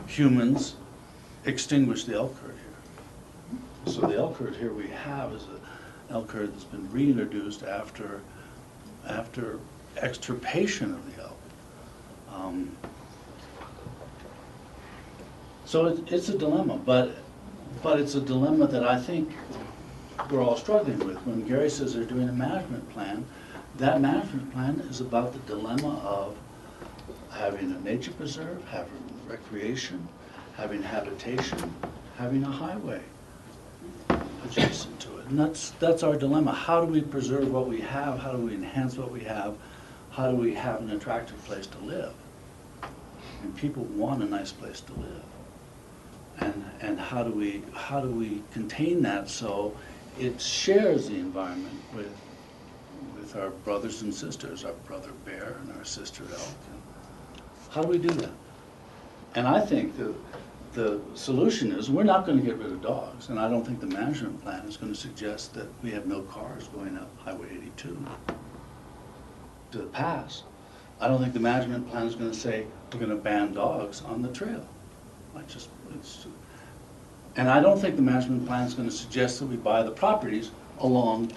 humans extinguish the elk herd here. So the elk herd here we have is an elk herd that's been reintroduced after extirpation of the elk. So it's a dilemma, but it's a dilemma that I think we're all struggling with. When Gary says they're doing a management plan, that management plan is about the dilemma of having a nature preserve, having recreation, having habitation, having a highway adjacent to it. And that's our dilemma. How do we preserve what we have? How do we enhance what we have? How do we have an attractive place to live? And people want a nice place to live. And how do we contain that so it shares the environment with our brothers and sisters, our brother bear and our sister elk? And how do we do that? And I think the solution is we're not going to get rid of dogs, and I don't think the management plan is going to suggest that we have no cars going up Highway 82 to the pass. I don't think the management plan is going to say we're going to ban dogs on the trail. And I don't think the management plan is going to suggest that we buy the properties along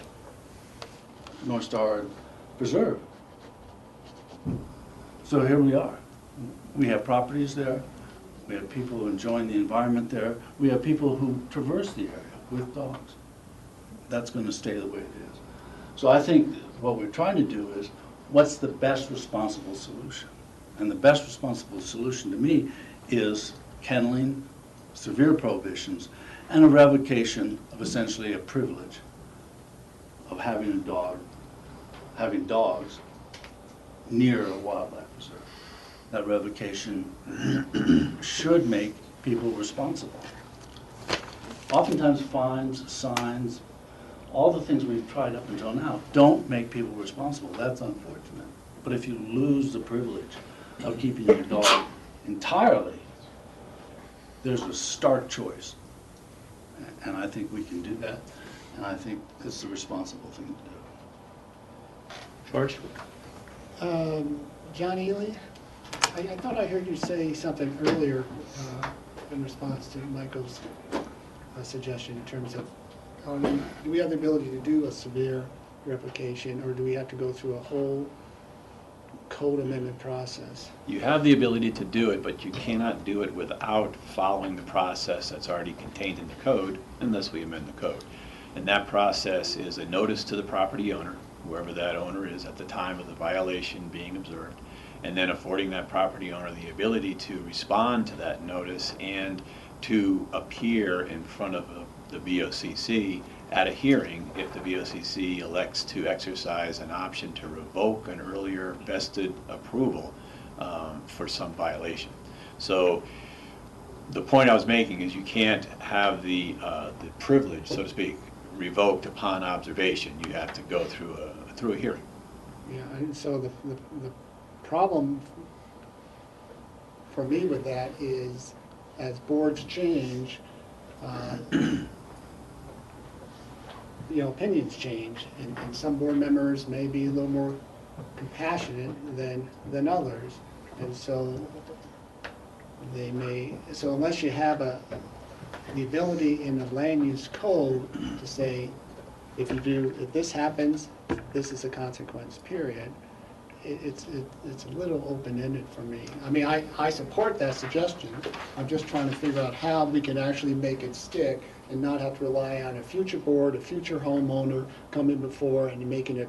North Star Preserve. So here we are. We have properties there. We have people who enjoy the environment there. We have people who traverse the area with dogs. That's going to stay the way it is. So I think what we're trying to do is, what's the best responsible solution? And the best responsible solution to me is kenneling, severe prohibitions, and a revocation of essentially a privilege of having dogs near a wildlife reserve. That revocation should make people responsible. Oftentimes fines, signs, all the things we've tried up until now don't make people responsible. That's unfortunate. But if you lose the privilege of keeping your dog entirely, there's a stark choice. And I think we can do that, and I think it's the responsible thing to do. George? John Ely, I thought I heard you say something earlier in response to Michael's suggestion in terms of, do we have the ability to do a severe replication, or do we have to go through a whole code amendment process? You have the ability to do it, but you cannot do it without following the process that's already contained in the code unless we amend the code. And that process is a notice to the property owner, whoever that owner is at the time of the violation being observed, and then affording that property owner the ability to respond to that notice and to appear in front of the BOCC at a hearing if the BOCC elects to exercise an option to revoke an earlier vested approval for some violation. So the point I was making is you can't have the privilege, so to speak, revoked upon observation. You have to go through a hearing. Yeah, and so the problem for me with that is, as boards change, opinions change, and some board members may be a little more compassionate than others, and so they may. So unless you have the ability in the land use code to say, if this happens, this is a consequence. Period. It's a little open-ended for me. I mean, I support that suggestion. I'm just trying to figure out how we can actually make it stick and not have to rely on a future board, a future homeowner coming before and making a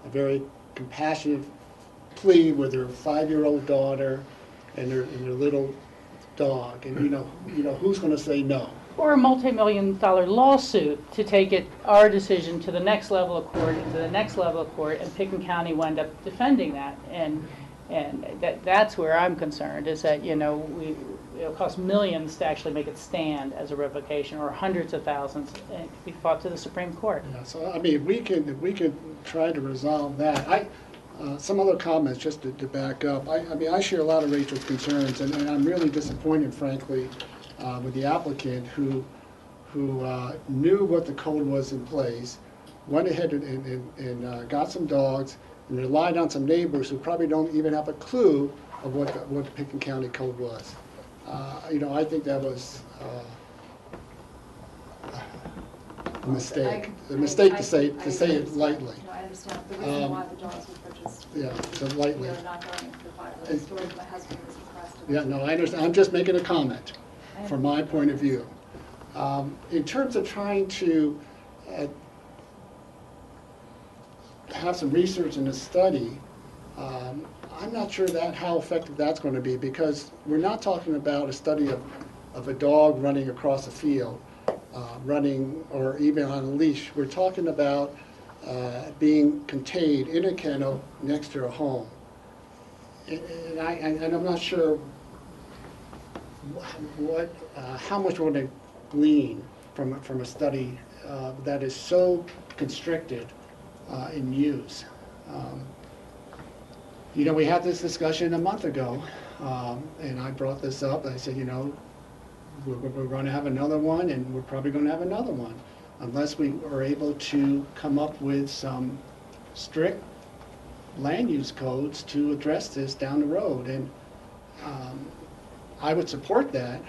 very compassionate plea with their 5-year-old daughter and their little dog. And who's going to say no? Or a multi-million-dollar lawsuit to take our decision to the next level of court, and to the next level of court, and Pickens County will end up defending that. And that's where I'm concerned, is that, it'll cost millions to actually make it stand as a revocation, or hundreds of thousands, and be fought to the Supreme Court. Yeah, so, I mean, we could try to resolve that. Some other comments, just to back up. I mean, I share a lot of Rachel's concerns, and I'm really disappointed, frankly, with the applicant who knew what the code was in place, went ahead and got some dogs, and relied on some neighbors who probably don't even have a clue of what the Pickens County code was. I think that was a mistake. A mistake to say it lightly. No, I understand the reason why the dogs were purchased. Yeah, so lightly. We are not going into the five-foot storage. My husband was requested. Yeah, no, I understand. I'm just making a comment from my point of view. In terms of trying to have some research and a study, I'm not sure how effective that's going to be, because we're not talking about a study of a dog running across a field, running, or even on a leash. We're talking about being contained in a kennel next to a home. And I'm not sure how much we're going to glean from a study that is so constricted in use. We had this discussion a month ago, and I brought this up. I said, we're going to have another one, and we're probably going to have another one, unless we are able to come up with some strict land use codes to address this down the road. And I would support that.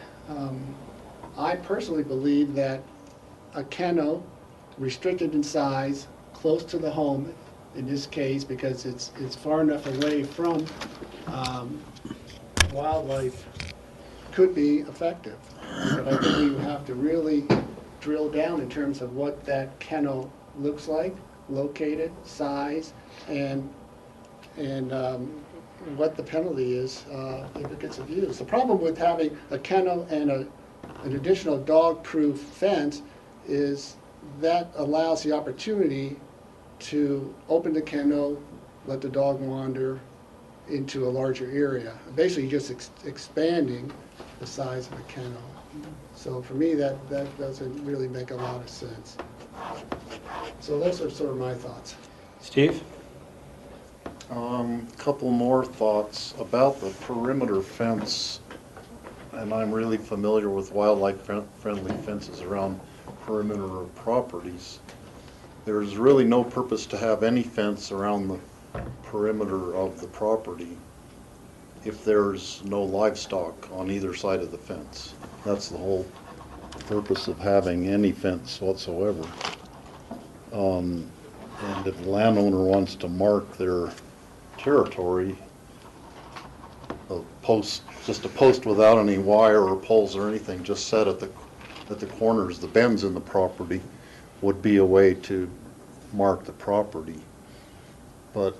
I personally believe that a kennel, restricted in size, close to the home, in this case, because it's far enough away from wildlife, could be effective. But I think we have to really drill down in terms of what that kennel looks like, located, size, and what the penalty is if it gets abused. The problem with having a kennel and an additional dog-proof fence is that allows the opportunity to open the kennel, let the dog wander into a larger area. Basically just expanding the size of a kennel. So for me, that doesn't really make a lot of sense. So those are sort of my thoughts. Steve? Couple more thoughts about the perimeter fence. and I'm really familiar with wildlife-friendly fences around perimeter of properties. There's really no purpose to have any fence around the perimeter of the property if there's no livestock on either side of the fence. That's the whole purpose of having any fence whatsoever. And if the landowner wants to mark their territory, just a post without any wire or poles or anything, just set at the corners, the bends in the property, would be a way to mark the property. But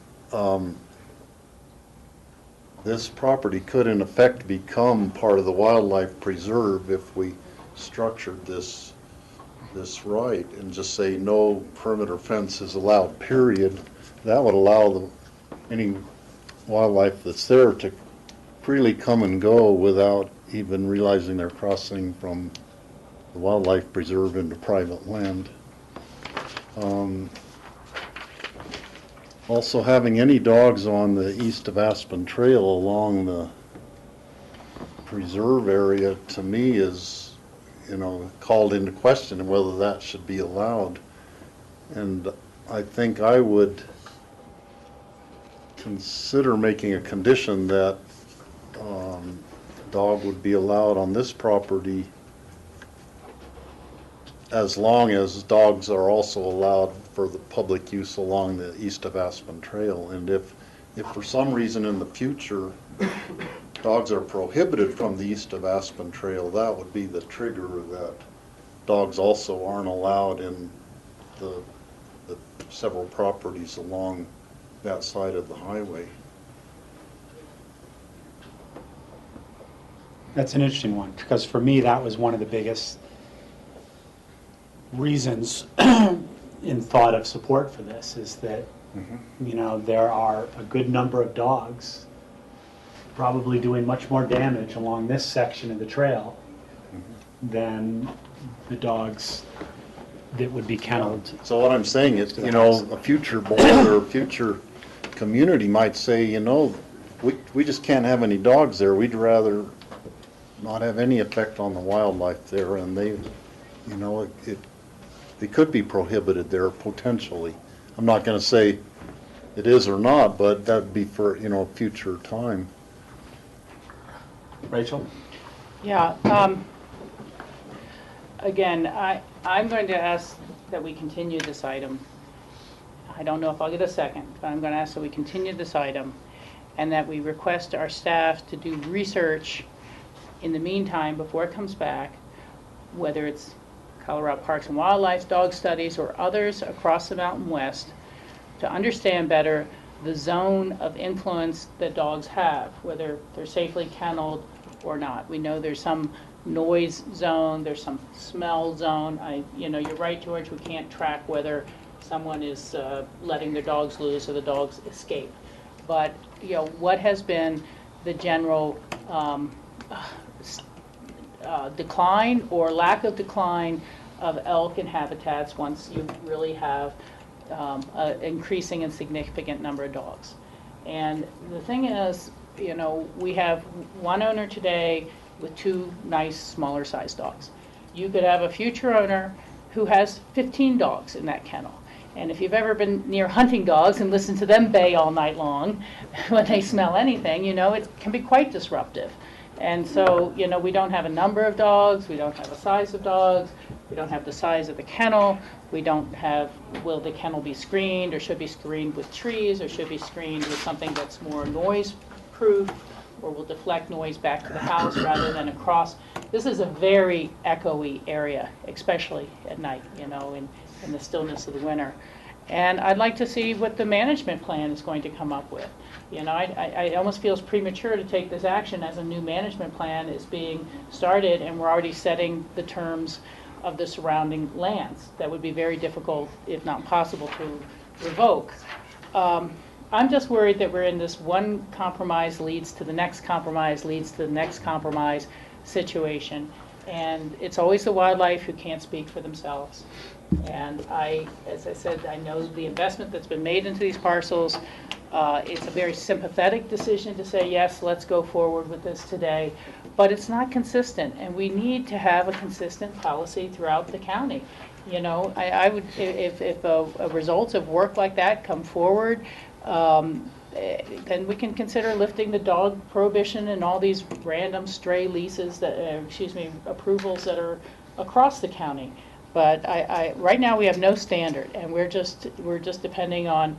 this property could in effect become part of the wildlife preserve if we structured this right and just say no perimeter fence is allowed, period. That would allow any wildlife that's there to freely come and go without even realizing they're crossing from the wildlife preserve into private land. Also, having any dogs on the east of Aspen Trail along the preserve area, to me, is, called into question whether that should be allowed. And I think I would consider making a condition that dog would be allowed on this property as long as dogs are also allowed for the public use along the east of Aspen Trail. And if for some reason in the future dogs are prohibited from the east of Aspen Trail, that would be the trigger that dogs also aren't allowed in the several properties along that side of the highway. That's an interesting one, because for me, that was one of the biggest reasons in thought of support for this, is that, there are a good number of dogs probably doing much more damage along this section of the trail than the dogs that would be kenneled. So what I'm saying is, a future board or a future community might say, we just can't have any dogs there. We'd rather not have any effect on the wildlife there, and they could be prohibited there potentially. I'm not going to say it is or not, but that'd be for future time. Rachel? Yeah. Again, I'm going to ask that we continue this item. I don't know if I'll get a second, but I'm going to ask that we continue this item and that we request our staff to do research in the meantime before it comes back, whether it's Colorado Parks and Wildlife, dog studies, or others across the Mountain West, to understand better the zone of influence that dogs have, whether they're safely kenneled or not. We know there's some noise zone, there's some smell zone. You're right, George, we can't track whether someone is letting their dogs loose or the dogs escape. But, what has been the general decline or lack of decline of elk and habitats once you really have an increasing and significant number of dogs. And the thing is, we have one owner today with 2 nice smaller sized dogs. You could have a future owner who has 15 dogs in that kennel. And if you've ever been near hunting dogs and listened to them bay all night long when they smell anything, it can be quite disruptive. And so, we don't have a number of dogs, we don't have a size of dogs, we don't have the size of the kennel, we don't have, will the kennel be screened or should be screened with trees or should be screened with something that's more noise proof or will deflect noise back to the house rather than across. This is a very echoey area, especially at night, in the stillness of the winter. And I'd like to see what the management plan is going to come up with. I almost feels premature to take this action as a new management plan is being started and we're already setting the terms of the surrounding lands. That would be very difficult, if not impossible, to revoke. I'm just worried that we're in this one compromise leads to the next compromise leads to the next compromise situation. And it's always the wildlife who can't speak for themselves. And as I said, I know the investment that's been made into these parcels. It's a very sympathetic decision to say, yes, let's go forward with this today, but it's not consistent, and we need to have a consistent policy throughout the county. You know, I would, if results of work like that come forward, then we can consider lifting the dog prohibition and all these random stray leases that, approvals that are across the county. But right now we have no standard, and we're just depending on,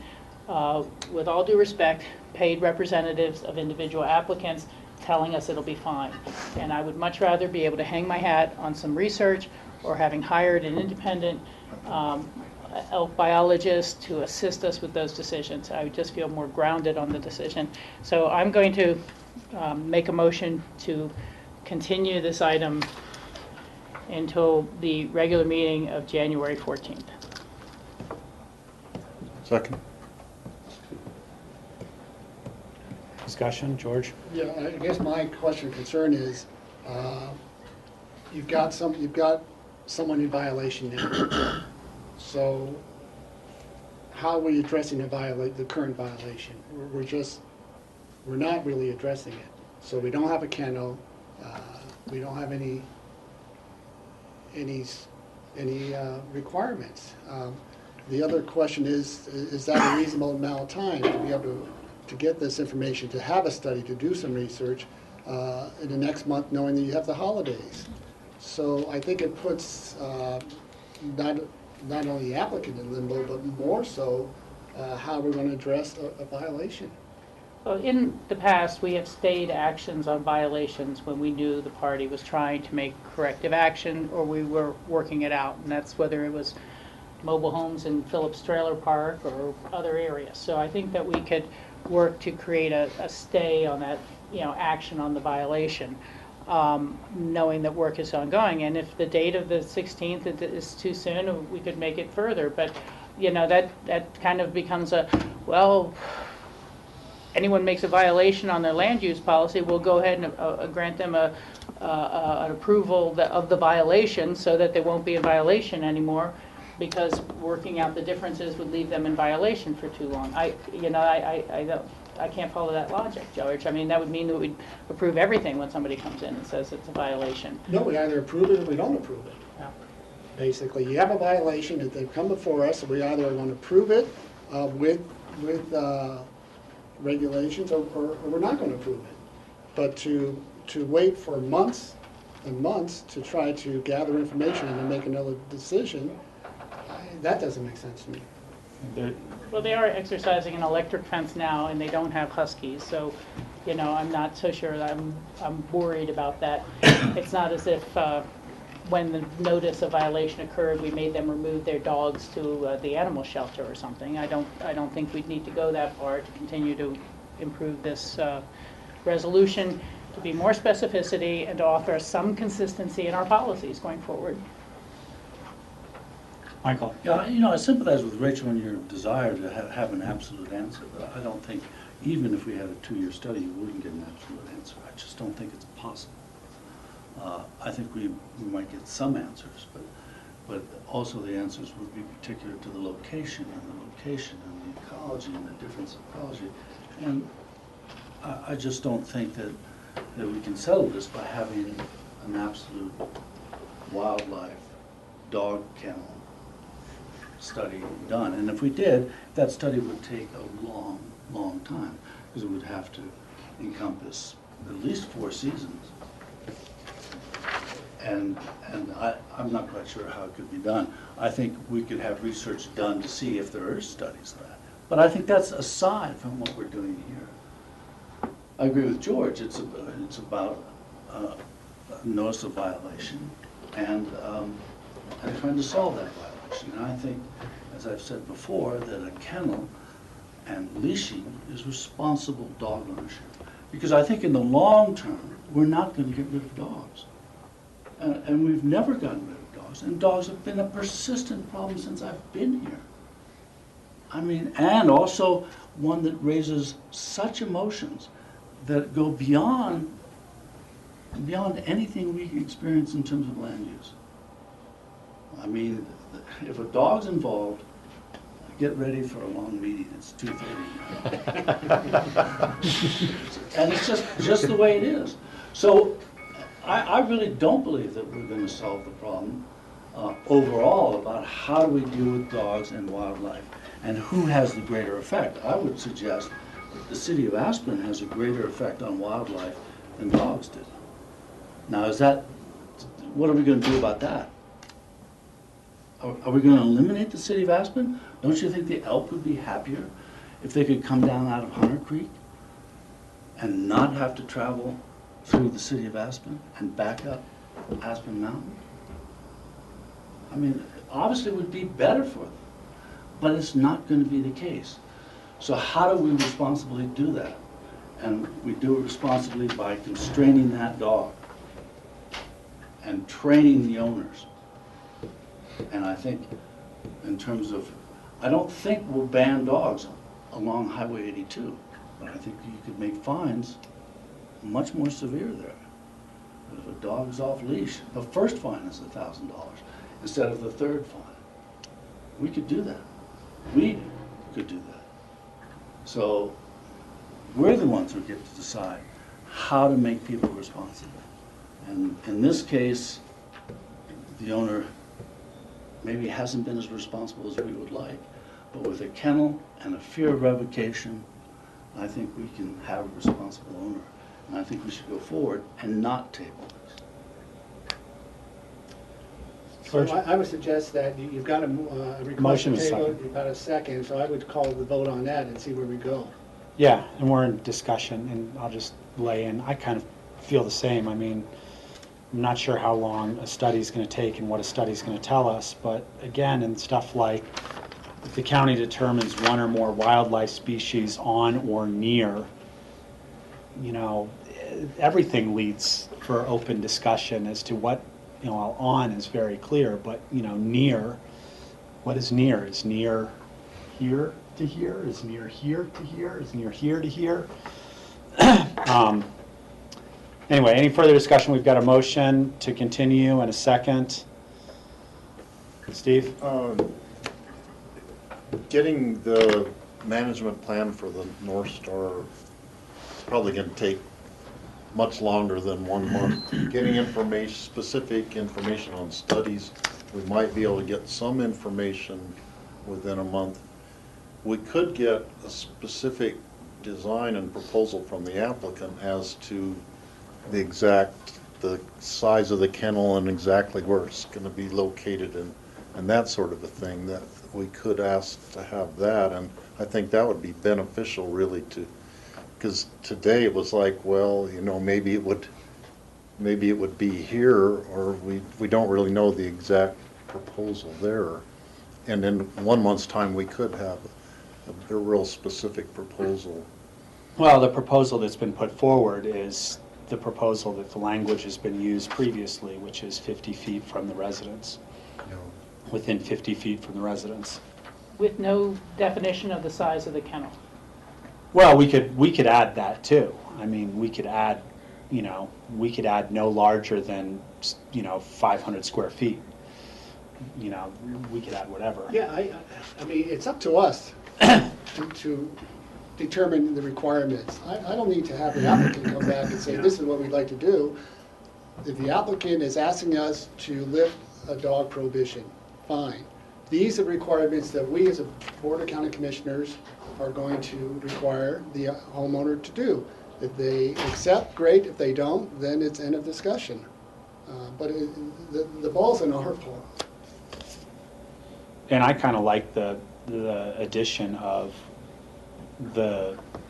with all due respect, paid representatives of individual applicants telling us it'll be fine. And I would much rather be able to hang my hat on some research or having hired an independent elk biologist to assist us with those decisions. I would just feel more grounded on the decision. So I'm going to make a motion to continue this item until the regular meeting of January 14th. Second. Discussion, George? Yeah, I guess my question or concern is, you've got someone in violation now. So how are we addressing the current violation? We're not really addressing it. So we don't have a kennel. We don't have any requirements. The other question is that a reasonable amount of time to be able to get this information, to have a study, to do some research in the next month, knowing that you have the holidays? So I think it puts not only the applicant in limbo, but more so how we're going to address a violation. Well, in the past, we have stayed actions on violations when we knew the party was trying to make corrective action or we were working it out, and that's whether it was mobile homes in Phillips Trailer Park or other areas. So I think that we could work to create a stay on that, action on the violation, knowing that work is ongoing. And if the date of the 16th is too soon, we could make it further. But, that kind of becomes anyone makes a violation on their land use policy, we'll go ahead and grant them an approval of the violation so that they won't be in violation anymore, because working out the differences would leave them in violation for too long. I can't follow that logic, George. I mean, that would mean that we'd approve everything when somebody comes in and says it's a violation. No, we either approve it or we don't approve it. Yeah. Basically, you have a violation that they've come before us, so we either want to approve it with regulations or we're not going to approve it. But to wait for months and months to try to gather information and then make another decision, that doesn't make sense to me. Well, they are exercising an electric fence now, and they don't have huskies, so, I'm not so sure that I'm worried about that. It's not as if when the notice of violation occurred, we made them remove their dogs to the animal shelter or something. I don't think we'd need to go that far to continue to improve this resolution, to be more specificity and to offer some consistency in our policies going forward. Michael? Yeah, I sympathize with Rachel in your desire to have an absolute answer, but I don't think, even if we had a 2-year study, we wouldn't get an absolute answer. I just don't think it's possible. I think we might get some answers, but also the answers would be particular to the location and the ecology and the difference of ecology. And I just don't think that we can settle this by having an absolute wildlife dog kennel study done. And if we did, that study would take a long, long time, because it would have to encompass at least 4 seasons. And I'm not quite sure how it could be done. I think we could have research done to see if there are studies of that. But I think that's aside from what we're doing here. I agree with George. It's about notice of violation and trying to solve that violation. And I think, as I've said before, that a kennel and leashing is responsible dog ownership. Because I think in the long term, we're not going to get rid of dogs. And we've never gotten rid of dogs. And dogs have been a persistent problem since I've been here. I mean, and also one that raises such emotions that go beyond anything we experience in terms of land use. I mean, if a dog's involved, get ready for a long meeting. It's 2:30. And it's just the way it is. So I really don't believe that we're going to solve the problem overall about how do we deal with dogs and wildlife and who has the greater effect. I would suggest that the city of Aspen has a greater effect on wildlife than dogs did. Now, what are we going to do about that? Are we going to eliminate the city of Aspen? Don't you think the elk would be happier if they could come down out of Hunter Creek and not have to travel through the city of Aspen and back up Aspen Mountain? I mean, obviously it would be better for them, but it's not going to be the case. So how do we responsibly do that? And we do it responsibly by constraining that dog and training the owners. And I think in terms of, I don't think we'll ban dogs along Highway 82, but I think you could make fines much more severe there. But if a dog is off leash, the first fine is $1,000 instead of the third fine. We could do that. We could do that. So we're the ones who get to decide how to make people responsible. And in this case, the owner maybe hasn't been as responsible as we would like, but with a kennel and a fear of revocation, I think we can have a responsible owner. And I think we should go forward and not table this. So I would suggest that you've got a request Motion to is table, second. you've got a second, so I would call the vote on that and see where we go. Yeah, and we're in discussion, and I'll just lay in, I kind of feel the same. I mean, I'm not sure how long a study's going to take and what a study's going to tell us, but again, in stuff like if the county determines one or more wildlife species on or near, you know, everything leads for open discussion as to what, you know, well, on is very clear, but, you know, near, what is near? Is near here to here? Is near here to here? Is near here to here? Anyway, any further discussion? We've got a motion to continue and a second. Steve? Getting the management plan for the North Star is probably going to take much longer than 1 month. Getting information, specific information on studies, we might be able to get some information within a month. We could get a specific design and proposal from the applicant as to the size of the kennel and exactly where it's going to be located and that sort of a thing, that we could ask to have that. And I think that would be beneficial really because today it was like, well, you know, maybe it would be here, or we don't really know the exact proposal there. And in 1 month's time we could have a real specific proposal. Well, the proposal that's been put forward is the proposal that the language has been used previously, which is 50 feet from the residence, within 50 feet from the residence. With no definition of the size of the kennel. Well, we could add that too. I mean, we could add, you know, no larger than, you know, 500 square feet. You know, we could add whatever. Yeah, I mean, it's up to us to determine the requirements. I don't need to have the applicant come back and say, this is what we'd like to do. If the applicant is asking us to lift a dog prohibition, fine. These are requirements that we as a Board of County Commissioners are going to require the homeowner to do. If they accept, great. If they don't, then it's end of discussion. But the ball's in our court. And I kind of like the addition of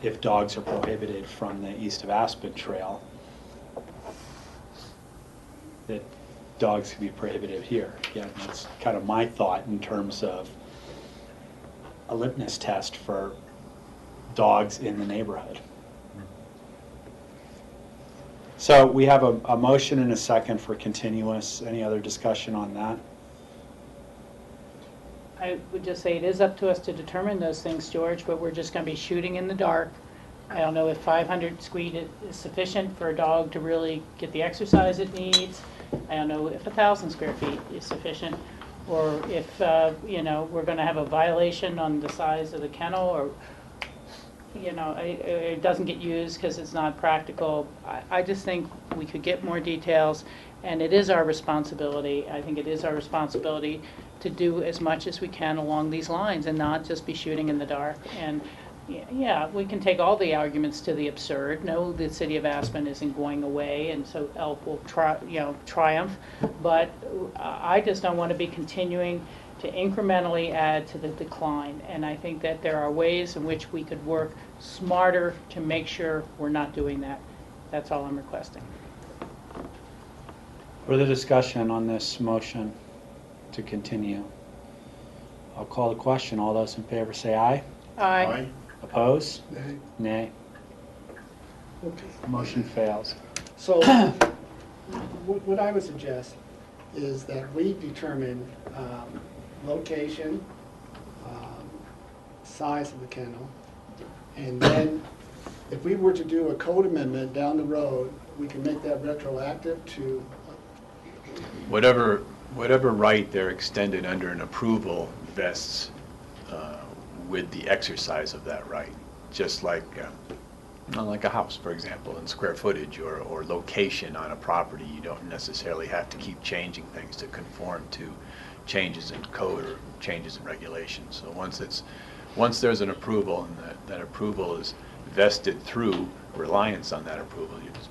if dogs are prohibited from the east of Aspen Trail, that dogs can be prohibited here. Again, that's kind of my thought in terms of a litmus test for dogs in the neighborhood. So we have a motion and a second for continuous. Any other discussion on that? I would just say it is up to us to determine those things, George, but we're just going to be shooting in the dark. I don't know if 500 square is sufficient for a dog to really get the exercise it needs. I don't know if 1,000 square feet is sufficient. or if, we're going to have a violation on the size of the kennel, or, it doesn't get used because it's not practical. I just think we could get more details, and it is our responsibility. I think it is our responsibility to do as much as we can along these lines and not just be shooting in the dark. And yeah, we can take all the arguments to the absurd. No, the city of Aspen isn't going away, and so Elk will triumph. But I just don't want to be continuing to incrementally add to the decline. And I think that there are ways in which we could work smarter to make sure we're not doing that. That's all I'm requesting. Further discussion on this motion to continue? I'll call the question. All those in favor say aye. Aye. Oppose? Nay. Nay. Okay. Motion fails. So what I would suggest is that we determine location, size of the kennel, and then if we were to do a code amendment down the road, we can make that retroactive to Whatever right they're extended under an approval vests with the exercise of that right, just like a house, for example, in square footage or location on a property. You don't necessarily have to keep changing things to conform to changes in code or changes in regulations. So once there's an approval and that approval is vested through reliance on that approval, you just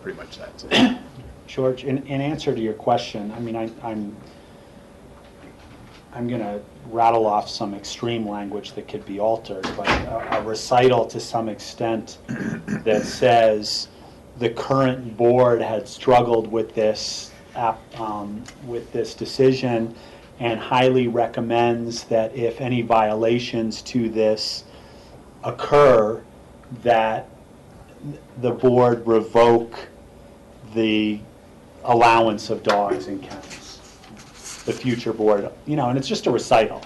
pretty much that's it. George, in answer to your question, I mean, I'm going to rattle off some extreme language that could be altered, but a recital to some extent that says the current board had struggled with this decision and highly recommends that if any violations to this occur, that the board revoke the allowance of dogs in kennels. The future board, and it's just a recital.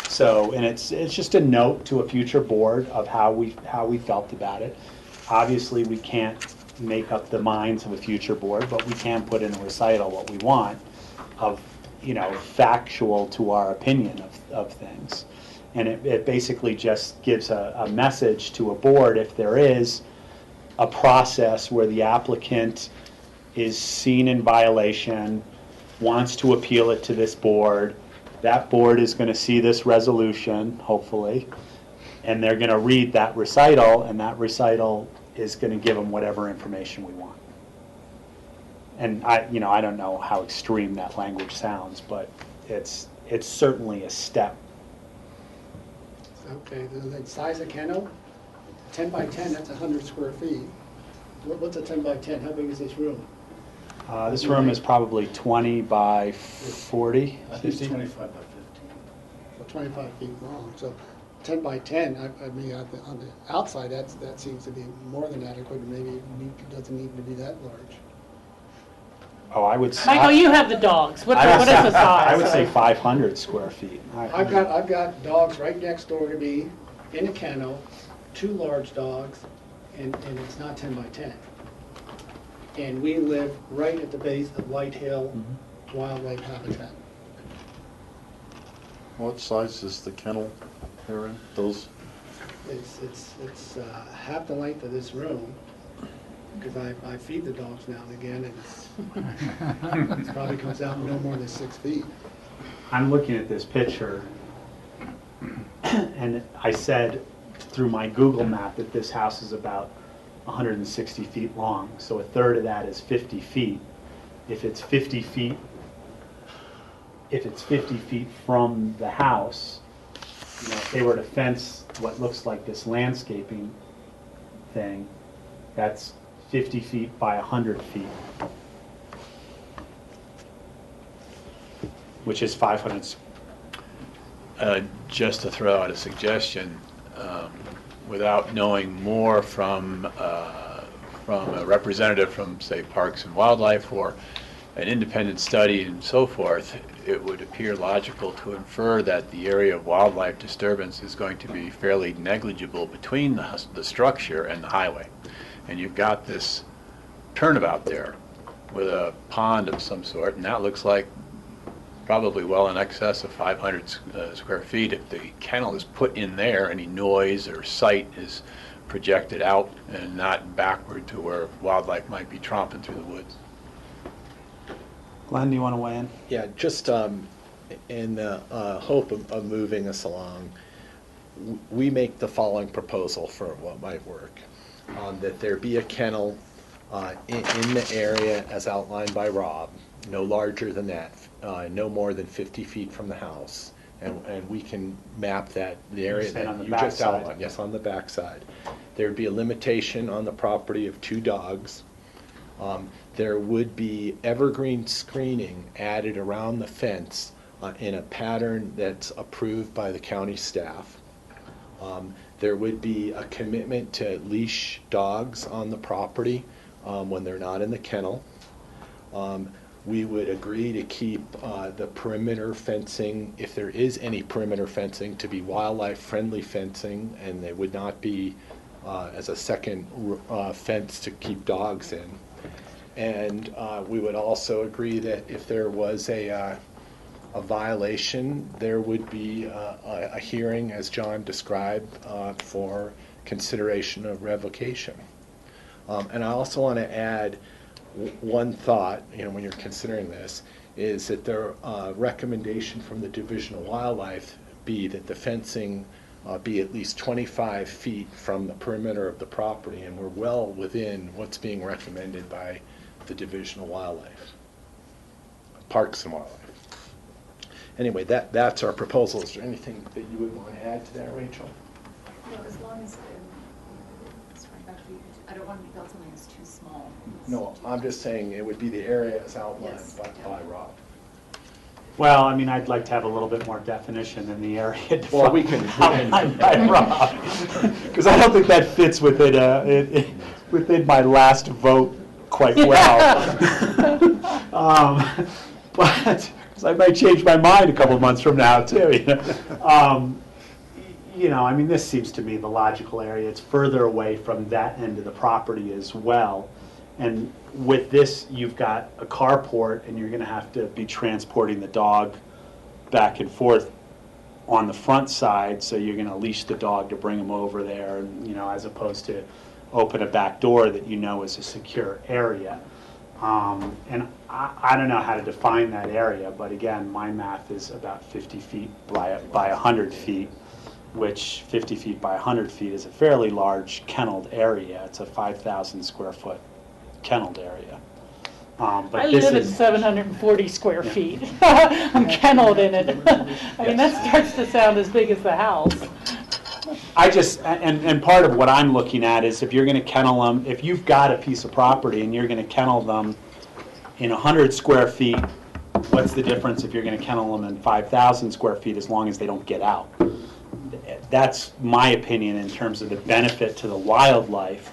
So, and it's just a note to a future board of how we felt about it. Obviously, we can't make up the minds of a future board, but we can put in a recital what we want of, factual to our opinion of things. And it basically just gives a message to a board if there is a process where the applicant is seen in violation, wants to appeal it to this board. That board is going to see this resolution, hopefully, and they're going to read that recital, and that recital is going to give them whatever information we want. And I don't know how extreme that language sounds, but it's certainly a step. Okay, the size of kennel, 10 by 10, that's 100 square feet. What's a 10 by 10? How big is this room? This room is probably 20 by 40. I think it's 25 by 15. So 25 feet long. So 10 by 10, I mean, on the outside, that seems to be more than adequate. Maybe it doesn't need to be that large. Oh, I would say. Michael, you have the dogs. What is the size? I would say 500 square feet. I've got dogs right next door to me in a kennel, 2 large dogs, and it's not 10 by 10. And we live right at the base of White Hill Wildlife Habitat. What size is the kennel, Aaron? Those? It's half the length of this room, because I feed the dogs now and again, and it probably comes out no more than 6 feet. I'm looking at this picture, and I said through my Google map that this house is about 160 feet long, so a third of that is 50 feet. If it's 50 feet from the house, if they were to fence what looks like this landscaping thing, that's 50 feet by 100 feet, which is 500. Just to throw out a suggestion, without knowing more from a representative from, say, Parks and Wildlife or an independent study and so forth, it would appear logical to infer that the area of wildlife disturbance is going to be fairly negligible between the structure and the highway. And you've got this turnabout there with a pond of some sort, and that looks like Probably well in excess of 500 square feet. If the kennel is put in there, any noise or sight is projected out and not backward to where wildlife might be tromping through the woods. Glenn, do you want to weigh in? Yeah, just in the hope of moving us along, we make the following proposal for what might work. That there be a kennel in the area as outlined by Rob, no larger than that, no more than 50 feet from the house. And we can map that, the area that you just outlined. Yes, on the back side. There'd be a limitation on the property of 2 dogs. There would be evergreen screening added around the fence in a pattern that's approved by the county staff. There would be a commitment to leash dogs on the property when they're not in the kennel. We would agree to keep the perimeter fencing, if there is any perimeter fencing, to be wildlife-friendly fencing, and they would not be as a second fence to keep dogs in. And we would also agree that if there was a violation, there would be a hearing, as John described, for consideration of revocation. And I also want to add one thought, when you're considering this, is that the recommendation from the Division of Wildlife be that the fencing be at least 25 feet from the perimeter of the property, and we're well within what's being recommended by the Division of Wildlife, Parks and Wildlife. Anyway, that's our proposal. Is there anything that you would want to add to that, Rachel? No, as long as it's 25 feet. I don't want to build something that's too small. No, I'm just saying it would be the area as outlined by Rob. Well, I mean, I'd like to have a little bit more definition in the area defined. Well, we can by Rob, because I don't think that fits within within my last vote quite well. But I might change my mind a couple of months from now too. I mean, this seems to me the logical area. It's further away from that end of the property as well. And with this, you've got a carport, and you're going to have to be transporting the dog back and forth on the front side. So you're going to leash the dog to bring him over there, and, as opposed to open a back door that is a secure area. And I don't know how to define that area, but again, my math is about 50 feet by 100 feet, which 50 feet by 100 feet is a fairly large kenneled area. It's a 5,000 square foot kenneled area. But I live at 740 square feet. I'm kenneled in it. I mean, that starts to sound as big as the house. And part of what I'm looking at is if you're going to kennel them, if you've got a piece of property and you're going to kennel them in 100 square feet, what's the difference if you're going to kennel them in 5,000 square feet as long as they don't get out? That's my opinion in terms of the benefit to the wildlife.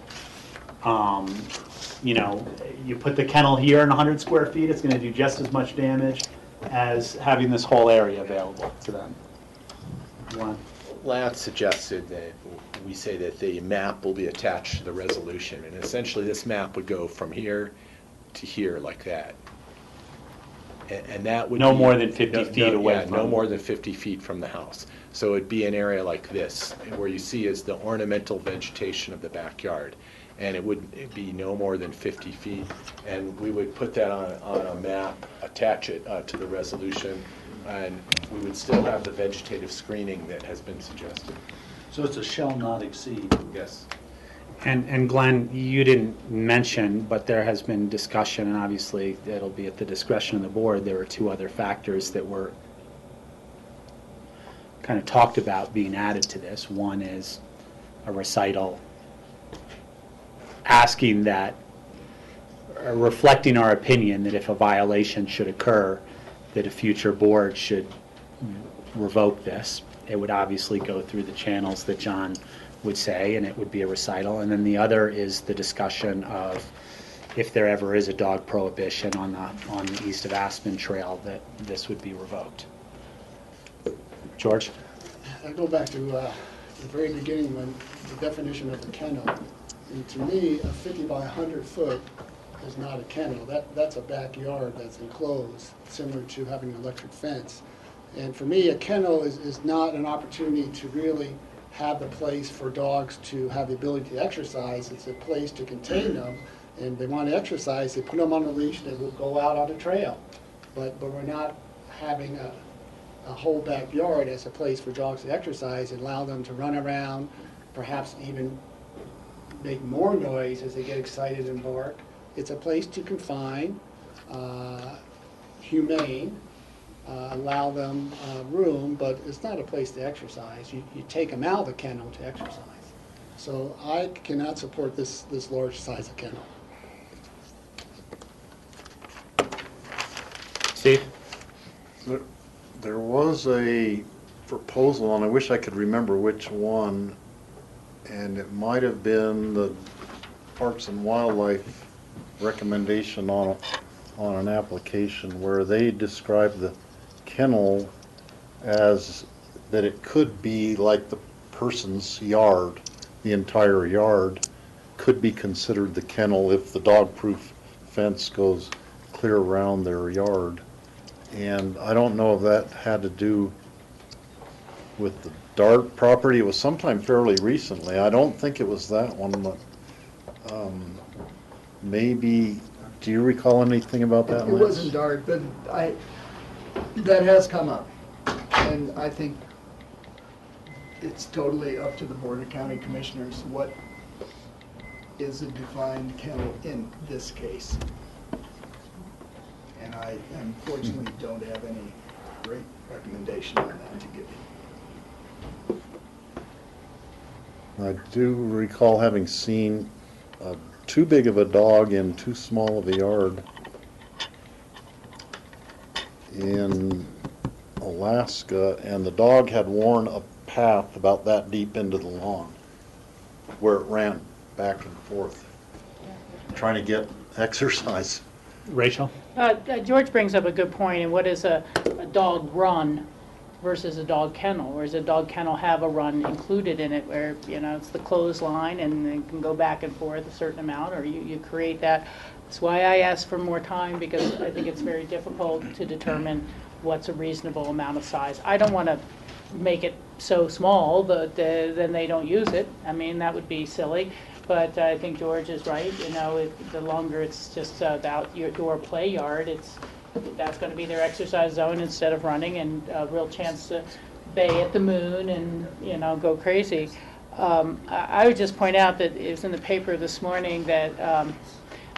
You put the kennel here in 100 square feet, it's going to do just as much damage as having this whole area available to them. Lance suggested that we say that the map will be attached to the resolution, and essentially this map would go from here to here like that. And that would no be, more than 50 feet away yeah, from no more than 50 feet from the house. So it'd be an area like this, where you see is the ornamental vegetation of the backyard. And it would be no more than 50 feet. And we would put that on a map, attach it to the resolution, and we would still have the vegetative screening that has been suggested. So it's a shall not exceed. Yes. And Glenn, you didn't mention, but there has been discussion, and obviously it'll be at the discretion of the board. There were 2 other factors that were kind of talked about being added to this. One is a recital asking that, reflecting our opinion that if a violation should occur, that a future board should revoke this. It would obviously go through the channels that John would say, and it would be a recital. And then the other is the discussion of if there ever is a dog prohibition on the east of Aspen Trail, that this would be revoked. George? I go back to the very beginning when the definition of a kennel. And to me, a 50 by 100 foot is not a kennel. That's a backyard that's enclosed, similar to having an electric fence. And for me, a kennel is not an opportunity to really have a place for dogs to have the ability to exercise. It's a place to contain them, and they want to exercise, they put them on a leash, they will go out on a trail. But we're not having a whole backyard as a place for dogs to exercise and allow them to run around, perhaps even make more noise as they get excited and bark. It's a place to confine, humane, allow them room, but it's not a place to exercise. You take them out of the kennel to exercise. So I cannot support this large size of kennel. Steve? There was a proposal, and I wish I could remember which one, and it might have been the Parks and Wildlife recommendation on an application where they described the kennel as that it could be like the person's yard, the entire yard could be considered the kennel if the dog-proof fence goes clear around their yard. And I don't know if that had to do with the Dart property. It was sometime fairly recently. I don't think it was that one, but maybe, do you recall anything about that, It Lance? wasn't Dart, but that has come up. And I think it's totally up to the Board of County Commissioners what is a defined kennel in this case. And I unfortunately don't have any great recommendation on that to give you. I do recall having seen too big of a dog in too small of a yard in Alaska, and the dog had worn a path about that deep into the lawn where it ran back and forth, trying to get exercise. Rachel? George brings up a good point, and what is a dog run versus a dog kennel? Or does a dog kennel have a run included in it where, you know, it's the clothesline and it can go back and forth a certain amount, or you create that? That's why I asked for more time, because I think it's very difficult to determine what's a reasonable amount of size. I don't want to make it so small that then they don't use it. I mean, that would be silly. But I think George is right. You know, the longer it's just about your door play yard, that's going to be their exercise zone instead of running, and a real chance to bay at the moon and, you know, go crazy. I would just point out that it was in the paper this morning that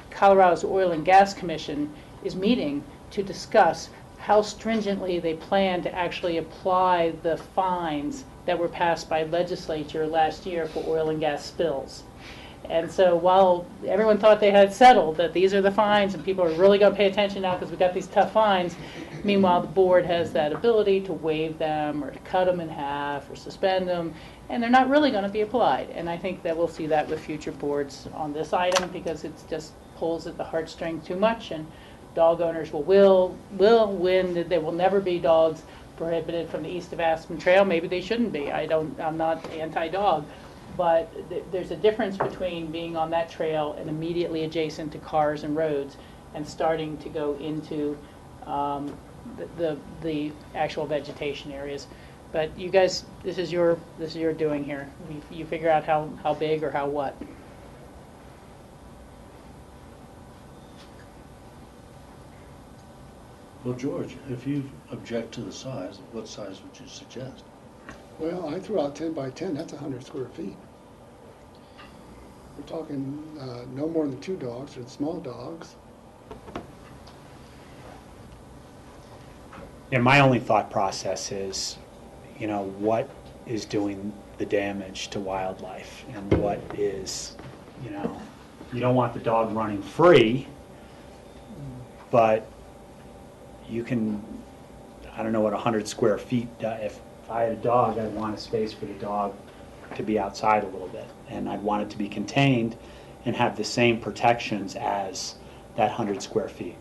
Colorado's Oil and Gas Commission is meeting to discuss how stringently they plan to actually apply the fines that were passed by legislature last year for oil and gas spills. And so while everyone thought they had settled that these are the fines and people are really going to pay attention now because we got these tough fines, meanwhile the board has that ability to waive them or to cut them in half or suspend them, and they're not really going to be applied. And I think that we'll see that with future boards on this item, because it just pulls at the heartstring too much, and dog owners will win that there will never be dogs prohibited from the east of Aspen Trail. Maybe they shouldn't be. I'm not anti-dog. But there's a difference between being on that trail and immediately adjacent to cars and roads and starting to go into the actual vegetation areas. But you guys, this is your doing here. You figure out how big or how what. Well, George, if you object to the size, what size would you suggest? Well, I threw out 10 by 10, that's 100 square feet. We're talking no more than 2 dogs, or small dogs. Yeah, my only thought process is, you know, what is doing the damage to wildlife, and what is, you know, you don't want the dog running free, but you can, I don't know what 100 square feet, if I had a dog, I'd want a space for the dog to be outside a little bit, and I'd want it to be contained and have the same protections as that 100 square feet.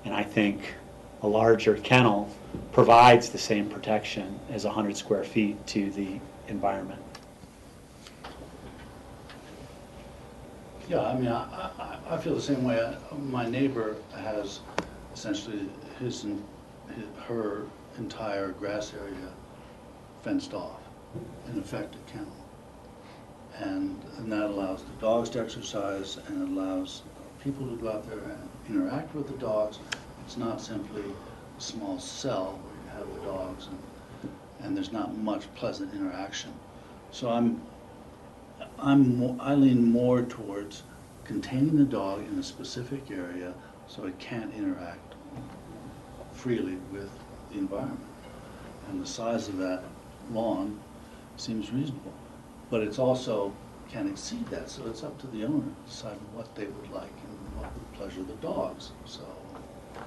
And I think a larger kennel provides the same protection as 100 square feet to the environment. Yeah, I mean, I feel the same way. My neighbor has essentially her entire grass area fenced off, in effect a kennel. And that allows the dogs to exercise and it allows people to go out there and interact with the dogs. It's not simply a small cell where you have the dogs and there's not much pleasant interaction. So I lean more towards containing the dog in a specific area so it can't interact freely with the environment. And the size of that lawn seems reasonable. But it's also can exceed that, so it's up to the owner to decide what they would like and what would pleasure the dogs. So,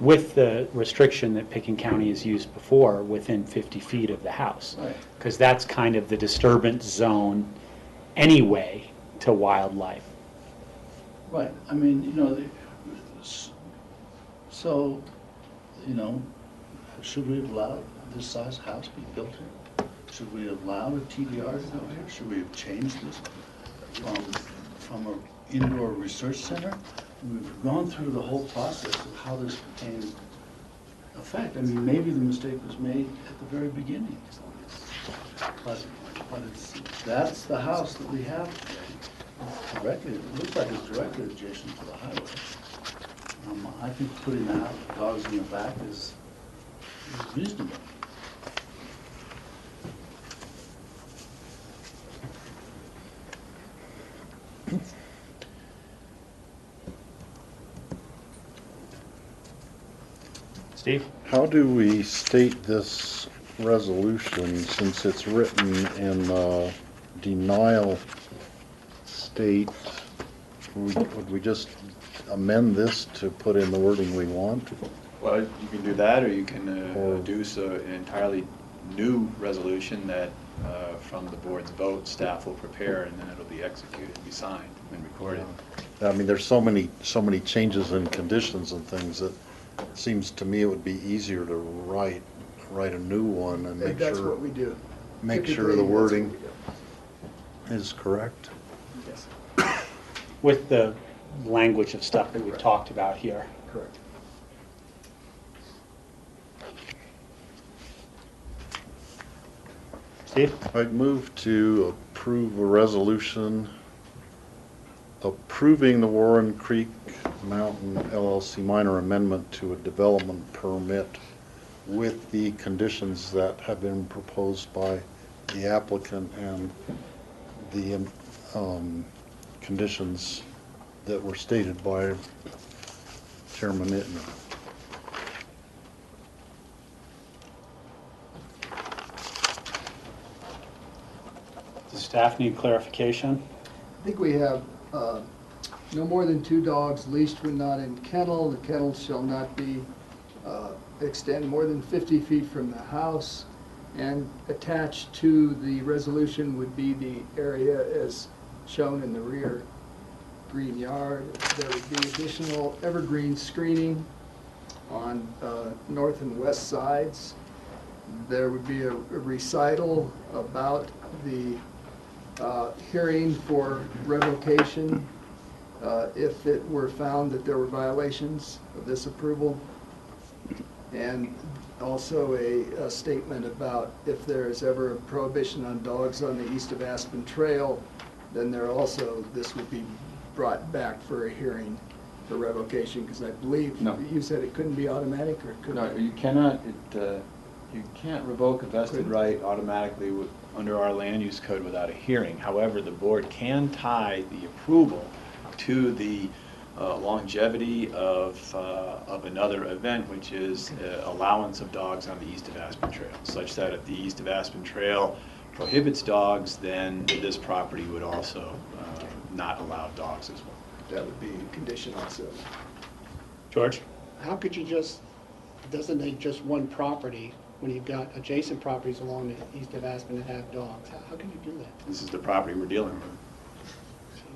with the restriction that Pickens County has used before, within 50 feet of the house. Right. Because that's kind of the disturbance zone anyway to wildlife. right, I mean, you know, so, you know, should we have allowed this size house be built here? Should we have allowed a TDR to go here? Should we have changed this from an indoor research center? We've gone through the whole process of how this became effect. I mean, maybe the mistake was made at the very beginning. But that's the house that we have today. Directly, it looks like it's directly adjacent to the highway. I think putting the dogs in the back is reasonable. Steve? How do we state this resolution since it's written in denial state? Would we just amend this to put in the wording we want? Well, you can do that, or you can deduce an entirely new resolution that from the board's vote, staff will prepare, and then it'll be executed, be signed, and recorded. I mean, there's so many changes in conditions and things that it seems to me it would be easier to write a new one and make That's sure. what we do. Make Typically, sure the that's what wording we do. is correct. Yes. With the language of stuff that we've talked about here. Correct. Steve? I'd move to approve a resolution approving the Warren Creek Mountain LLC minor amendment to a development permit with the conditions that have been proposed by the applicant and the conditions that were stated by Chairman Ittner. Does staff need clarification? I think we have no more than 2 dogs leashed when not in kennel. The kennel shall not be extend more than 50 feet from the house. And attached to the resolution would be the area as shown in the rear green yard. There would be additional evergreen screening on north and west sides. There would be a recital about the hearing for revocation if it were found that there were violations of this approval. And also a statement about if there is ever a prohibition on dogs on the east of Aspen Trail, then this would be brought back for a hearing for revocation, because I believe you said it couldn't be automatic, or it could No, be? you cannot, you can't revoke a vested right automatically under our land use code without a hearing. However, the board can tie the approval to the longevity of another event, which is allowance of dogs on the east of Aspen Trail, such that if the east of Aspen Trail prohibits dogs, then this property would also not allow dogs as well. That would be a condition also. George? How could you just designate just one property when you've got adjacent properties along the east of Aspen that have dogs? How can you do that? This is the property we're dealing with.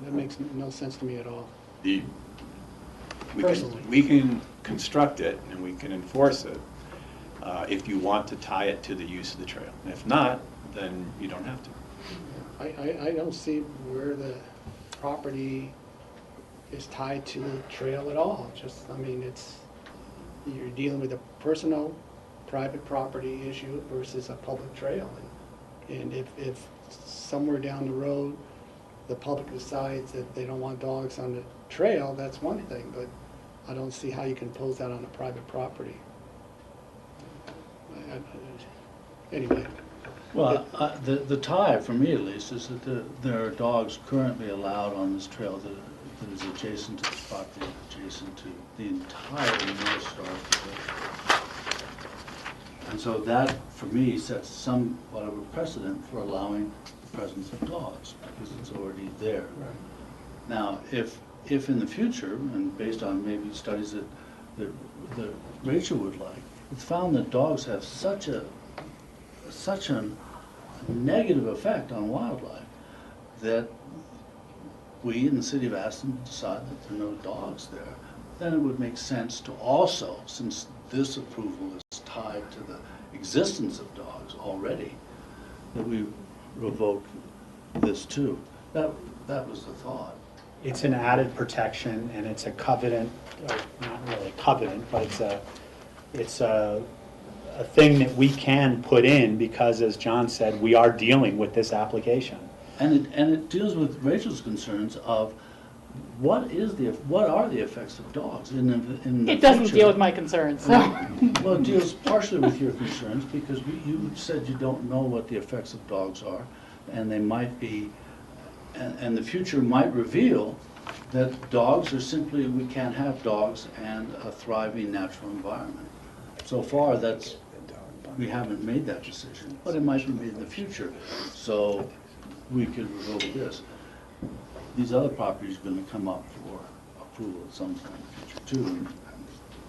That makes no sense to me at all. We can construct it and we can enforce it if you want to tie it to the use of the trail. And if not, then you don't have to. I don't see where the property is tied to the trail at all. Just, I mean, you're dealing with a personal, private property issue versus a public trail. And if somewhere down the road, the public decides that they don't want dogs on the trail, that's one thing, but I don't see how you can impose that on a private property. Anyway. Well, the tie, for me at least, is that there are dogs currently allowed on this trail that is adjacent to the property, adjacent to the entire North Star Trail. And so that, for me, sets somewhat of a precedent for allowing the presence of dogs, because it's already there. Right. Now, if in the future, and based on maybe studies that Rachel would like, it's found that dogs have such a negative effect on wildlife that we in the city of Aston decide that there are no dogs there, then it would make sense to also, since this approval is tied to the existence of dogs already, that we revoke this too. That was the thought. It's an added protection, and it's a covenant, or not really a covenant, but it's a thing that we can put in because, as John said, we are dealing with this application. And it deals with Rachel's concerns of what are the effects of dogs in the It doesn't future. deal with my concerns, so. Well, it deals partially with your concerns because you said you don't know what the effects of dogs are, and they might be, and the future might reveal that dogs are simply, we can't have dogs and a thriving natural environment. So far, we haven't made that decision, but it might be made in the future. So we could revoke this. These other properties are going to come up for approval at some time in the future too,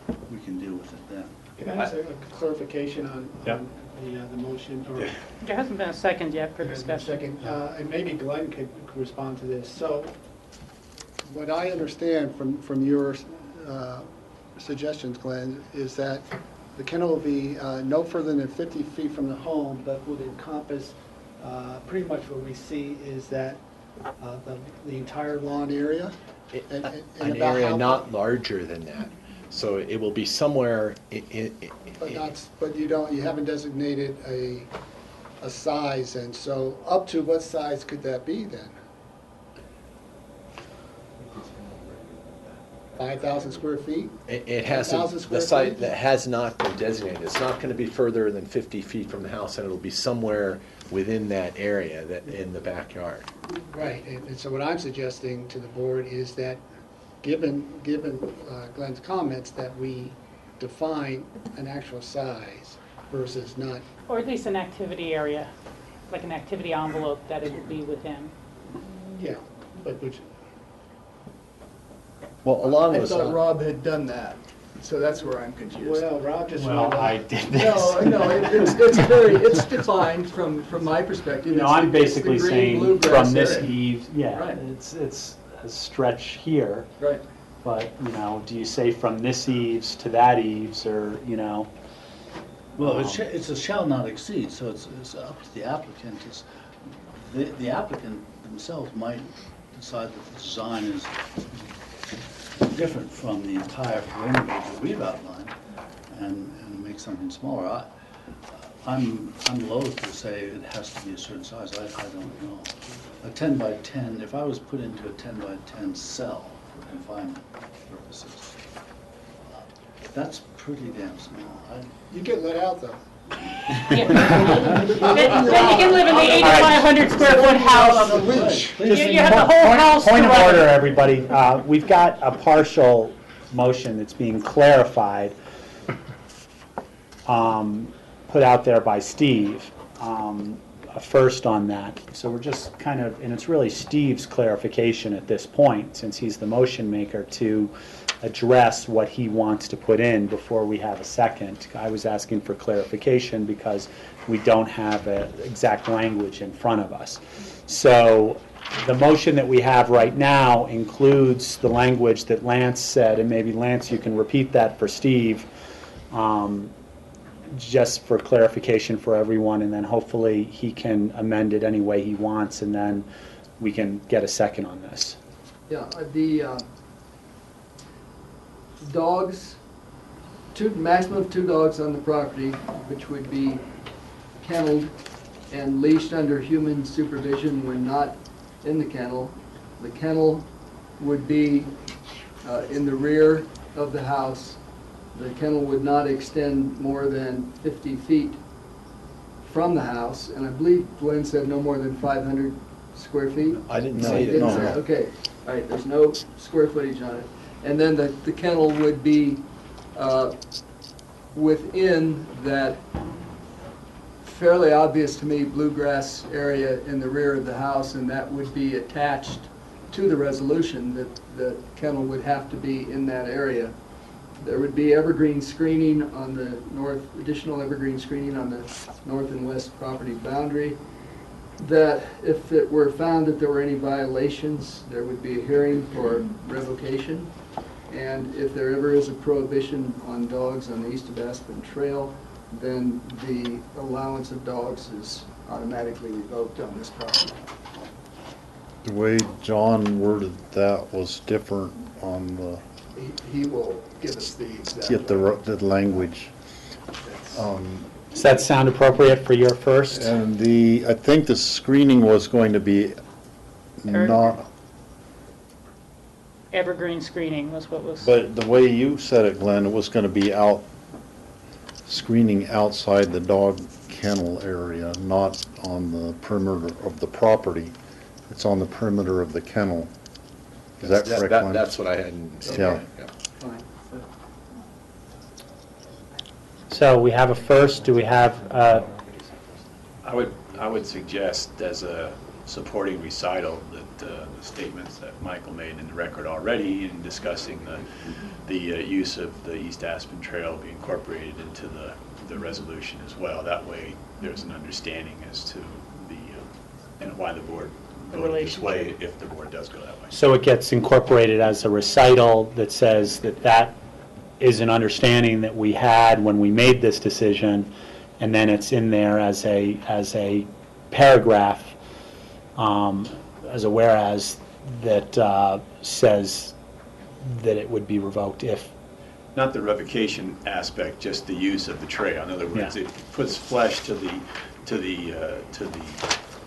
and we can deal with it then. Can I ask a clarification on the motion? Or There hasn't been a second yet for There hasn't been a discussion. second. And maybe Glenn could respond to this. So what I understand from your suggestions, Glenn, is that the kennel will be no further than 50 feet from the home, but would encompass pretty much what we see is that the entire lawn area. And An about area how- not larger than that. So it will be somewhere But you haven't designated a size, and so up to what size could that be then? 5,000 square feet? It has, 10,000 the square site feet? that has not been designated. It's not going to be further than 50 feet from the house, and it'll be somewhere within that area, that in the backyard. Right, and so what I'm suggesting to the board is that, given Glenn's comments, that we define an actual size versus not. Or at least an activity area, like an activity envelope that it would be within. Yeah, but which. Well, along I those thought lines. Rob had done that, so that's where I'm confused. Well, Rob just. Well, I did this. No, it's defined from my perspective. No, It's I'm the- it's the basically green saying bluegrass from this area. eave, yeah, Right. it's a stretch here. Right. But, do you say from this eaves to that eaves, or, Well, it's a shall not exceed, so it's up to the applicant. The applicant themselves might decide that the design is different from the entire perimeter that we've outlined and make something smaller. I'm loath to say it has to be a certain size. I don't know. A 10 by 10, if I was put into a 10 by 10 cell for confinement purposes, that's pretty damn small. You get let out though. Then you can live in the 8,500 square foot house. You have the whole house to Point of run. order, everybody. We've got a partial motion that's being clarified, put out there by Steve, a first on that. So we're just kind of, and it's really Steve's clarification at this point, since he's the motion maker, to address what he wants to put in before we have a second. I was asking for clarification because we don't have exact language in front of us. So the motion that we have right now includes the language that Lance said, and maybe Lance, you can repeat that for Steve, just for clarification for everyone, and then hopefully he can amend it any way he wants, and then we can get a second on this. Yeah, dogs, maximum of 2 dogs on the property, which would be kenneled and leashed under human supervision when not in the kennel. The kennel would be in the rear of the house. The kennel would not extend more than 50 feet from the house, and I believe Glenn said no more than 500 square feet? I didn't No, say he it. didn't No, say no. it. Okay, all right, there's no square footage on it. And then the kennel would be within that fairly obvious to me bluegrass area in the rear of the house, and that would be attached to the resolution that the kennel would have to be in that area. There would be evergreen screening on the north, additional evergreen screening on the north and west property boundary. That if it were found that there were any violations, there would be a hearing for revocation. And if there ever is a prohibition on dogs on the east of Aspen Trail, then the allowance of dogs is automatically revoked on this property. The way John worded that was different on the, He will give us the exact. get the language. Does that sound appropriate for your first? And I think the screening was going to be not, Evergreen screening was what was. but the way you said it, Glenn, it was going to be screening outside the dog kennel area, not on the perimeter of the property. It's on the perimeter of the kennel. Is that correct, Glenn? That's what I had. Yeah. Fine. So we have a first, do we have, I would suggest as a supporting recital that the statements that Michael made in the record already in discussing the use of the East Aspen Trail be incorporated into the resolution as well. That way there's an understanding as to and why the board voted this way if the board does go that way. so it gets incorporated as a recital that says that is an understanding that we had when we made this decision, and then it's in there as a paragraph, as a whereas that says that it would be revoked if. Not the revocation aspect, just the use of the trail. In other words, it puts flesh to the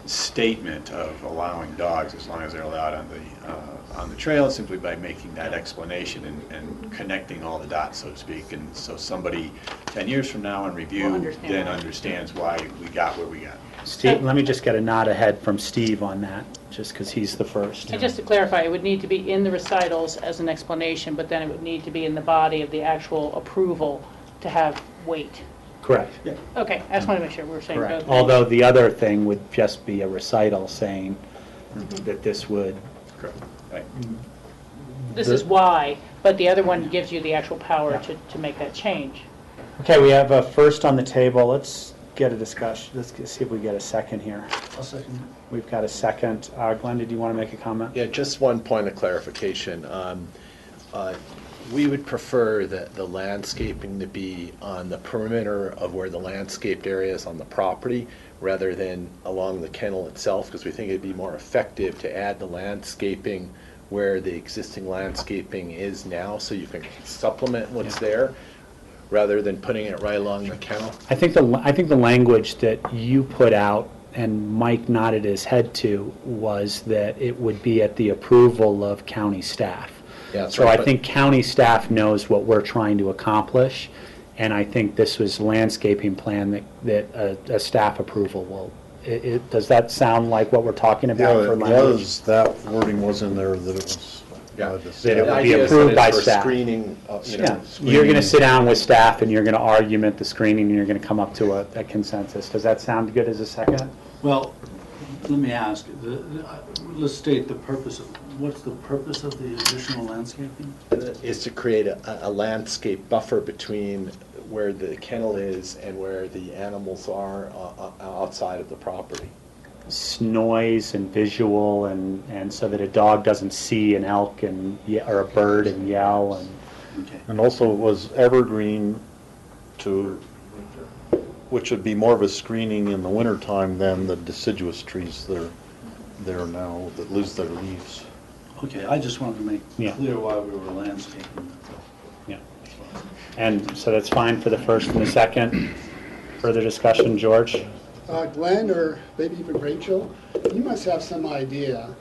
statement of allowing dogs as long as they're allowed on the trail, simply by making that explanation and connecting all the dots, so to speak. And so somebody 10 years from now in review then understands why we got where we got. Steve, let me just get a nod ahead from Steve on that, just because he's the first. And just to clarify, it would need to be in the recitals as an explanation, but then it would need to be in the body of the actual approval to have weight. Correct. Okay, I just want to make sure we're saying both Correct. things. Although the other thing would just be a recital saying that this would. Correct. Right. This is why, but the other one gives you the actual power to make that change. Okay, we have a first on the table. Let's get a discussion. Let's see if we get a second here. I'll second. We've got a second. Glenn, did you want to make a comment? Yeah, just one point of clarification. We would prefer that the landscaping to be on the perimeter of where the landscaped area is on the property rather than along the kennel itself, because we think it'd be more effective to add the landscaping where the existing landscaping is now, so you can supplement what's there rather than putting it right along the kennel. I think the language that you put out and Mike nodded his head to was that it would be at the approval of county staff. Yeah, that's So right, I but- think county staff knows what we're trying to accomplish, and I think this was landscaping plan that a staff approval will. Does that sound like what we're talking about Yeah, for it language? was, that wording was in there that it was. Yeah. That it would be approved by staff. Screening, Yeah, you're going to sit down with staff and you're going to argument the screening and you're going to come up to a consensus. Does that sound good as a second? Well, let me ask, let's state the purpose of, what's the purpose of the additional landscaping? is to create a landscape buffer between where the kennel is and where the animals are outside of the property. Noise and visual and so that a dog doesn't see an elk or a bird and yell and. Okay. And also it was evergreen which would be more of a screening in the wintertime than the deciduous trees that are there now that lose their leaves. Okay, I just wanted to make Yeah. clear why we were landscaping. And so that's fine for the first and the second. Further discussion, George? Glenn, or maybe even Rachel, you must have some idea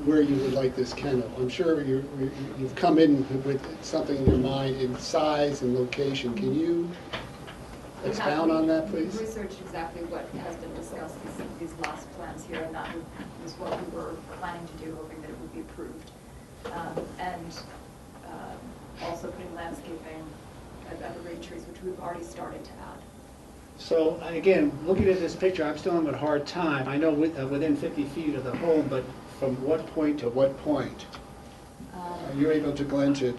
where you would like this kennel. I'm sure you've come in with something in your mind in size and location. Can you expound on that, please? We researched exactly what has been discussed, these last plans here, and that was what we were planning to do, hoping that it would be approved. And also putting landscaping at evergreen trees, which we've already started to add. So again, looking at this picture, I'm still having a hard time. I know within 50 feet of the home, but from what point to what point? Are you able to, Glenn, to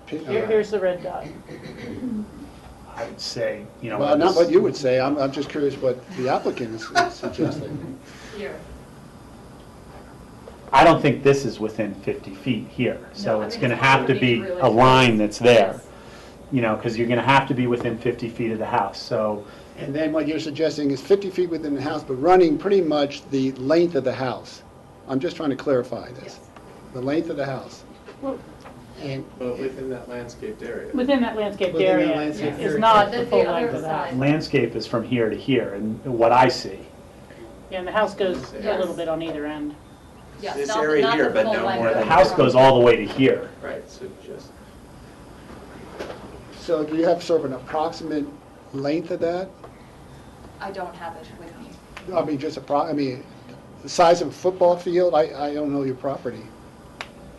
pick? Here's the red dot. I would say, you know. Well, not what you would say. I'm just curious what the applicant is suggesting. Here. I don't think this is within 50 feet here, so No, I it's think going to it's have to already be really a line close. that's there. Yes. You know, because you're going to have to be within 50 feet of the house, so. And then what you're suggesting is 50 feet within the house, but running pretty much the length of the house. I'm just trying to clarify this. Yes. The length of the house. Well, And But within that landscaped area. within that landscaped Within that area landscaped is area. not The the full other length of the house. side. Landscape is from here to here, and what I see. Yeah, and the house goes a Yes. little bit on either end. Yes, This not area not here, the but full no length more of The than- house goes all the way to here. Right, so just, so do you have sort of an approximate length of that? I don't have it with me. I mean, the size of a football field? I don't know your property.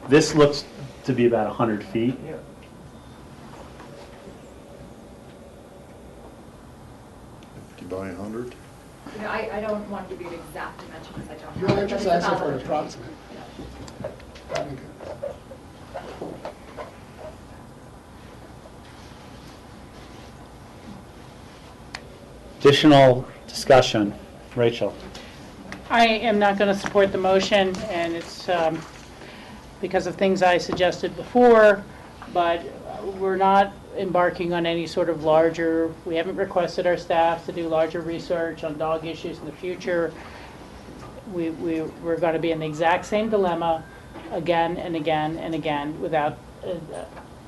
This looks to be about 100 feet. yeah. 50 by 100? You know, I don't want to give you an exact dimension because I don't have it. You're but just it's asking for an about- approximate. Yeah. Okay. Additional discussion, Rachel? I am not going to support the motion, and it's because of things I suggested before, but we're not embarking on any sort of larger, we haven't requested our staff to do larger research on dog issues in the future. We're going to be in the exact same dilemma again and again and again without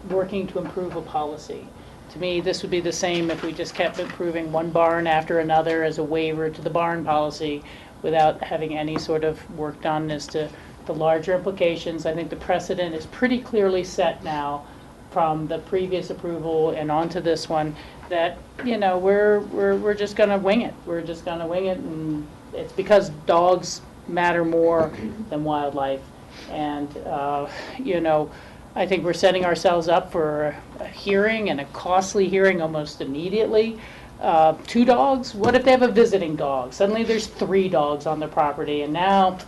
working to improve a policy. To me, this would be the same if we just kept improving one barn after another as a waiver to the barn policy without having any sort of work done as to the larger implications. I think the precedent is pretty clearly set now from the previous approval and onto this one that, you know, we're just going to wing it. We're just going to wing it, and it's because dogs matter more than wildlife. And, you know, I think we're setting ourselves up for a hearing, and a costly hearing almost immediately. 2 dogs? What if they have a visiting dog? Suddenly there's 3 dogs on their property, and now,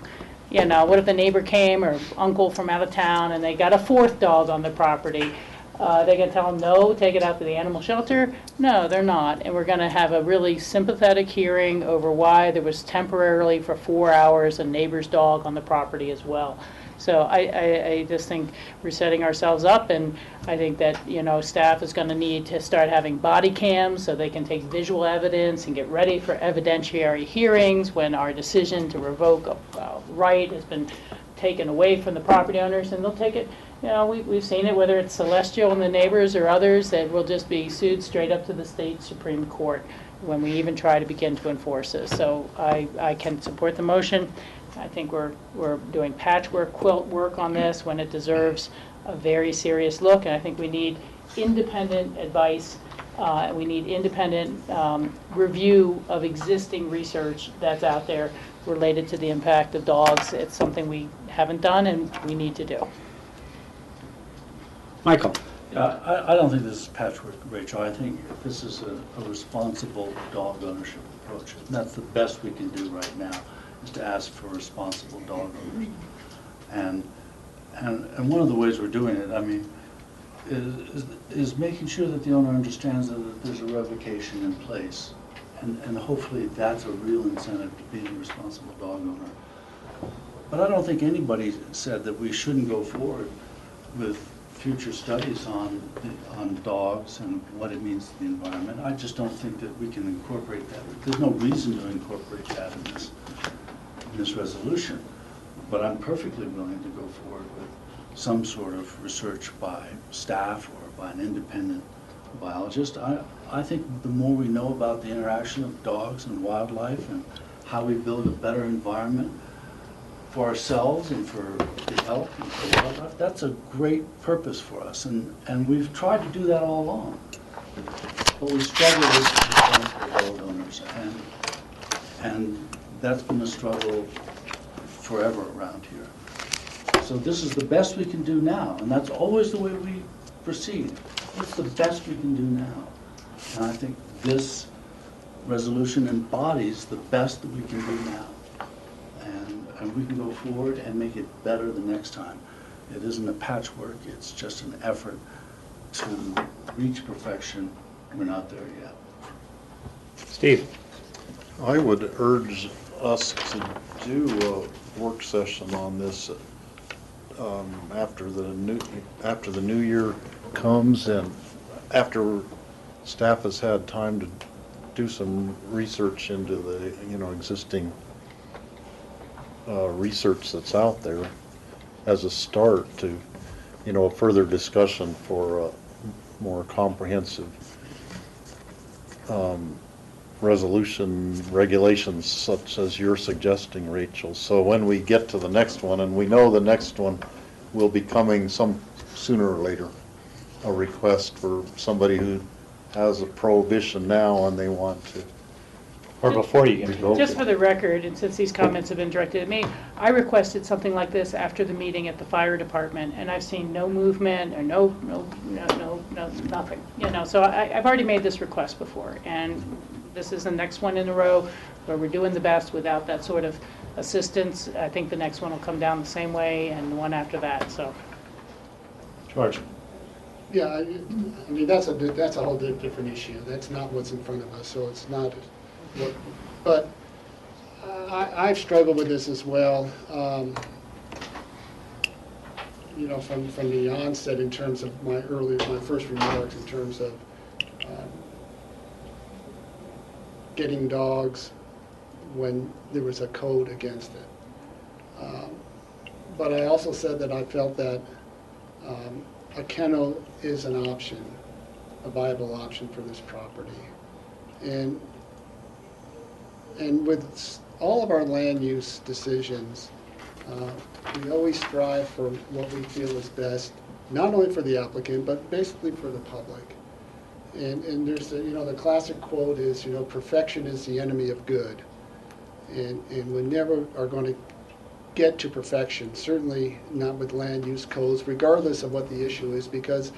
you know, what if the neighbor came or uncle from out of town and they got a 4th dog on their property? They gonna tell them, no, take it out to the animal shelter? No, they're not. And we're gonna have a really sympathetic hearing over why there was temporarily for 4 hours a neighbor's dog on the property as well. So I just think we're setting ourselves up, and I think that, you know, staff is going to need to start having body cams so they can take visual evidence and get ready for evidentiary hearings when our decision to revoke a right has been taken away from the property owners, and they'll take it. You know, we've seen it, whether it's Celestial and the neighbors or others, that will just be sued straight up to the state Supreme Court when we even try to begin to enforce this. So I can support the motion. I think we're doing patchwork quilt work on this when it deserves a very serious look, and I think we need independent advice. We need independent review of existing research that's out there related to the impact of dogs. It's something we haven't done and we need to do. Michael? I don't think this is patchwork, Rachel. I think this is a responsible dog ownership approach. And that's the best we can do right now, is to ask for responsible dog owners. And one of the ways we're doing it, I mean, is making sure that the owner understands that there's a revocation in place. And hopefully that's a real incentive to being a responsible dog owner. But I don't think anybody said that we shouldn't go forward with future studies on dogs and what it means to the environment. I just don't think that we can incorporate that. There's no reason to incorporate that in this resolution. But I'm perfectly willing to go forward with some sort of research by staff or by an independent biologist. I think the more we know about the interaction of dogs and wildlife and how we build a better environment for ourselves and for the elk and for wildlife, that's a great purpose for us. And we've tried to do that all along. But we struggle with responsible dog owners, and that's been a struggle forever around here. So this is the best we can do now, and that's always the way we proceed. It's the best we can do now. And I think this resolution embodies the best that we can do now. And we can go forward and make it better the next time. It isn't a patchwork, it's just an effort to reach perfection. We're not there yet. Steve? I would urge us to do a work session on this after the new year comes and after staff has had time to do some research into the existing research that's out there as a start to a further discussion for a more comprehensive regulations such as you're suggesting, Rachel. So when we get to the next one, and we know the next one will be coming sooner or later, a request for somebody who has a prohibition now and they want to. Or before you get Just for the record, and since these comments have been directed at me, I requested something like this after the meeting at the fire department, and I've seen no movement or no, nothing. So I've already made this request before, and this is the next one in a row where we're doing the best without that sort of assistance. I think the next one will come down the same way, and the one after that. So, George. Yeah, I mean that's a whole different issue. That's not what's in front of us, so it's not. But I've struggled with this as well. From the onset, in terms of my first remarks, in terms of getting dogs when there was a code against it. But I also said that I felt that a kennel is an option, a viable option for this property, and with all of our land use decisions, we always strive for what we feel is best, not only for the applicant, but basically for the public. And there's the classic quote is, perfection is the enemy of good. And we never are going to get to perfection, certainly not with land use codes, regardless of what the issue is, because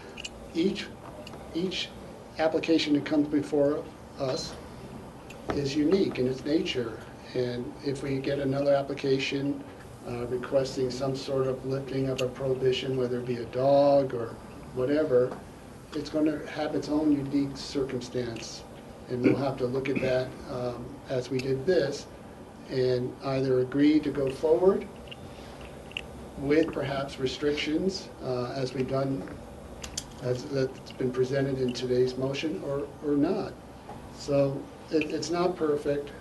each application that comes before us is unique in its nature. And if we get another application requesting some sort of lifting of a prohibition, whether it be a dog or whatever, it's going to have its own unique circumstance. And we'll have to look at that as we did this, and either agree to go forward with perhaps restrictions as we've done, as that's been presented in today's motion, or not. So it's not perfect.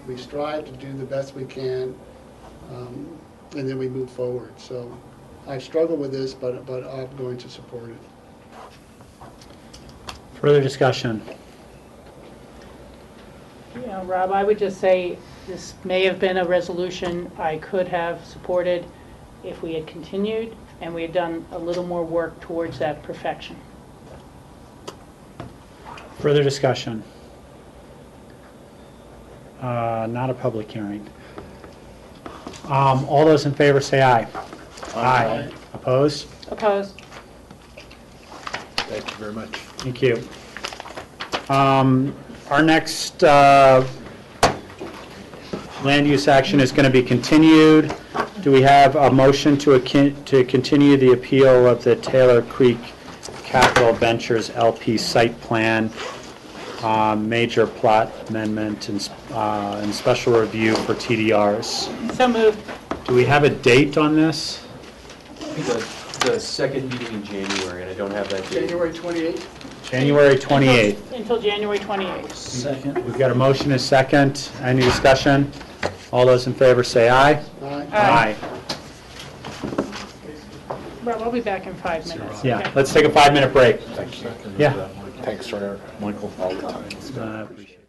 We strive to do the best we can, and then we move forward. So I struggle with this, but I'm going to support it. Further discussion? Rob, I would just say this may have been a resolution I could have supported if we had continued and we had done a little more work towards that perfection. Further discussion? Not a public hearing. All those in favor say aye. Aye. Opposed? Opposed. Thank you very much. Thank you. Our next land use action is going to be continued. Do we have a motion to continue the appeal of the Taylor Creek Capital Ventures LP site plan, major plot amendment and special review for TDRs? So moved. Do we have a date on this? The second meeting in January, and I don't have that date. January 28th? January 28th. Until January 28th. Second. We've got a motion and a second. Any discussion? All those in favor say aye. Aye. Aye. Rob, I'll be back in 5 minutes. Yeah, okay? let's take a 5-minute break. Thank you. Yeah. Thanks for Michael all the time. I appreciate it.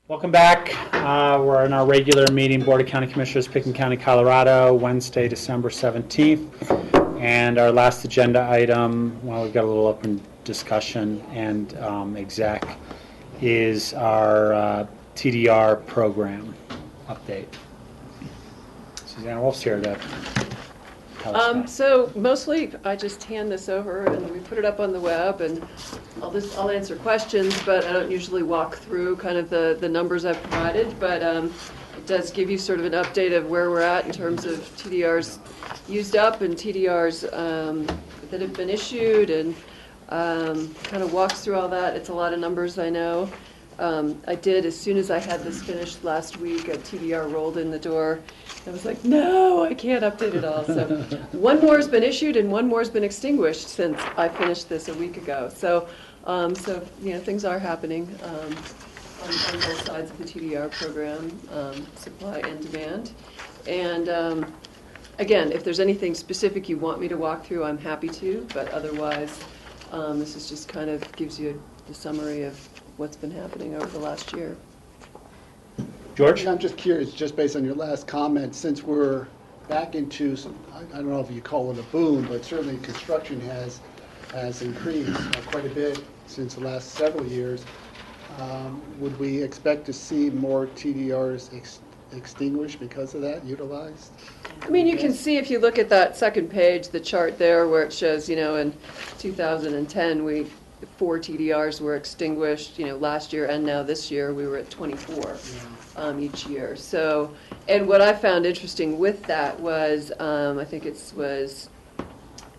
Welcome back. We're in our regular meeting, Board of County Commissioners, Pickens County, Colorado, Wednesday, December 17th. And our last agenda item, well, we've got a little open discussion and exec, is our TDR program update. Susanna Wolf's here to tell us about it. So mostly I just hand this over and we put it up on the web, and I'll answer questions, but I don't usually walk through kind of the numbers I've provided, but it does give you sort of an update of where we're at in terms of TDRs used up and TDRs that have been issued, and kind of walks through all that. It's a lot of numbers, I know. I did, as soon as I had this finished last week, a TDR rolled in the door. I was like, no, I can't update it all. So one more has been issued and one more has been extinguished since I finished this a week ago. So, things are happening on both sides of the TDR program, supply and demand. And again, if there's anything specific you want me to walk through, I'm happy to. But otherwise, this is just kind of gives you the summary of what's been happening over the last year. George? I'm just curious, just based on your last comment, since we're back into some, I don't know if you call it a boom, but certainly construction has increased quite a bit since the last several years. Would we expect to see more TDRs extinguished because of that, utilized? I mean, you can see if you look at that second page, the chart there where it shows, in 2010, 4 TDRs were extinguished, last year, and now this year we were at 24 each year. So, and what I found interesting with that was, I think it was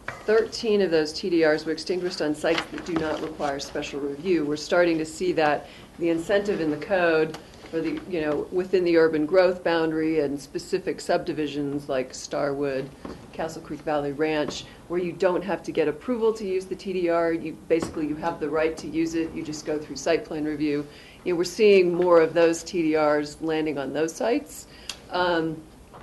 13 of those TDRs were extinguished on sites that do not require special review. We're starting to see that the incentive in the code for the, within the urban growth boundary and specific subdivisions like Starwood, Castle Creek Valley Ranch, where you don't have to get approval to use the TDR. You have the right to use it. You just go through site plan review. We're seeing more of those TDRs landing on those sites. And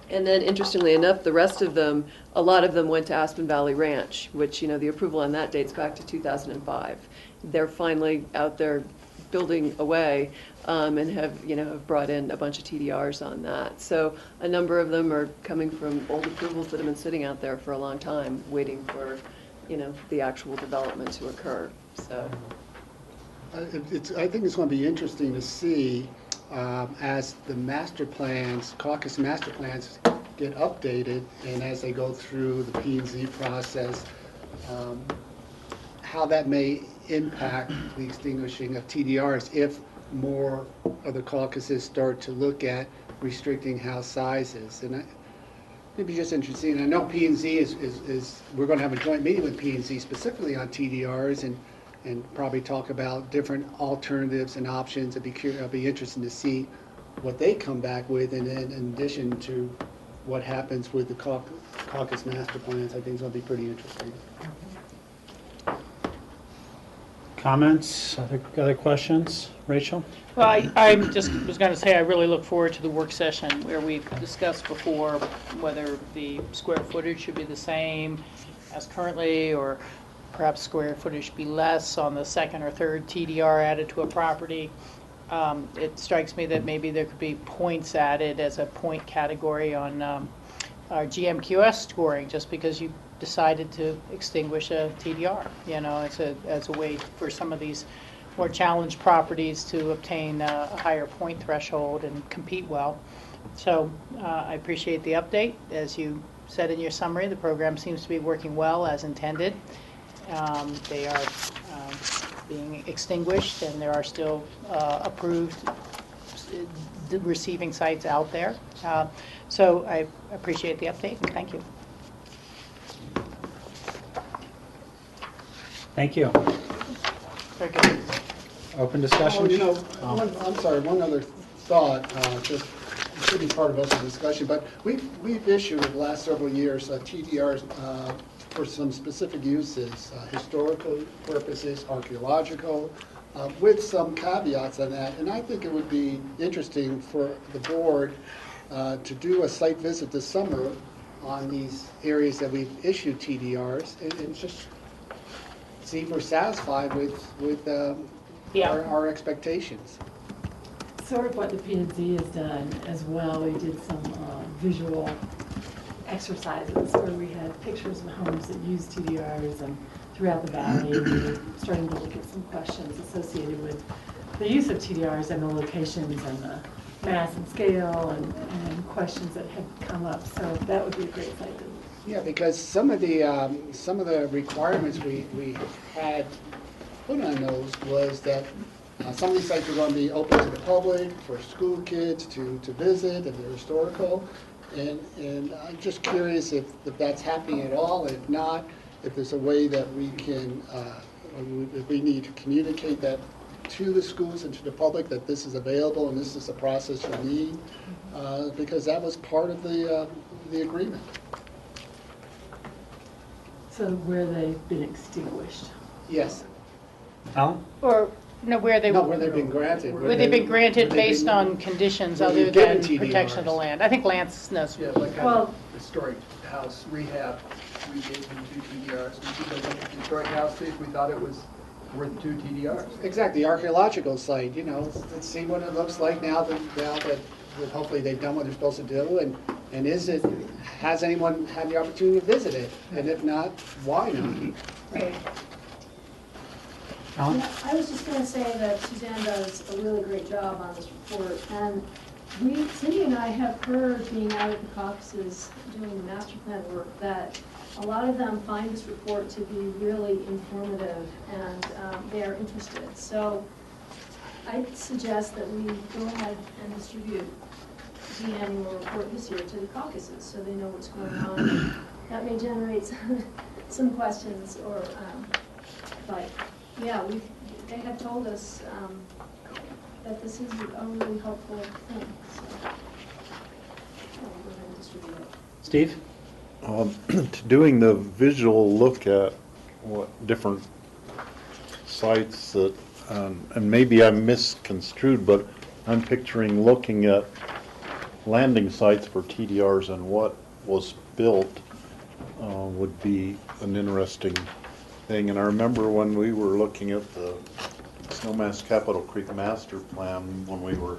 then, interestingly enough, the rest of them, a lot of them went to Aspen Valley Ranch, which, the approval on that dates back to 2005. They're finally out there building away, and have brought in a bunch of TDRs on that. So a number of them are coming from old approvals that have been sitting out there for a long time, waiting for, the actual development to occur. So I think it's going to be interesting to see as the master plans, caucus master plans, get updated, and as they go through the P&Z process, how that may impact the extinguishing of TDRs if more of the caucuses start to look at restricting house sizes. And it'd be just interesting. I know P&Z is we're going to have a joint meeting with P&Z specifically on TDRs and probably talk about different alternatives and options. It'll be interesting to see what they come back with, and then in addition to what happens with the caucus master plans, I think it's going to be pretty interesting. Comments? Other questions? Rachel? Well, I just was going to say I really look forward to the work session where we've discussed before whether the square footage should be the same as currently, or perhaps square footage be less on the second or third TDR added to a property. It strikes me that maybe there could be points added as a point category on our GMQS scoring, just because you decided to extinguish a TDR. As a way for some of these more challenged properties to obtain a higher point threshold and compete well. So I appreciate the update. As you said in your summary, the program seems to be working well as intended. They are being extinguished, and there are still approved receiving sites out there. So I appreciate the update, and thank you. Thank you. Very good. Open discussion? I'm sorry, one other thought, just it should be part of also the discussion, but we've issued in the last several years TDRs for some specific uses, historical purposes, archaeological, with some caveats on that. And I think it would be interesting for the board to do a site visit this summer on these areas that we've issued TDRs and just see if we're satisfied with our expectations. sort of what the P&Z has done as well. We did some visual exercises where we had pictures of homes that use TDRs, and throughout the valley, we were starting to look at some questions associated with the use of TDRs and the locations and the mass and scale and questions that had come up. So that would be a great site to. Yeah, because some of the requirements we had put on those was that some of these sites were going to be open to the public for school kids to visit, and they're historical. And I'm just curious if that's happening at all. If not, if there's a way that we can, if we need to communicate that to the schools and to the public that this is available and this is the process you need, because that was part of the agreement. So where they've been extinguished. Yes. Alan? Or, no, where they've been granted. Where they've been granted based on conditions where other they've given than protection of the TDRs. land. I think Lance knows. Yeah, like Well- historic house rehab, we gave them 2 TDRs. We took a look at the historic house, see if we thought it was worth 2 TDRs. Exactly, the archaeological site, let's see what it looks like now that hopefully they've done what they're supposed to do, and has anyone had the opportunity to visit it? And if not, why not? Right. Alan? Yeah, I was just going to say that Suzanne does a really great job on this report, and Cindy and I have heard, being out at the caucuses doing the master plan work, that a lot of them find this report to be really informative, and they are interested. So I suggest that we go ahead and distribute the annual report this year to the caucuses, so they know what's going on. That may generate some questions, or but yeah, they have told us that this is a really helpful thing. So we'll go ahead and distribute it. Steve? Doing the visual look at what different sites that, and maybe I'm misconstrued, but I'm picturing looking at landing sites for TDRs and what was built would be an interesting thing. And I remember when we were looking at the Snowmass Capitol Creek Master Plan, when we were,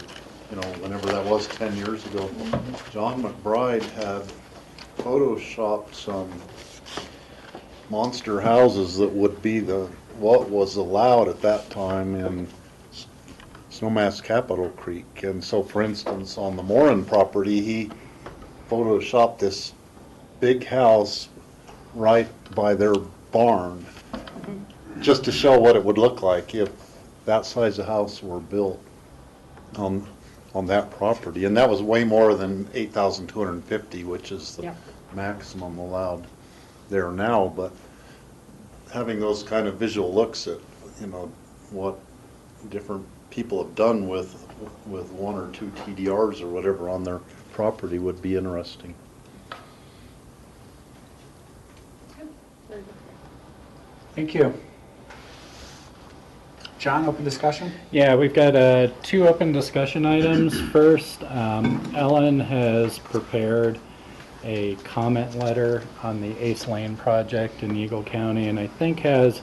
whenever that was 10 years ago, John McBride had photoshopped some monster houses that would be what was allowed at that time in Snowmass Capitol Creek. And so, for instance, on the Morin property, he photoshopped this big house right by their barn, just to show what it would look like if that size of house were built on that property. And that was way more than 8,250, which is the maximum allowed there now. But having those kind of visual looks at, what different people have done with 1 or 2 TDRs or whatever on their property would be interesting. Thank you. John, open discussion? Yeah, we've got 2 open discussion items. First, Ellen has prepared a comment letter on the Ace Lane project in Eagle County, and I think has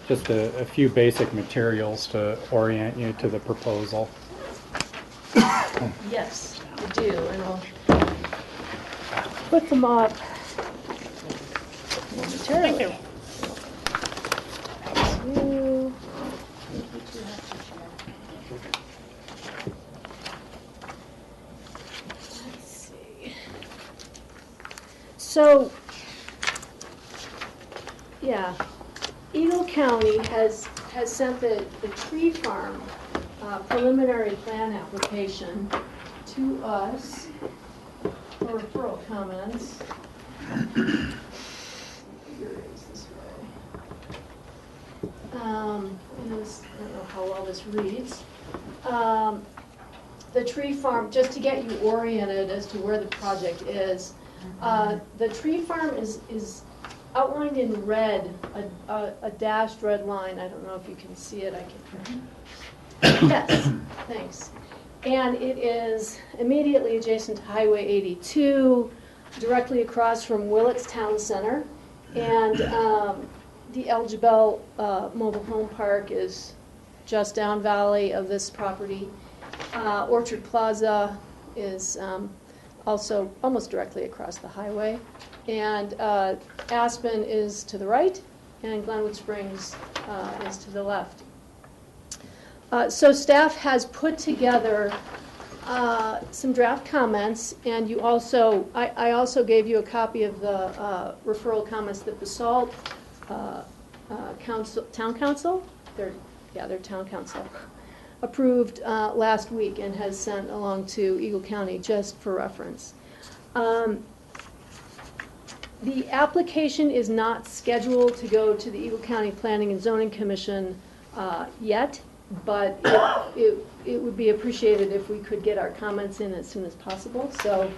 just a few basic materials to orient you to the proposal. Yes, I do, and I'll put them up momentarily. Thank you. Let's see. So, yeah, Eagle County has sent the tree farm preliminary plan application to us for referral comments. Here it is this way. I don't know how well this reads. The tree farm, just to get you oriented as to where the project is, the tree farm is outlined in red, a dashed red line. I don't know if you can see it. I can. Yes, thanks. And it is immediately adjacent to Highway 82, directly across from Willits Town Center. And the El Jebel Mobile Home Park is just down valley of this property. Orchard Plaza is also almost directly across the highway. And Aspen is to the right, and Glenwood Springs is to the left. So staff has put together some draft comments, and you also, I also gave you a copy of the referral comments that BOCC Town Council, their Town Council, approved last week and has sent along to Eagle County just for reference. The application is not scheduled to go to the Eagle County Planning and Zoning Commission yet, but it would be appreciated if we could get our comments in as soon as possible. So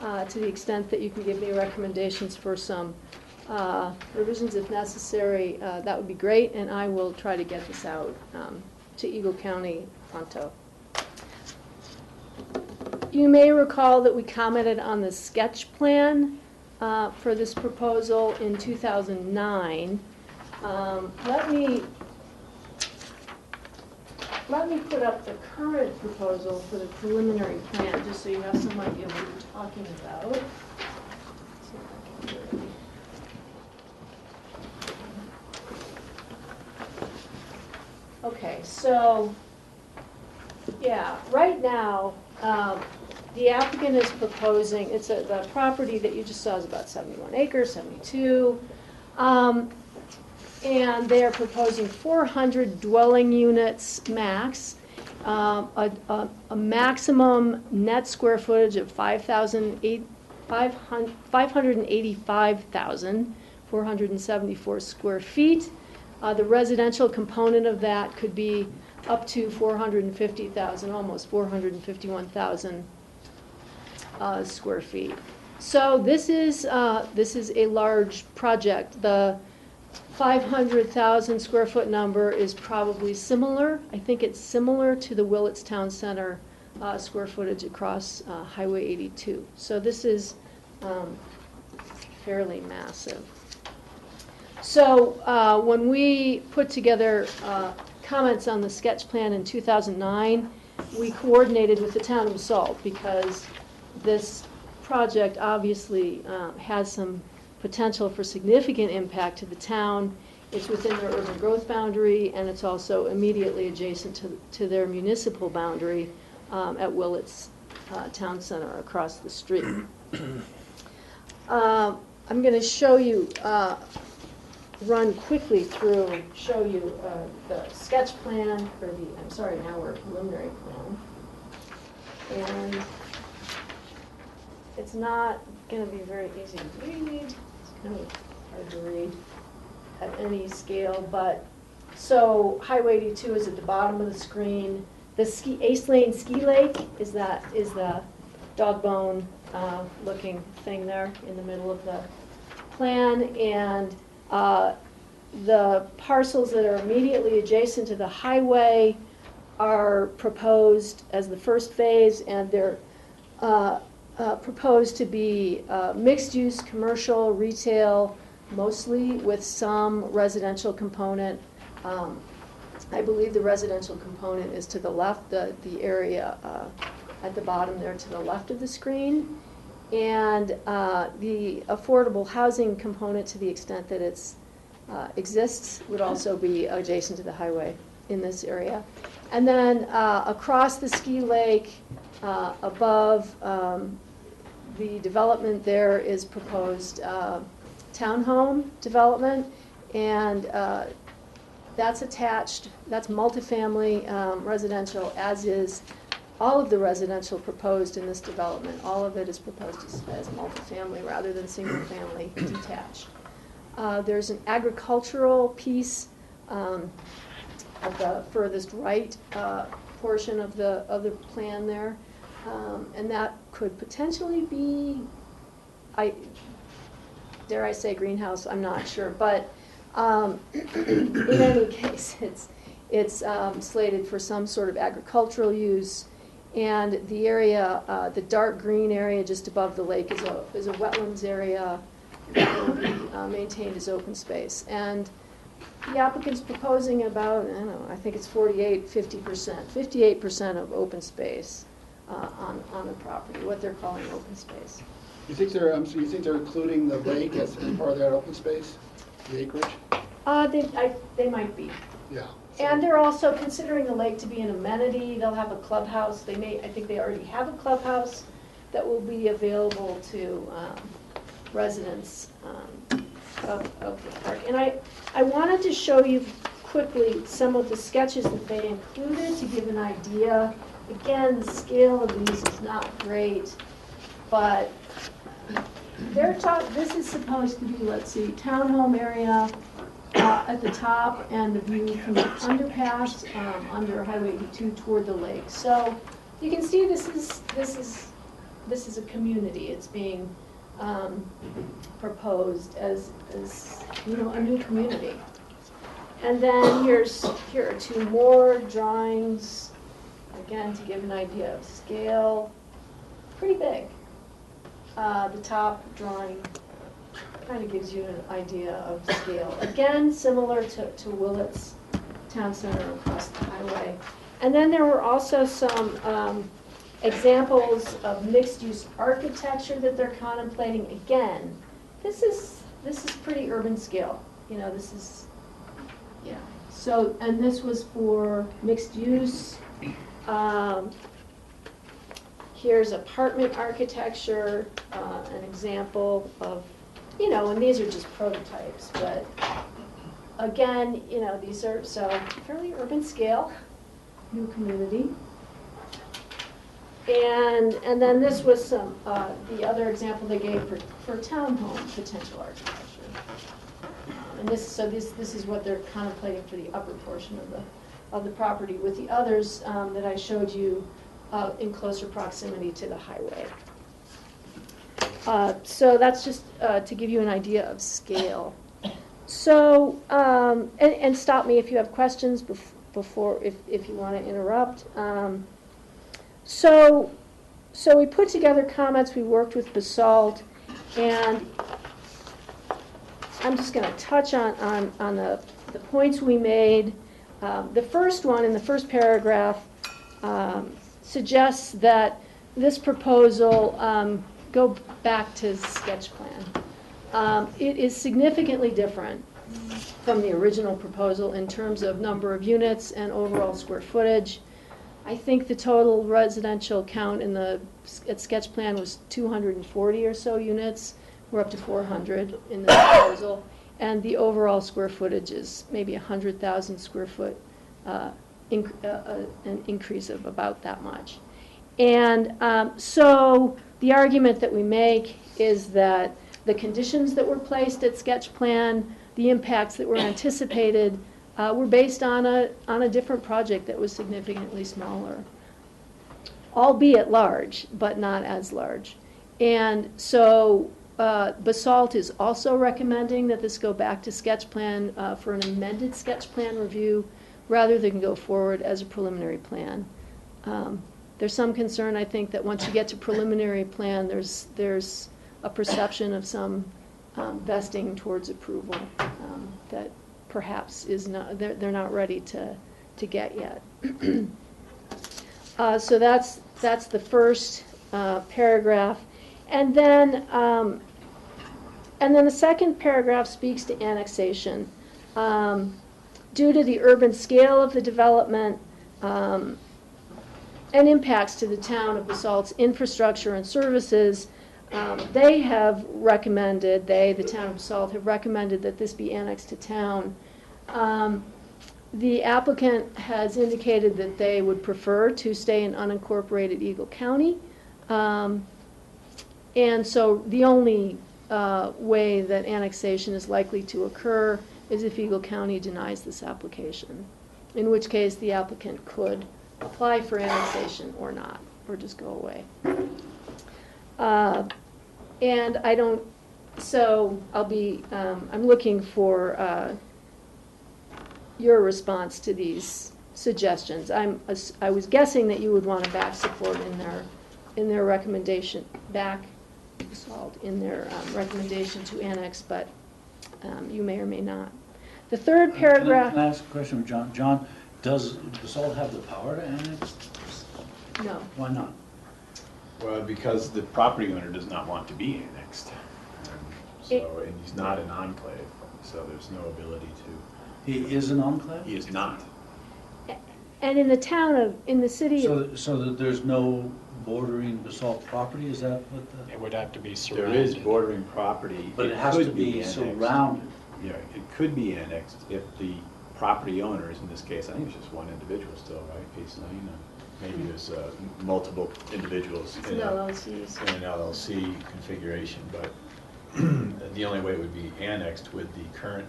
to the extent that you can give me recommendations for some revisions if necessary, that would be great, and I will try to get this out to Eagle County pronto. You may recall that we commented on the sketch plan for this proposal in 2009. Let me put up the current proposal for the preliminary plan, just so you have some idea what we're talking about. Okay, so, yeah, right now, the applicant is proposing, the property that you just saw is about 71 acres, 72, and they are proposing 400 dwelling units max, a maximum net square footage of 585,474 square feet. The residential component of that could be up to 450,000, almost 451,000 square feet. So this is a large project. The 500,000 square foot number is probably similar. I think it's similar to the Willits Town Center square footage across Highway 82. So this is fairly massive. So when we put together comments on the sketch plan in 2009, we coordinated with the town of BOCC because this project obviously has some potential for significant impact to the town. It's within their urban growth boundary, and it's also immediately adjacent to their municipal boundary at Willits Town Center across the street. I'm going to show you, run quickly through, show you the sketch plan for the, I'm sorry, now we're preliminary plan. And it's not going to be very easy to read. It's kind of hard to read at any scale, but so Highway 82 is at the bottom of the screen. The Ace Lane Ski Lake is the dog bone looking thing there in the middle of the plan, and the parcels that are immediately adjacent to the highway are proposed as the first phase, and they're proposed to be mixed-use, commercial, retail, mostly with some residential component. I believe the residential component is to the left, the area at the bottom there to the left of the screen. And the affordable housing component, to the extent that it exists, would also be adjacent to the highway in this area. And then across the ski lake, above the development there is proposed townhome development, and that's attached, that's multifamily residential, as is all of the residential proposed in this development. All of it is proposed as multifamily rather than single family detached. There's an agricultural piece at the furthest right portion of the plan there, and that could potentially be, dare I say greenhouse, I'm not sure, but in any case, it's slated for some sort of agricultural use, and the area, the dark green area just above the lake is a wetlands area that will be maintained as open space. And the applicant's proposing about, I don't know, I think it's 58% of open space on the property, what they're calling open space. You think they're, so you think they're including the lake as part of that open space, the acreage? They might be. Yeah. And they're also considering the lake to be an amenity. They'll have a clubhouse. I think they already have a clubhouse that will be available to residents of the park. And I wanted to show you quickly some of the sketches that they included to give an idea. Again, the scale of these is not great, but this is supposed to be, let's see, townhome area at the top and the view from the underpass under Highway 82 toward the lake. So you can see this is a community. It's being proposed as you know, a new community. And then here are two more drawings, again to give an idea of scale. Pretty big. The top drawing kind of gives you an idea of scale. Again, similar to Willett's Town Center across the highway. And then there were also some examples of mixed-use architecture that they're contemplating. Again, this is pretty urban scale. You know, this is, yeah. So, and this was for mixed use. Here's apartment architecture, an example of, you know, and these are just prototypes, but again, you know, these are so fairly urban scale, new community. And then this was some the other example they gave for townhome potential architecture. And this is what they're contemplating for the upper portion of the property, with the others that I showed you in closer proximity to the highway. So that's just to give you an idea of scale. So, and stop me if you have questions before, if you want to interrupt. So we put together comments, we worked with BOCC, and I'm just going to touch on the points we made. The first one, in the first paragraph, suggests that this proposal go back to sketch plan. It is significantly different from the original proposal in terms of number of units and overall square footage. I think the total residential count at sketch plan was 240 or so units. We're up to 400 in the proposal. And the overall square footage is maybe 100,000 square foot, an increase of about that much. And so the argument that we make is that the conditions that were placed at sketch plan, the impacts that were anticipated, were based on a different project that was significantly smaller, albeit large, but not as large. And so BOCC is also recommending that this go back to sketch plan for an amended sketch plan review rather than go forward as a preliminary plan. There's some concern, I think, that once you get to preliminary plan, there's a perception of some vesting towards approval that perhaps is not, they're not ready to get yet. So that's the first paragraph. And then the second paragraph speaks to annexation. Due to the urban scale of the development and impacts to the town of BOCC's infrastructure and services, they have recommended, the town of BOCC, have recommended that this be annexed to town. The applicant has indicated that they would prefer to stay in unincorporated Eagle County. And so the only way that annexation is likely to occur is if Eagle County denies this application, in which case the applicant could apply for annexation or not, or just go away. And I don't, so I'll be, I'm looking for your response to these suggestions. I was guessing that you would want to back support in their recommendation, in their recommendation to annex, but you may or may not. The third paragraph. Can I ask a question of John? John, does Basalt have the power to annex? No. Why not? Well, because the property owner does not want to be annexed. And he's not an enclave, so there's no ability to. He is an enclave? He is not. And in the city. So that there's no bordering Basalt property, is that what the? It would have to be There surrounded. is bordering property. But it has to could be annexed. surrounded. Yeah, it could be annexed if the property owners, in this case, I think it's just one individual still, right? Case Lane, maybe there's multiple individuals It's in an LLC. an LLC configuration, but the only way it would be annexed with the current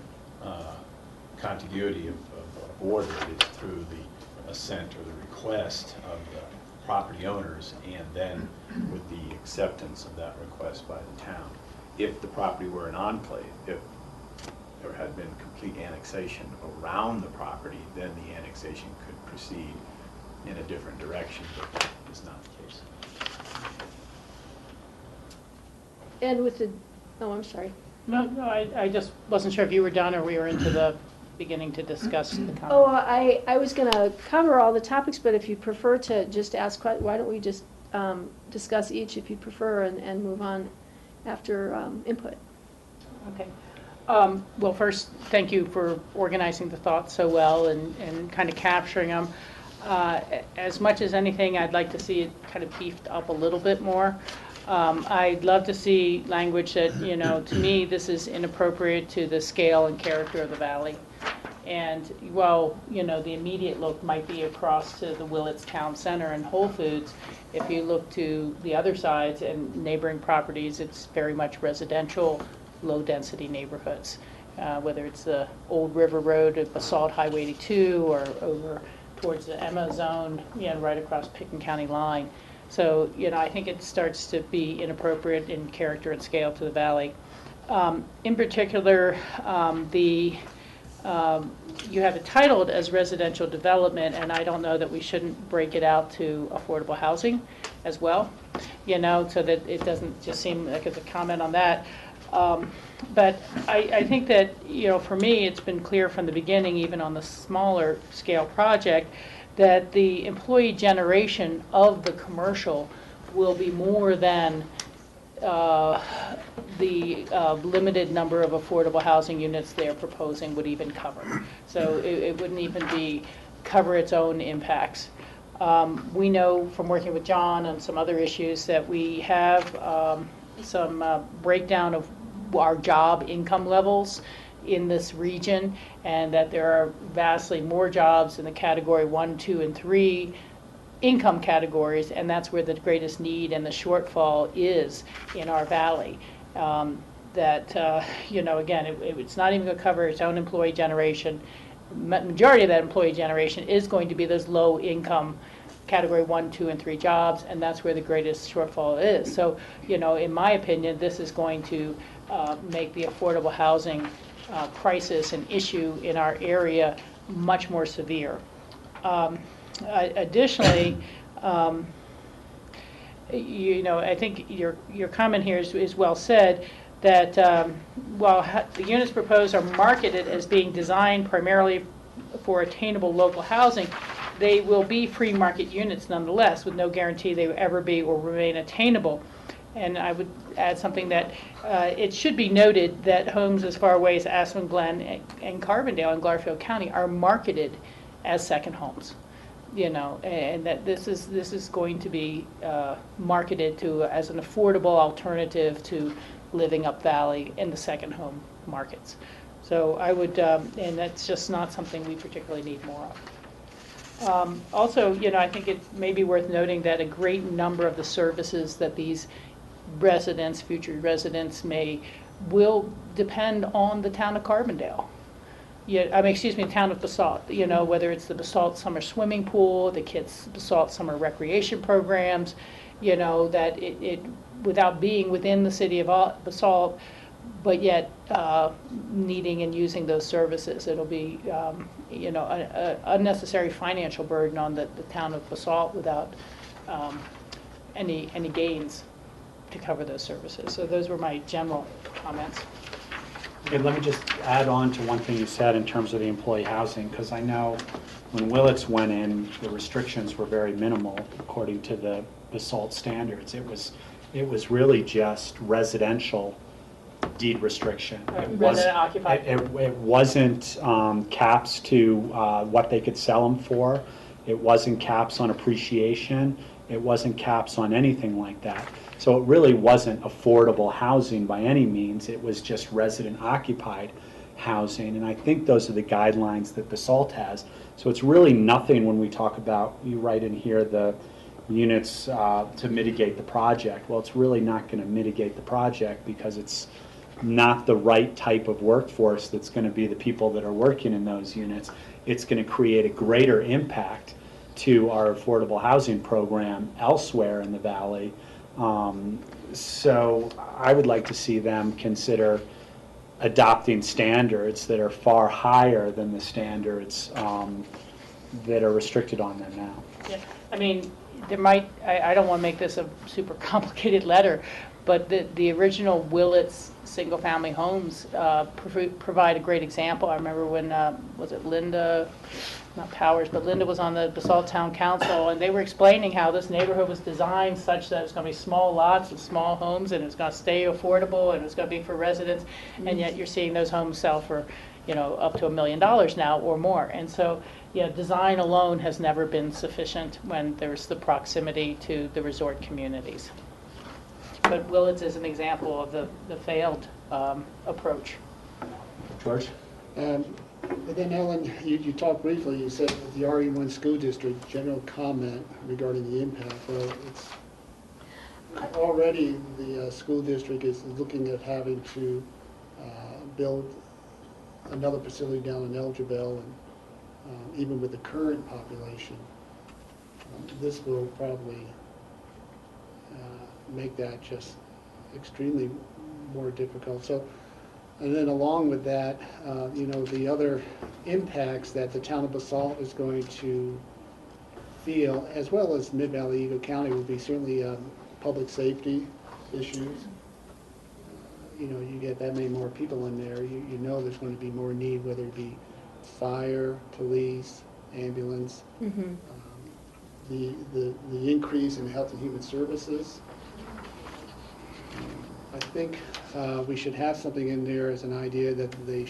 contiguity of border is through the assent or the request of the property owners, and then with the acceptance of that request by the town. If the property were an enclave, if there had been complete annexation around the property, then the annexation could proceed in a different direction, but that is not the case. And with the, oh, I'm sorry. No, I just wasn't sure if you were done or we were into the beginning to discuss the comment. Oh, I was going to cover all the topics, but if you prefer to just ask, why don't we just discuss each if you prefer and move on after input? Okay. Well, first, thank you for organizing the thoughts so well and kind of capturing them. As much as anything, I'd like to see it kind of beefed up a little bit more. I'd love to see language that, to me, this is inappropriate to the scale and character of the valley. And while, the immediate look might be across to the Willits Town Center and Whole Foods, if you look to the other sides and neighboring properties, it's very much residential, low-density neighborhoods, whether it's the Old River Road at Basalt Highway 82 or over towards the Emma Zone, right across Pickens County line. So, I think it starts to be inappropriate in character and scale to the valley. In particular, you have it titled as residential development, and I don't know that we shouldn't break it out to affordable housing as well, so that it doesn't just seem like it's a comment on that. But I think that, for me, it's been clear from the beginning, even on the smaller scale project, that the employee generation of the commercial will be more than the limited number of affordable housing units they're proposing would even cover. So it wouldn't even cover its own impacts. We know from working with John on some other issues that we have some breakdown of our job income levels in this region, and that there are vastly more jobs in the category 1, 2, and 3 income categories, and that's where the greatest need and the shortfall is in our valley. Again, it's not even going to cover its own employee generation. Majority of that employee generation is going to be those low income category 1, 2, and 3 jobs, and that's where the greatest shortfall is. So, in my opinion, this is going to make the affordable housing crisis and issue in our area much more severe. Additionally, I think your comment here is well said, that while the units proposed are marketed as being designed primarily for attainable local housing, they will be free market units nonetheless, with no guarantee they will ever be or remain attainable. And I would add something that it should be noted that homes as far away as Aspen Glen and Carbondale in Garfield County are marketed as second homes. And that this is going to be marketed as an affordable alternative to living up valley in the second home markets. So I would, and that's just not something we particularly need more of. Also, I think it may be worth noting that a great number of the services that these residents, future residents will depend on the town of Carbondale. The town of Basalt, whether it's the Basalt Summer Swimming Pool, the kids' Basalt Summer Recreation Programs, that it without being within the city of Basalt, but yet needing and using those services, it'll be, an unnecessary financial burden on the town of Basalt without any gains to cover those services. So those were my general comments. Hey, let me just add on to one thing you said in terms of the employee housing, because I know when Willits went in, the restrictions were very minimal according to the SALT standards. It was really just residential deed restriction. Resident occupied. It wasn't caps to what they could sell them for. It wasn't caps on appreciation. It wasn't caps on anything like that. So it really wasn't affordable housing by any means. It was just resident occupied housing. And I think those are the guidelines that the SALT has. So it's really nothing when we talk about, you write in here, the units to mitigate the project. Well, it's really not going to mitigate the project because it's not the right type of workforce that's going to be the people that are working in those units. It's going to create a greater impact to our affordable housing program elsewhere in the valley. So I would like to see them consider adopting standards that are far higher than the standards that are restricted on them now. Yeah, I mean, there might, I don't want to make this a super complicated letter, but the original Willits single-family homes provide a great example. I remember when, was it Linda, not Powers, but Linda was on the Basalt Town Council, and they were explaining how this neighborhood was designed such that it's going to be small lots and small homes, and it's going to stay affordable, and it's going to be for residents, and yet you're seeing those homes sell for, you know, up to $1 million now or more. And so, yeah, design alone has never been sufficient when there's the proximity to the resort communities. But Willits is an example of the failed approach. George? But then, Ellen, you talked briefly, you said that the RE1 school district, general comment regarding the impact. Well, it's already the school district is looking at having to build another facility down in Elgibel, and even with the current population, this will probably make that just extremely more difficult. So, and then along with that, you know, the other impacts that the town of Basalt is going to feel, as well as Mid-Valley Eagle County, will be certainly public safety issues. You know, you get that many more people in there, you know there's going to be more need, whether it be fire, police, ambulance, the increase in health and human services. I think we should have something in there as an idea that they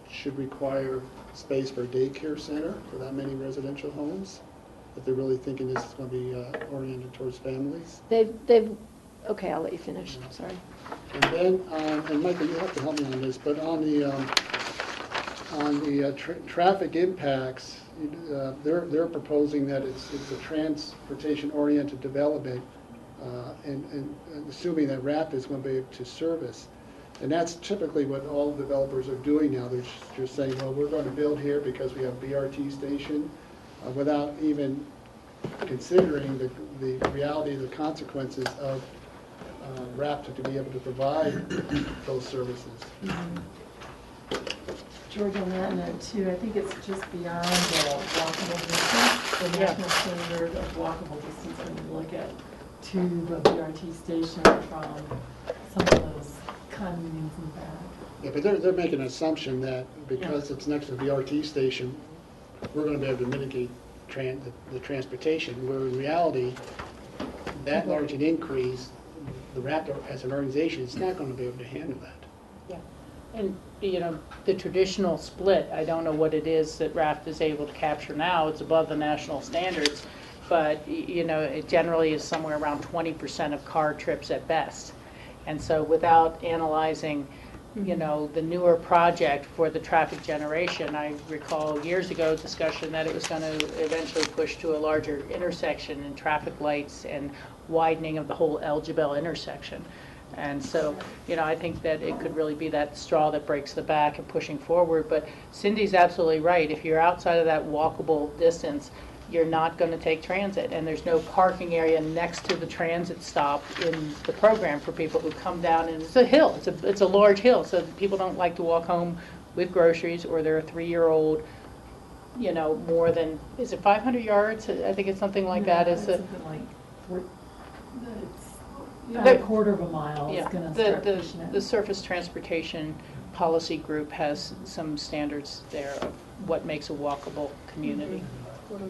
should require space for a daycare center for that many residential homes, if they're really thinking this is going to be oriented towards families. They've, okay, I'll let you finish, sorry. And then, and Michael, you have to help me on this, but on the traffic impacts, they're proposing that it's a transportation-oriented development, and assuming that RAP is going to be able to service. And that's typically what all developers are doing now. They're just saying, well, we're going to build here because we have BRT station, without even considering the reality of the consequences of RAP to be able to provide those services. George, on that note too, I think it's just beyond the walkable distance, the national standard of walkable distance when you look at to the BRT station from some of those condominiums in the back. Yeah, but they're making an assumption that because it's next to the BRT station, we're going to be able to mitigate the transportation, where in reality, that large an increase, the RAP as an organization is not going to be able to handle that. Yeah, and you know, the traditional split, I don't know what it is that RAFT is able to capture now. It's above the national standards, but you know, it generally is somewhere around 20% of car trips at best. And so without analyzing, you know, the newer project for the traffic generation, I recall years ago discussion that it was going to eventually push to a larger intersection and traffic lights and widening of the whole Elgibel intersection. And so, you know, I think that it could really be that straw that breaks the back and pushing forward. But Cindy's absolutely right. If you're outside of that walkable distance, you're not going to take transit. And there's no parking area next to the transit stop in the program for people who come down. And it's a hill. It's a large hill. So people don't like to walk home with groceries, or they're a 3-year-old, you know, more than, is it 500 yards? I think it's something like that. Is it? Something like about a quarter of a mile is going to start pushing it. The surface transportation policy group has some standards there of what makes a walkable community.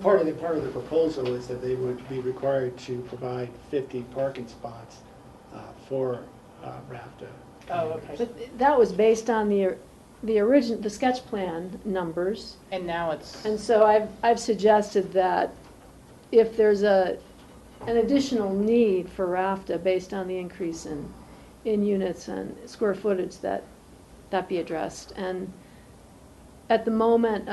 Part of the proposal is that they would be required to provide 50 parking spots for RAFTA. Oh, okay. But that was based on the sketch plan numbers. And now it's... And so I've suggested that if there's an additional need for RAFTA based on the increase in units and square footage, that be addressed. And at the moment,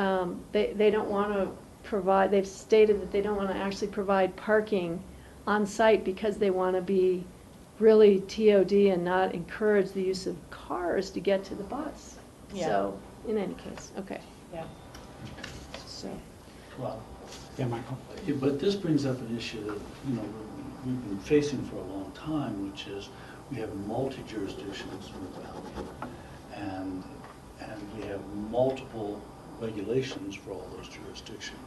they don't want to provide, they've stated that they don't want to actually provide parking on site because they want to be really TOD and not encourage the use of cars to get to the bus. Yeah. So, in any case, okay. Yeah. So. Well, Yeah, Michael? yeah, but this brings up an issue that, we've been facing for a long time, which is we have multi-jurisdictions in the valley, and we have multiple regulations for all those jurisdictions.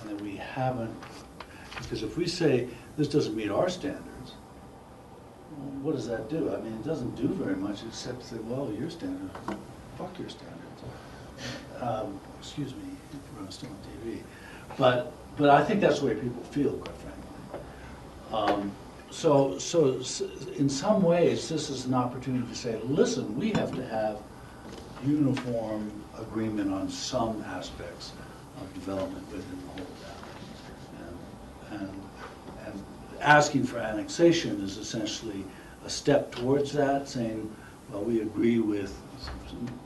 And that we haven't, because if we say this doesn't meet our standards, well, what does that do? I mean, it doesn't do very much except say, well, your standards, fuck your standards. Excuse me, if we're still on TV. But I think that's the way people feel, quite frankly. So in some ways, this is an opportunity to say, listen, we have to have uniform agreement on some aspects of development within the whole valley. And asking for annexation is essentially a step towards that, saying, well, we agree with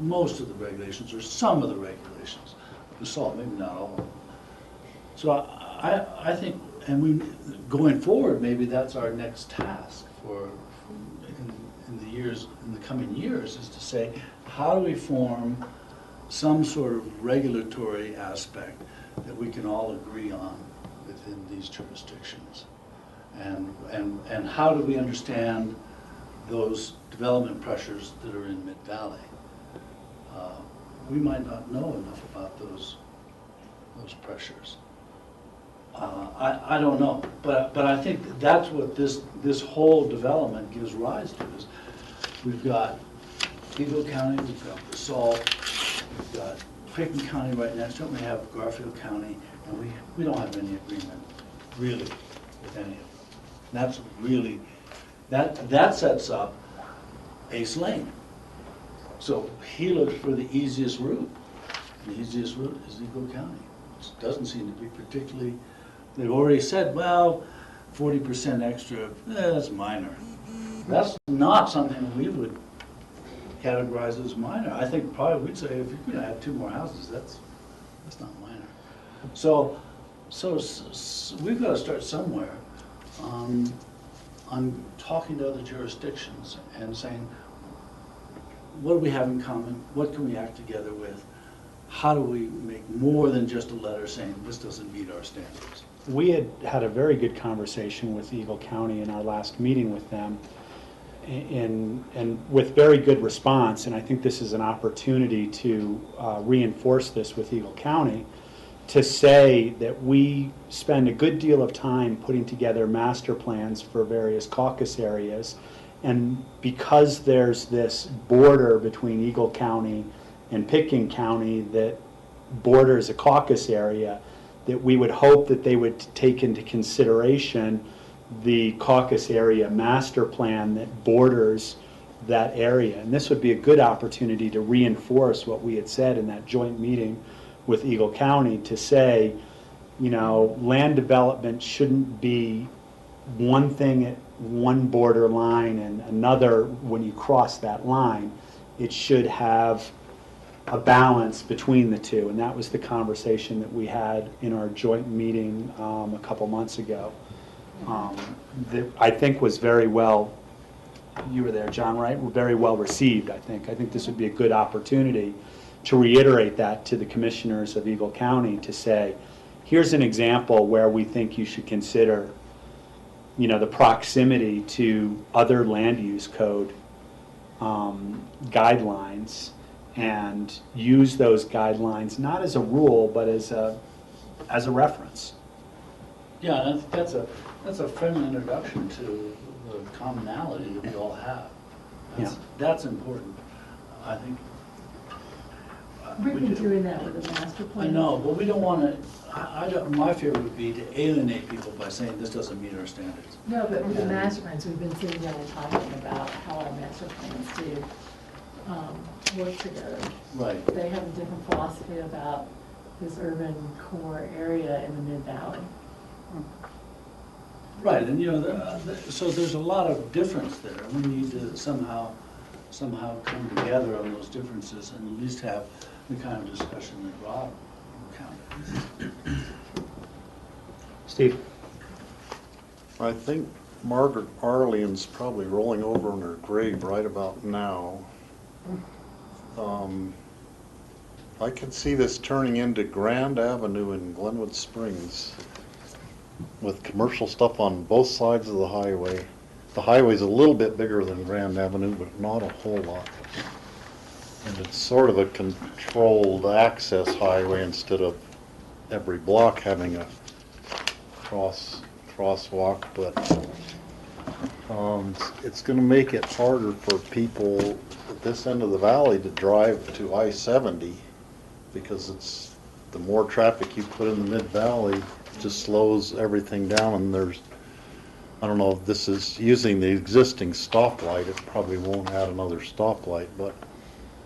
most of the regulations or some of the regulations. Maybe not all of them. So I think, and going forward, maybe that's our next task in the coming years, is to say, how do we form some sort of regulatory aspect that we can all agree on within these jurisdictions? And how do we understand those development pressures that are in Mid-Valley? We might not know enough about those pressures. I don't know, but I think that's what this whole development gives rise to. Is we've got Eagle County, we've got BOCC, we've got Creighton County right next to it, we have Garfield County, and we don't have any agreement really with any of them. And that's really, that sets up Ace Lane. So he looks for the easiest route. The easiest route is Eagle County, which doesn't seem to be particularly, they've already said, well, 40% extra, that's minor. That's not something we would categorize as minor. I think probably we'd say if you're going to add 2 more houses, that's not minor. So we've got to start somewhere on talking to other jurisdictions and saying, what do we have in common? What can we act together with? How do we make more than just a letter saying this doesn't meet our standards? We had a very good conversation with Eagle County in our last meeting with them, and with very good response, and I think this is an opportunity to reinforce this with Eagle County, to say that we spend a good deal of time putting together master plans for various caucus areas, and because there's this border between Eagle County and Pitkin County that borders a caucus area, that we would hope that they would take into consideration the caucus area master plan that borders that area. And this would be a good opportunity to reinforce what we had said in that joint meeting with Eagle County, to say, land development shouldn't be one thing at one border line and another when you cross that line. It should have a balance between the two, and that was the conversation that we had in our joint meeting a couple months ago. That I think was very well, you were there, John, right? Very well received, I think. I think this would be a good opportunity to reiterate that to the commissioners of Eagle County, to say, here's an example where we think you should consider the proximity to other land use code guidelines, and use those guidelines not as a rule but as a reference. Yeah, that's a friendly introduction to the commonality that we all have. That's important. I think. We've been doing that with the master I plan. know, but we don't want to, I don't, my fear would be to alienate people by saying this doesn't meet our standards. No, but with the master plans, we've been sitting down and talking about how our master plans do work together. Right. They have a different philosophy about this urban core area in the Mid-Valley. Right, and so there's a lot of difference there. We need to somehow come together on those differences and at least have the kind of discussion that Rob encountered. Steve? I think Margaret Arlene's probably rolling over in her grave right about now. I can see this turning into Grand Avenue in Glenwood Springs with commercial stuff on both sides of the highway. The highway's a little bit bigger than Grand Avenue, but not a whole lot. And it's sort of a controlled access highway instead of every block having a crosswalk, but it's going to make it harder for people at this end of the valley to drive to I-70 because the more traffic you put in the mid-valley, it just slows everything down. And I don't know if this is using the existing stoplight, it probably won't add another stoplight, but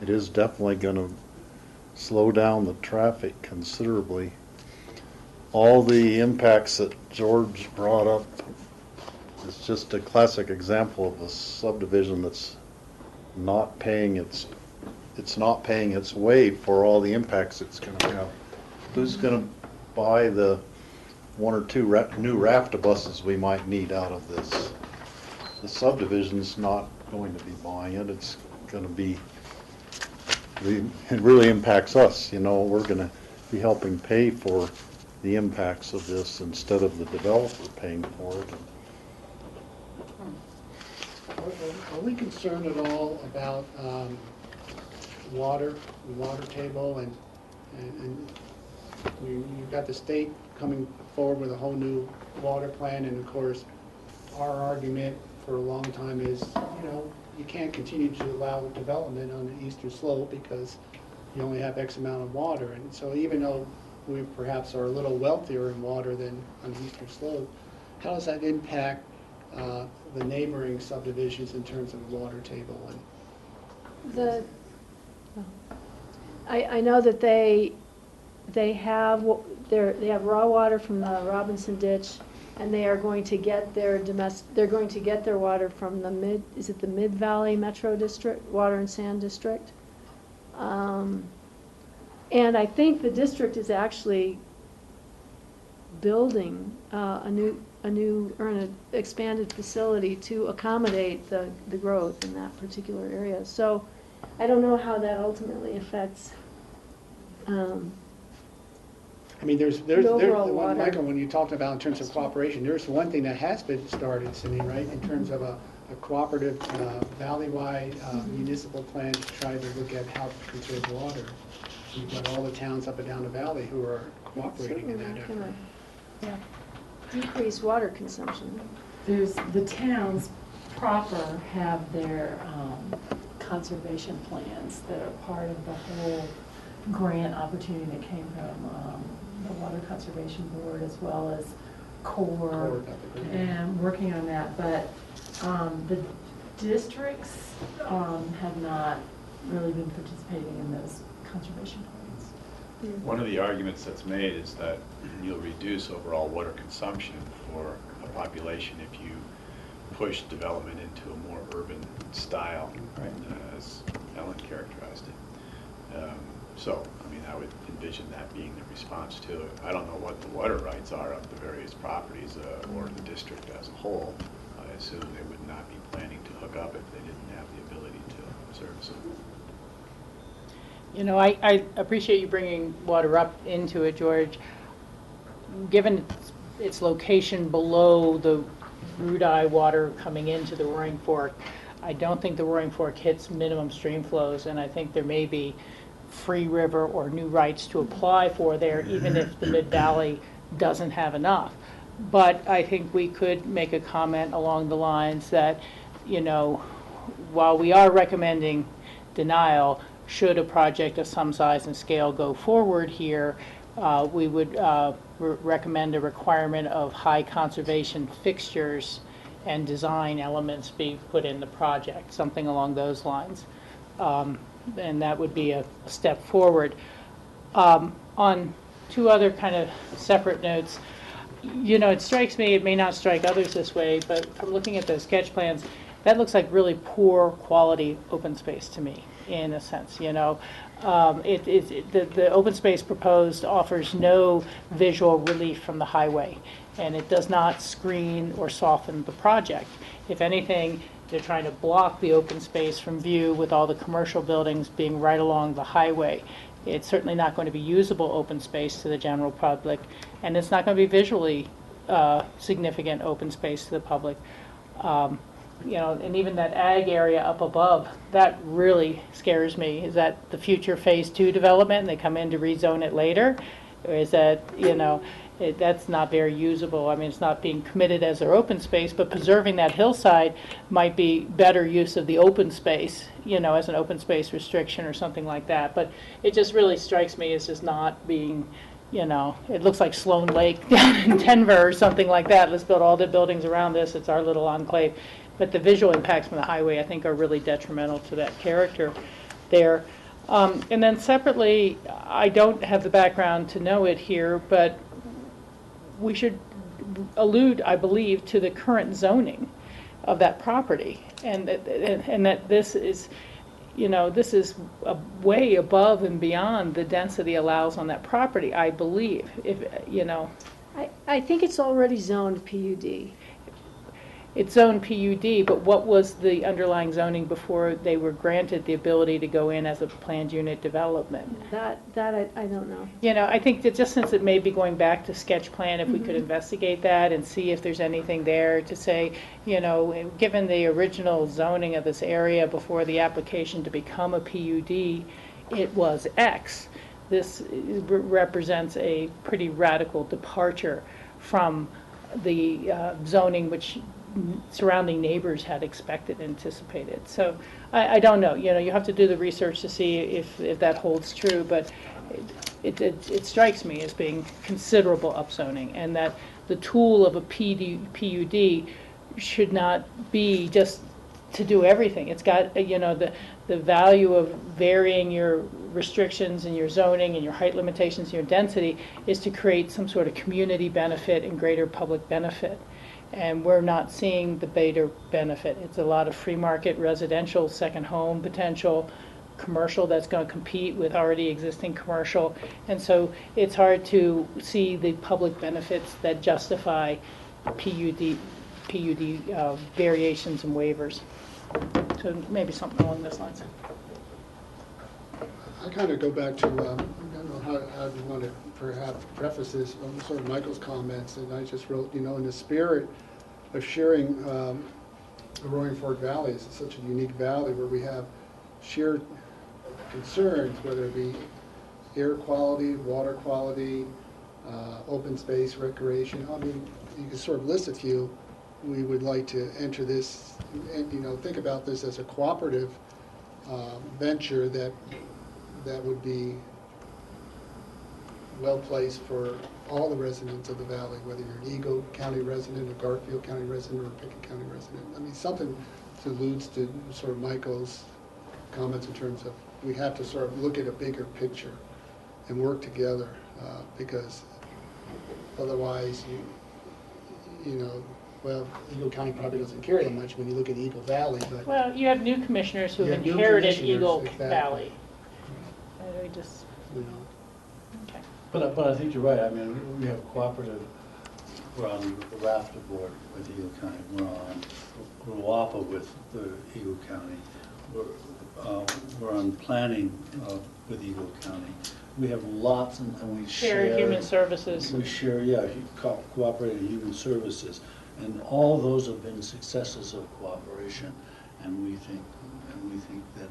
it is definitely going to slow down the traffic considerably. All the impacts that George brought up is just a classic example of a subdivision that's not paying its way for all the impacts it's going to have. Who's going to buy the one or two new rafta buses we might need out of this? The subdivision's not going to be buying it. It's going to be, it really impacts us. We're going to be helping pay for the impacts of this instead of the developer paying for it. Are we concerned at all about the water table, and you've got the state coming forward with a whole new water plan, and of course, our argument for a long time is, you can't continue to allow development on the eastern slope because you only have X amount of water, and so even though we perhaps are a little wealthier in water than on the eastern slope, how does that impact the neighboring subdivisions in terms of the water table? I know that they have raw water from the Robinson Ditch, and they are going to get their water from the Mid-Valley Metro District, Water and Sand District. And I think the district is actually building an expanded facility to accommodate the growth in that particular area. So I don't know how that ultimately affects there's the overall water. Michael, when you talked about in terms of cooperation, there's one thing that has been started, Cindy, right, in terms of a cooperative valley-wide municipal plan to try to look at how to conserve water. You've got all the towns up and down the valley who are cooperating in that effort. Yeah. Decrease water consumption. There's the towns proper have their conservation plans that are part of the whole grant opportunity that came from the Water Conservation Board as well as CORE and working on that. But the districts have not really been participating in those conservation plans. One of the arguments that's made is that you'll reduce overall water consumption for a population if you push development into a more urban style, right, as Ellen characterized it. I would envision that being the response to it. I don't know what the water rights are of the various properties or the district as a whole. I assume they would not be planning to hook up if they didn't have the ability to service it. I appreciate you bringing water up into it, George. Given its location below the Root Eye water coming into the Roaring Fork, I don't think the Roaring Fork hits minimum stream flows, and I think there may be free river or new rights to apply for there, even if the Mid-Valley doesn't have enough. But I think we could make a comment along the lines that, while we are recommending denial. Should a project of some size and scale go forward here, we would recommend a requirement of high conservation fixtures and design elements be put in the project, something along those lines. And that would be a step forward. On two other kind of separate notes, you know, it strikes me, it may not strike others this way, but from looking at those sketch plans, that looks like really poor quality open space to me, in a sense, you know. The open space proposed offers no visual relief from the highway, and it does not screen or soften the project. If anything, they're trying to block the open space from view with all the commercial buildings being right along the highway. It's certainly not going to be usable open space to the general public, and it's not going to be visually significant open space to the public. You know, and even that ag area up above, that really scares me. Is that the future phase 2 development and they come in to rezone it later? Or is that, you know, that's not very usable. I mean, it's not being committed as their open space, but preserving that hillside might be better use of the open space, you know, as an open space restriction or something like that. But it just really strikes me as just not being, you know, it looks like Sloan Lake down in Denver or something like that. Let's build all the buildings around this. It's our little enclave. But the visual impacts from the highway, I think, are really detrimental to that character there. And then separately, I don't have the background to know it here, but we should allude, I believe, to the current zoning of that property, and that this is, you know, this is way above and beyond the density allows on that property, I believe. If you know, I think it's already zoned PUD. It's zoned PUD, but what was the underlying zoning before they were granted the ability to go in as a planned unit development? That I don't know. You know, I think that just since it may be going back to sketch plan, if we could investigate that and see if there's anything there to say, you know, given the original zoning of this area before the application to become a PUD, it was X. This represents a pretty radical departure from the zoning which surrounding neighbors had expected, anticipated. So I don't know. You know, you have to do the research to see if that holds true. But it strikes me as being considerable upzoning, and that the tool of a PUD should not be just to do everything. It's got, you know, the value of varying your restrictions and your zoning and your height limitations and your density is to create some sort of community benefit and greater public benefit. And we're not seeing the greater benefit. It's a lot of free market residential, second home potential, commercial that's going to compete with already existing commercial. And so it's hard to see the public benefits that justify PUD variations and waivers. So maybe something along those lines. I kind of go back to, I don't know how you want to perhaps preface this, sort of Michael's comments, and I just wrote, you know, in the spirit of sharing the Roaring Fork Valley, it's such a unique valley where we have shared concerns, whether it be air quality, water quality, open space, recreation. I mean, you can sort of list a few. We would like to enter this, and, you know, think about this as a cooperative venture that would be well placed for all the residents of the valley, whether you're an Eagle County resident, a Garfield County resident, or a Pickett County resident. I mean, something that alludes to sort of Michael's comments in terms of we have to sort of look at a bigger picture and work together, because otherwise, you know, well, Eagle County probably doesn't care that much when you look at Eagle Valley, but... Well, you have new commissioners who have new inherited commissioners, Eagle exactly. Valley. We just, You know. okay. But I think you're right. I mean, we have cooperative, we're on the Rafter board with Eagle County. We're on WAPA with the Eagle County. We're on planning with Eagle County. We have lots, and we share human services. We share, yeah, cooperating human services, and all those have been successes of cooperation. And we think that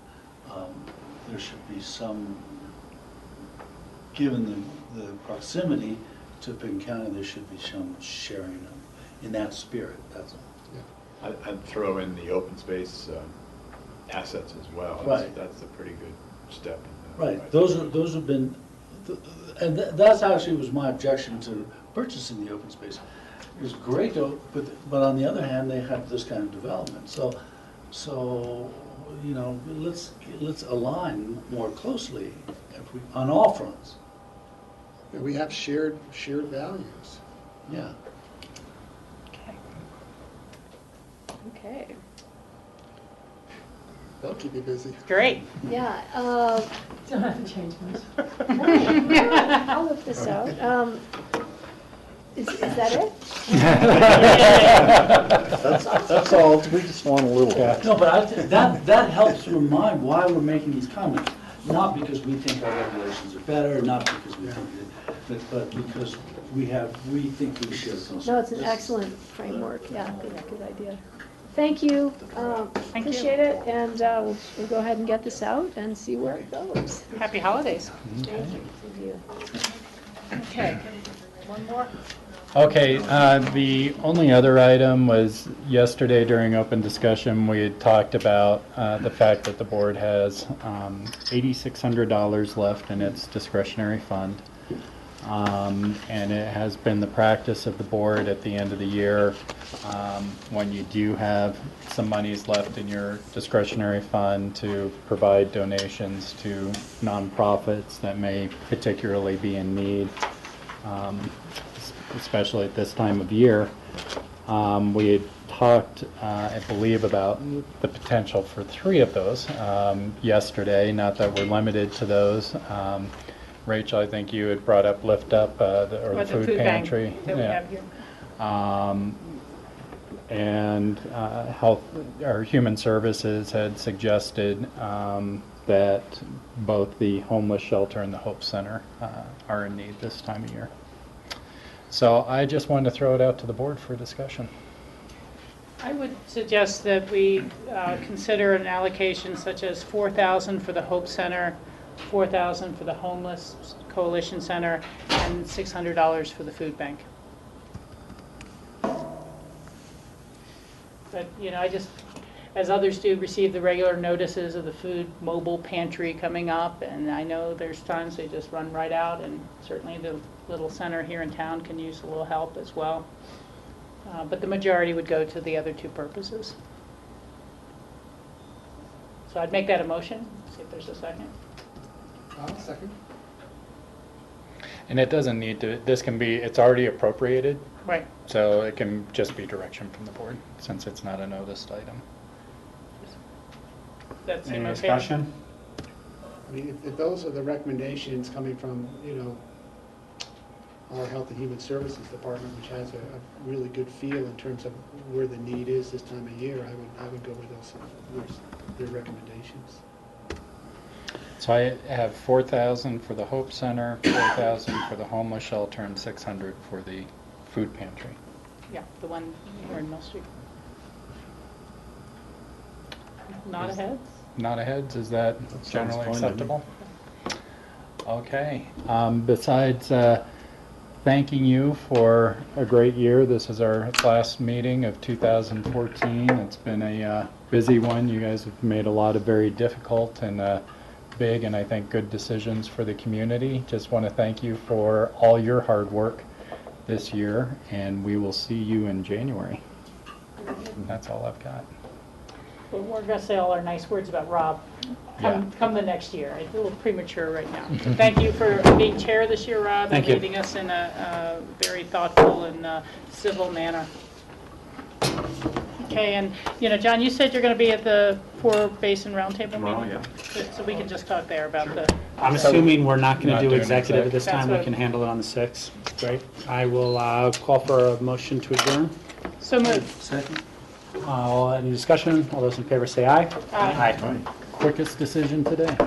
there should be some, given the proximity to Pickett County, there should be some sharing in that spirit. That's all. I'd throw in the open space assets as well. Right. That's a pretty good step. Right, those have been, and that's actually was my objection to purchasing the open space. It was great, but on the other hand, they have this kind of development. So you know, let's align more closely on all fronts. We have shared values. Yeah. Okay. That'll keep you busy. Great. Yeah, Don't have to change much. I'll look this out. Is that it? That's all, we just want a little. No, but that helps remind why we're making these comments. Not because we think our regulations are better, not because we think, but because we think we share concerns. No, it's an excellent framework, yeah, good idea. Thank you, appreciate it, and we'll go ahead and get this out and see where it goes. Happy holidays. Thank you. Okay, one more? Okay, the only other item was yesterday during open discussion, we had talked about the fact that the board has $8,600 left in its discretionary fund. And it has been the practice of the board at the end of the year, when you do have some monies left in your discretionary fund, to provide donations to nonprofits that may particularly be in need, especially at this time of year. We had talked, I believe, about the potential for 3 of those yesterday, not that we're limited to those. Rachel, I think you had brought up Lift Up, or the food pantry. That we have here. And Health or Human Services had suggested that both the homeless shelter and the Hope Center are in need this time of year. So I just wanted to throw it out to the board for discussion. I would suggest that we consider an allocation such as $4,000 for the Hope Center, $4,000 for the Homeless Coalition Center, and $600 for the food bank. But, you know, I just, as others do, receive the regular notices of the food mobile pantry coming up, and I know there's times they just run right out, and certainly the little center here in town can use a little help as well. But the majority would go to the other 2 purposes. So I'd make that a motion, see if there's a second. I'll second. And it doesn't need to, this can be, it's already appropriated. Right. So it can just be direction from the board, since it's not a noticed item. That's Any okay. discussion? I mean, if those are the recommendations coming from, you know, our Health and Human Services Department, which has a really good feel in terms of where the need is this time of year, I would go with their recommendations. So I have $4,000 for the Hope Center, $4,000 for the homeless shelter, and $600 for the food pantry. Yeah, the one here in Mill Street. Nod ahead? Nod aheads, is that sounds generally fine to me. acceptable? Okay. Besides thanking you for a great year, this is our last meeting of 2014. It's been a busy one. You guys have made a lot of very difficult and big and I think good decisions for the community. Just want to thank you for all your hard work this year, and we will see you in January. And that's all I've got. Well, we're going to say all our nice words about Rob come the next year. It's a little premature right now. So thank you for being chair this year, Rob, and leading us in a very thoughtful and civil manner. Okay, and you know, John, you said you're going to be at the 4 Basin Roundtable Tomorrow, meeting? yeah. So we can just talk there about the... I'm assuming we're not going Not to do doing executive at exec. this time. We That's can what- handle it on the 6th. Great. I will call for a motion to adjourn. So moved. Second? Any discussion? All those in favor say aye. Aye. Aye. Quickest decision today.